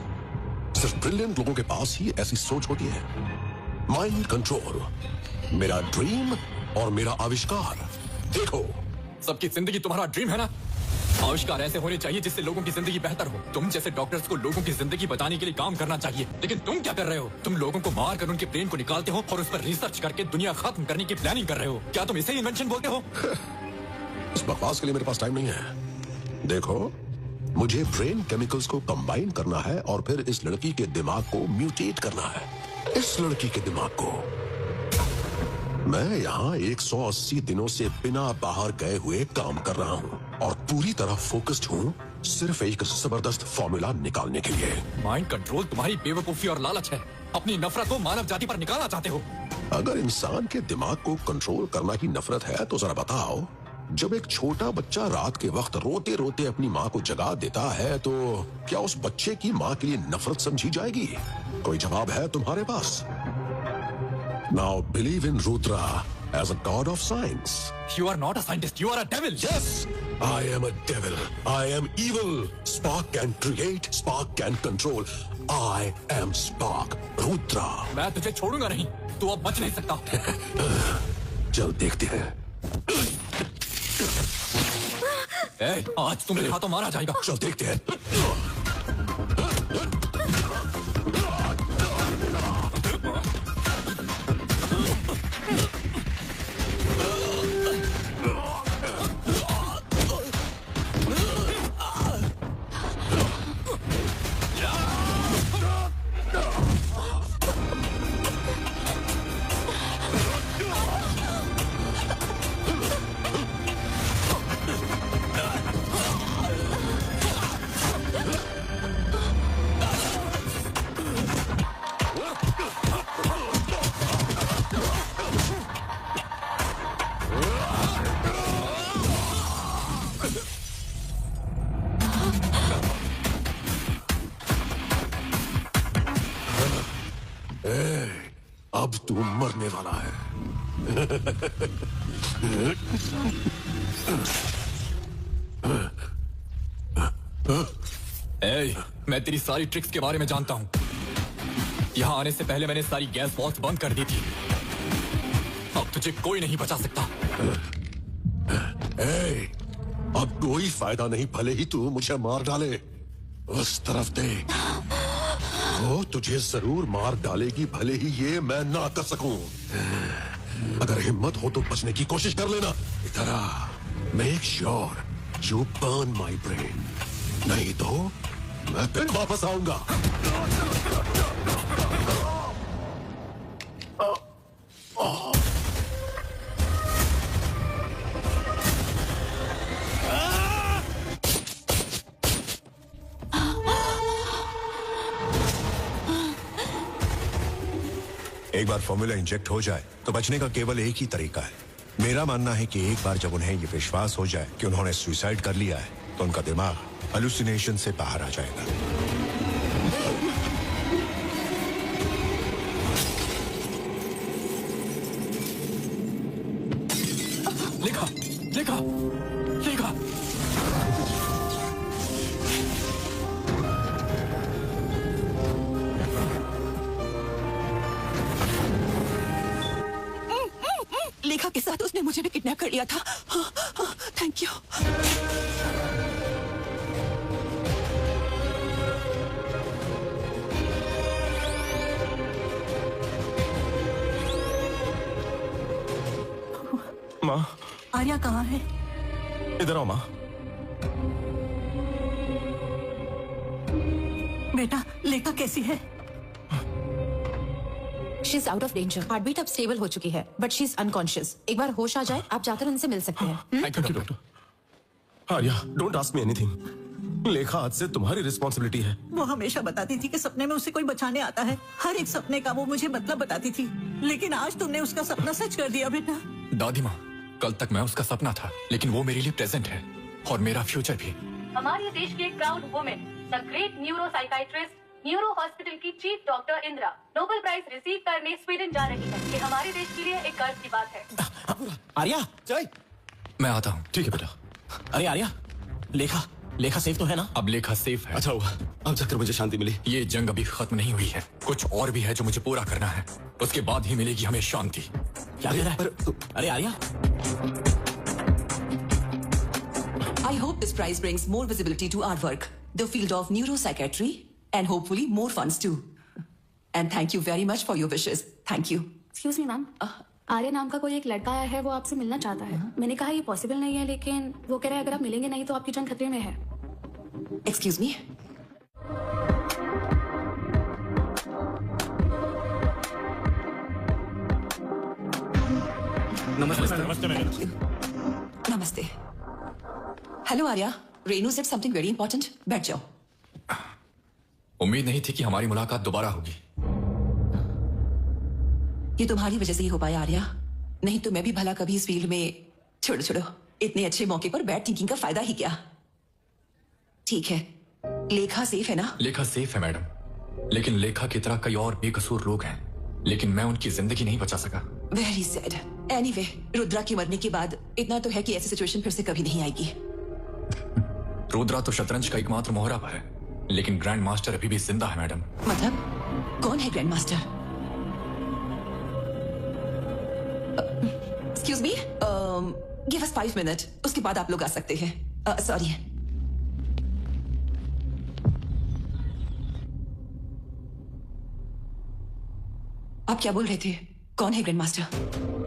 सिर्फ ब्रिलियंट लोगों के पास ही ऐसी सोच होती है। माइंड कंट्रोल मेरा ड्रीम और मेरा आविष्कार। देखो, सबकी जिंदगी तुम्हारा ड्रीम है ना? आविष्कार ऐसे होने चाहिए जिससे लोगों की जिंदगी बेहतर हो। तुम जैसे डॉक्टर्स को लोगों की जिंदगी बताने के लिए काम करना चाहिए, लेकिन तुम क्या कर रहे हो? तुम लोगों को मार कर उनके ब्रेन को निकालते हो और उस पर रिसर्च करके दुनिया खत्म करने की प्लानिंग कर रहे हो। क्या तुम इसे इन्वेंशन बोलते हो? इस बकवास के लिए मेरे पास टाइम नहीं है। देखो, मुझे ब्रेन केमिकल्स को कंबाइन करना है और फिर इस लड़की के दिमाग को म्यूटेट करना है। इस लड़की के दिमाग को। मैं यहाँ 180 दिनों से बिना बाहर गए हुए काम कर रहा हूँ और पूरी तरह फोकस्ड हूँ सिर्फ एक जबरदस्त फॉर्मूला निकालने के लिए। माइंड कंट्रोल तुम्हारी बेवकूफी और लालच है। अपनी नफरत को मानव जाति पर निकालना चाहते हो। अगर इंसान के दिमाग को कंट्रोल करना ही नफरत है तो जरा बताओ, जब एक छोटा बच्चा रात के वक्त रोते रोते अपनी माँ को जगा देता है तो क्या उस बच्चे की माँ के लिए नफरत समझी जाएगी? कोई जवाब है तुम्हारे पास? Now believe in Rudra as a god of science. You are not a scientist. You are a devil. Yes, I am a devil. I am evil. Spark can create. Spark can control. I am Spark. Rudra. मैं तुझे छोड़ूंगा नहीं। तू अब बच नहीं सकता। चल देखते हैं। आज तुम मेरे हाथों मारा जाएगा। चल देखते हैं। अब तू मरने वाला है। मैं तेरी सारी ट्रिक्स के बारे में जानता हूँ। यहाँ आने से पहले मैंने सारी गैस बॉक्स बंद कर दी थी। अब तुझे कोई नहीं बचा सकता। अब कोई फायदा नहीं, भले ही तू मुझे मार डाले। उस तरफ देख, वो तुझे जरूर मार डालेगी, भले ही ये मैं ना कर सकूं। अगर हिम्मत हो तो बचने की कोशिश कर लेना। इधर आ, make sure you burn my brain, नहीं तो मैं फिर वापस आऊंगा। एक बार फॉर्मूला इंजेक्ट हो जाए तो बचने का केवल एक ही तरीका है। मेरा मानना है कि एक बार जब उन्हें ये विश्वास हो जाए कि उन्होंने सुसाइड कर लिया है तो उनका दिमाग हेलुसिनेशन से बाहर आ जाएगा। लिखा लिखा लिखा। लेखा के साथ उसने मुझे भी किडनैप कर लिया था। Thank you. माँ, आर्या कहाँ है? इधर आओ माँ। बेटा, लेखा कैसी है? She is out of danger. Heart beat अब स्टेबल हो चुकी है, बट शी इज अनकॉन्शियस। एक बार होश आ जाए, आप जाकर उनसे मिल सकते हैं। Thank you doctor. Arya, don't ask me anything. लेखा आज से तुम्हारी रिस्पॉन्सिबिलिटी है। वो हमेशा बताती थी कि सपने में उसे कोई बचाने आता है। हर एक सपने का वो मुझे मतलब बताती थी, लेकिन आज तुमने उसका सपना सच कर दिया बेटा। दादी माँ, कल तक मैं उसका सपना था, लेकिन वो मेरे लिए प्रेजेंट है और मेरा फ्यूचर भी। हमारे देश की एक proud women, the great neuro psychiatrist, neuro hospital की chief doctor Indira Nobel prize receive करने स्वीडन जा रही है। ये हमारे देश के लिए एक गर्व की बात है। आर्या, जय। मैं आता हूँ। ठीक है बेटा। अरे आर्या, लेखा सेफ तो है ना? अब लेखा सेफ है। अच्छा हुआ, अब जाकर मुझे शांति मिली। ये जंग अभी खत्म नहीं हुई है, कुछ और भी है जो मुझे पूरा करना है। उसके बाद ही मिलेगी हमें शांति। क्या कह रहा है? अरे Arya, I hope this prize brings more visibility to our work, the field of neuropsychiatry, and hopefully more funds too. And thank you very much for your wishes. Thank you. Excuse me ma'am, Arya नाम का कोई एक लड़का आया है, वो आपसे मिलना चाहता है। मैंने कहा ये पॉसिबल नहीं है, लेकिन वो कह रहा है अगर आप मिलेंगे नहीं तो आपकी जान खतरे में है। Excuse me? नमस्ते। नमस्ते। Hello Arya, Renu said something very important. बैठ जाओ. उम्मीद नहीं थी कि हमारी मुलाकात दोबारा होगी. ये तुम्हारी वजह से ही हो पाया आर्या. नहीं तो मैं भी भला कभी इस फील्ड में. छोड़ो छोड़ो, इतने अच्छे मौके पर बैड थिंकिंग का फायदा ही क्या. ठीक है, लेखा सेफ है ना? लेखा सेफ है मैडम, लेकिन लेखा की तरह कई और बेकसूर लोग हैं, लेकिन मैं उनकी जिंदगी नहीं बचा सका. Very sad. एनीवे, रुद्रा के मरने के बाद इतना तो है कि ऐसी सिचुएशन फिर से कभी नहीं आएगी. रुद्रा तो शतरंज का एकमात्र मोहरा है, लेकिन ग्रैंड मास्टर अभी भी जिंदा है मैडम. मतलब कौन है grand master? Excuse me, give us 5 minute, उसके बाद आप लोग आ सकते हैं. सॉरी. आप क्या बोल रहे थे? कौन है ग्रैंड मास्टर?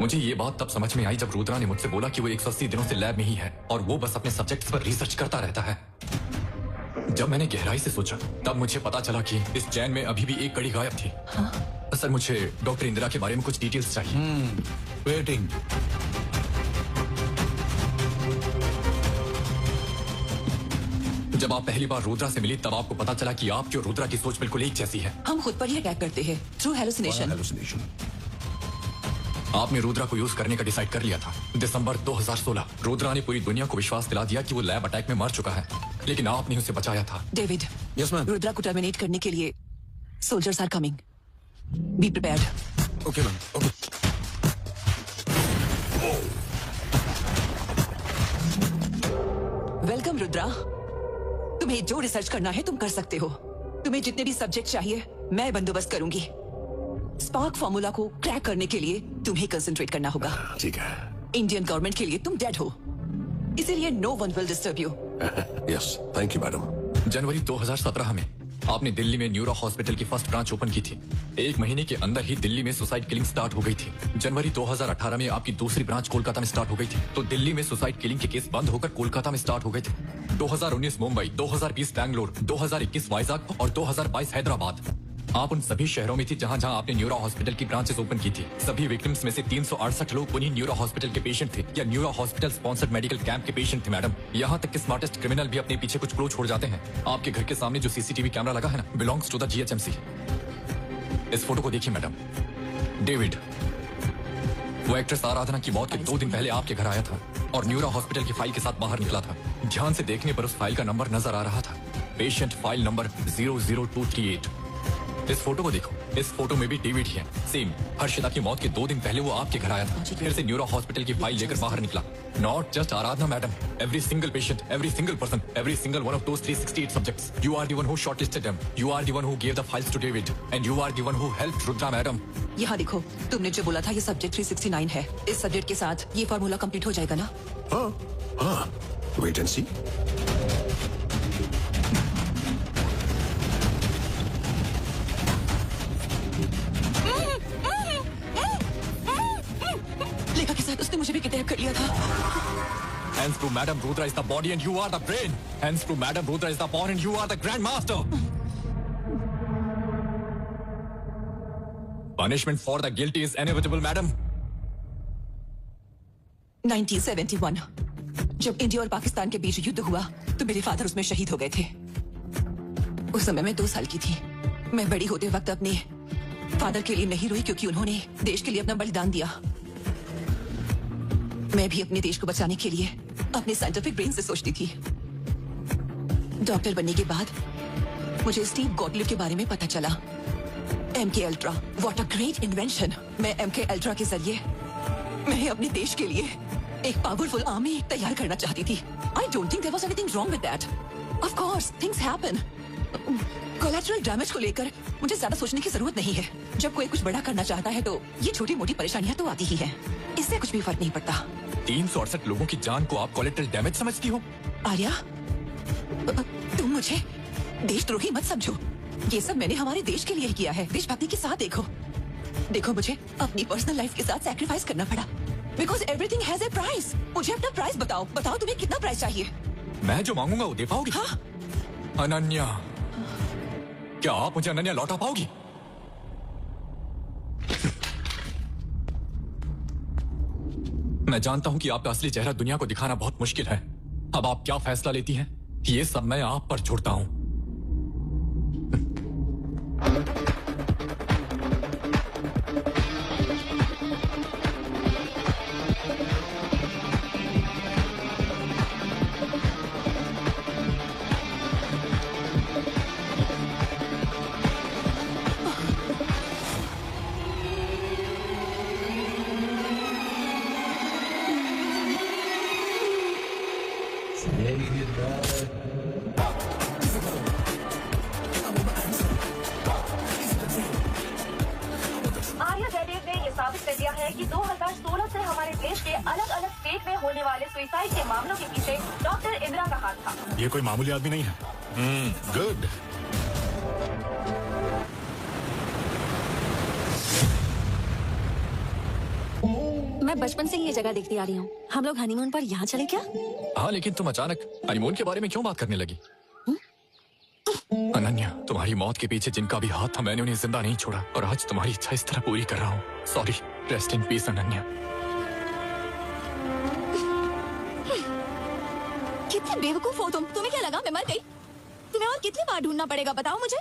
मुझे ये बात तब समझ में आई जब रुद्रा ने मुझसे बोला कि वो 180 दिनों से लैब में ही है और वो बस अपने सब्जेक्ट्स पर रिसर्च करता रहता है. जब मैंने गहराई से सोचा तब मुझे पता चला कि इस चैन में अभी भी एक कड़ी गायब थी. सर, मुझे डॉक्टर इंदिरा के बारे में कुछ डिटेल्स चाहिए. वेटिंग. जब आप पहली बार रुद्रा से मिली तब आपको पता चला कि आपकी और रुद्रा की सोच बिल्कुल एक जैसी है. हम खुद पर ही अटैक करते हैं थ्रू हेलुसिनेशन. आपने रुद्रा को यूज करने का डिसाइड कर लिया था. दिसंबर 2016 रुद्रा ने पूरी दुनिया को विश्वास दिला दिया कि वो लैब अटैक में मर चुका है, लेकिन आपने उसे बचाया था. डेविड. Yes ma'am. रुद्रा को टर्मिनेट करने के लिए soldiers are coming. Be prepared. Okay ma'am. Okay. Welcome Rudra. तुम्हें जो रिसर्च करना है तुम कर सकते हो. तुम्हें जितने भी सब्जेक्ट चाहिए मैं बंदोबस्त करूंगी. स्पार्क फॉर्मूला को क्रैक करने के लिए तुम्हें कंसंट्रेट करना होगा. ठीक है. इंडियन गवर्नमेंट के लिए तुम डेड हो, इसीलिए no one will disturb you. Yes, thank you madam. जनवरी 2017 में आपने दिल्ली में न्यूरो हॉस्पिटल की फर्स्ट ब्रांच ओपन की थी. 1 महीने के अंदर ही दिल्ली में सुसाइड किलिंग स्टार्ट हो गई थी. जनवरी 2018 में आपकी दूसरी ब्रांच कोलकाता में स्टार्ट हो गई थी. तो दिल्ली में सुसाइड किलिंग के केस बंद होकर कोलकाता में स्टार्ट हो गए थे. 2019 मुंबई, 2020 बैंगलोर, 2021 वाइजाग और 2022 हैदराबाद. आप उन सभी शहरों में थी जहां जहां आपने न्यूरो हॉस्पिटल की ब्रांचेस ओपन की थी. सभी विक्टिम्स में से 368 लोग उन्हीं न्यूरो हॉस्पिटल के पेशेंट थे या neuro hospital sponsored medical camp के पेशेंट थे. मैडम, यहाँ तक कि स्मार्टेस्ट क्रिमिनल भी अपने पीछे कुछ क्लू छोड़ जाते हैं. आपके घर के सामने जो सीसीटीवी कैमरा लगा है ना, बिलोंग्स टू द GHMC. इस फोटो को देखिए मैडम. डेविड वो एक्ट्रेस आराधना की मौत के 2 दिन पहले आपके घर आया था और न्यूरो हॉस्पिटल की फाइल के साथ बाहर निकला था. ध्यान से देखने पर उस फाइल का नंबर नजर आ रहा था, पेशेंट फाइल नंबर 00238. इस फोटो को देखो, इस फोटो में भी डेविड ही है. सेम. हर्षिता की मौत के 2 दिन पहले वो आपके घर आया था, फिर से न्यूरो हॉस्पिटल की फाइल लेकर बाहर निकला. Not just Aradhana madam, every single patient, every single person, every single one of those 368 subjects. You are the one who shortlisted them, you are the one who gave the files to David, and you are the one who helped Rudra madam. यहाँ देखो, तुमने जो बोला था ये subject 369 है. इस subject के साथ ये फॉर्मूला कंप्लीट हो जाएगा ना? हाँ. वेट एंड सी. लेखा के साथ उसने मुझे भी किडनैप कर लिया था. Hence to Madam Rudra is the body and you are the brain. Hence to Madam Rudra is the pawn and you are the Grand Master. Punishment for the guilty is inevitable, Madam. 1971 जब India और पाकिस्तान के बीच युद्ध हुआ तो मेरे father उसमें शहीद हो गए थे. उस समय मैं 2 साल की थी. मैं बड़ी होते वक्त अपने फादर के लिए नहीं रोई क्योंकि उन्होंने देश के लिए अपना बलिदान दिया. मैं भी अपने देश को बचाने के लिए अपने साइंटिफिक ब्रेन से सोचती थी. डॉक्टर बनने के बाद मुझे स्टीव गॉटलिब के बारे में पता चला. MK ultra, what a great invention. मैं MK अल्ट्रा के जरिए मैं अपने देश के लिए एक पावरफुल आर्मी तैयार करना चाहती थी. I don't think there was anything wrong with that. Of course things happen. Collateral damage को लेकर मुझे ज्यादा सोचने की जरूरत नहीं है. जब कोई कुछ बड़ा करना चाहता है तो ये छोटी मोटी परेशानियां तो आती ही हैं. इससे कुछ भी फर्क नहीं पड़ता. 368 लोगों की जान को आप कोलैटरल डैमेज समझती हो? आर्या, तुम मुझे देशद्रोही मत समझो. ये सब मैंने हमारे देश के लिए ही किया है. देशभक्ति के साथ देखो. देखो, मुझे अपनी पर्सनल लाइफ के साथ सैक्रिफाइस करना पड़ा. Because everything has a price. मुझे अपना प्राइस बताओ. बताओ तुम्हें कितना प्राइस चाहिए? मैं जो मांगूंगा वो दे पाओगी? हाँ. अनन्या, क्या आप मुझे अनन्या लौटा पाओगी? मैं जानता हूं कि आपका असली चेहरा दुनिया को दिखाना बहुत मुश्किल है. अब आप क्या फैसला लेती हैं? ये सब मैं आप पर छोड़ता हूं। आर्या जयदेव ने ये साबित कर दिया है कि 2016 से हमारे देश के अलग अलग स्टेट में होने वाले सुसाइड के मामलों के पीछे डॉक्टर इंदिरा का हाथ था। ये कोई मामूली आदमी नहीं है। गुड। मैं बचपन से ही ये जगह देखती आ रही हूँ। हम लोग हनीमून पर यहाँ चले क्या? हाँ, लेकिन तुम अचानक हनीमून के बारे में क्यों बात करने लगी? अनन्या, तुम्हारी मौत के पीछे जिनका भी हाथ था, मैंने उन्हें जिंदा नहीं छोड़ा और आज तुम्हारी इच्छा इस तरह पूरी कर रहा हूँ। Sorry. Rest in peace Ananya. कितने बेवकूफ हो तुम। तुम्हें क्या लगा मैं मर गई? तुम्हें और कितनी बार ढूंढना पड़ेगा बताओ मुझे।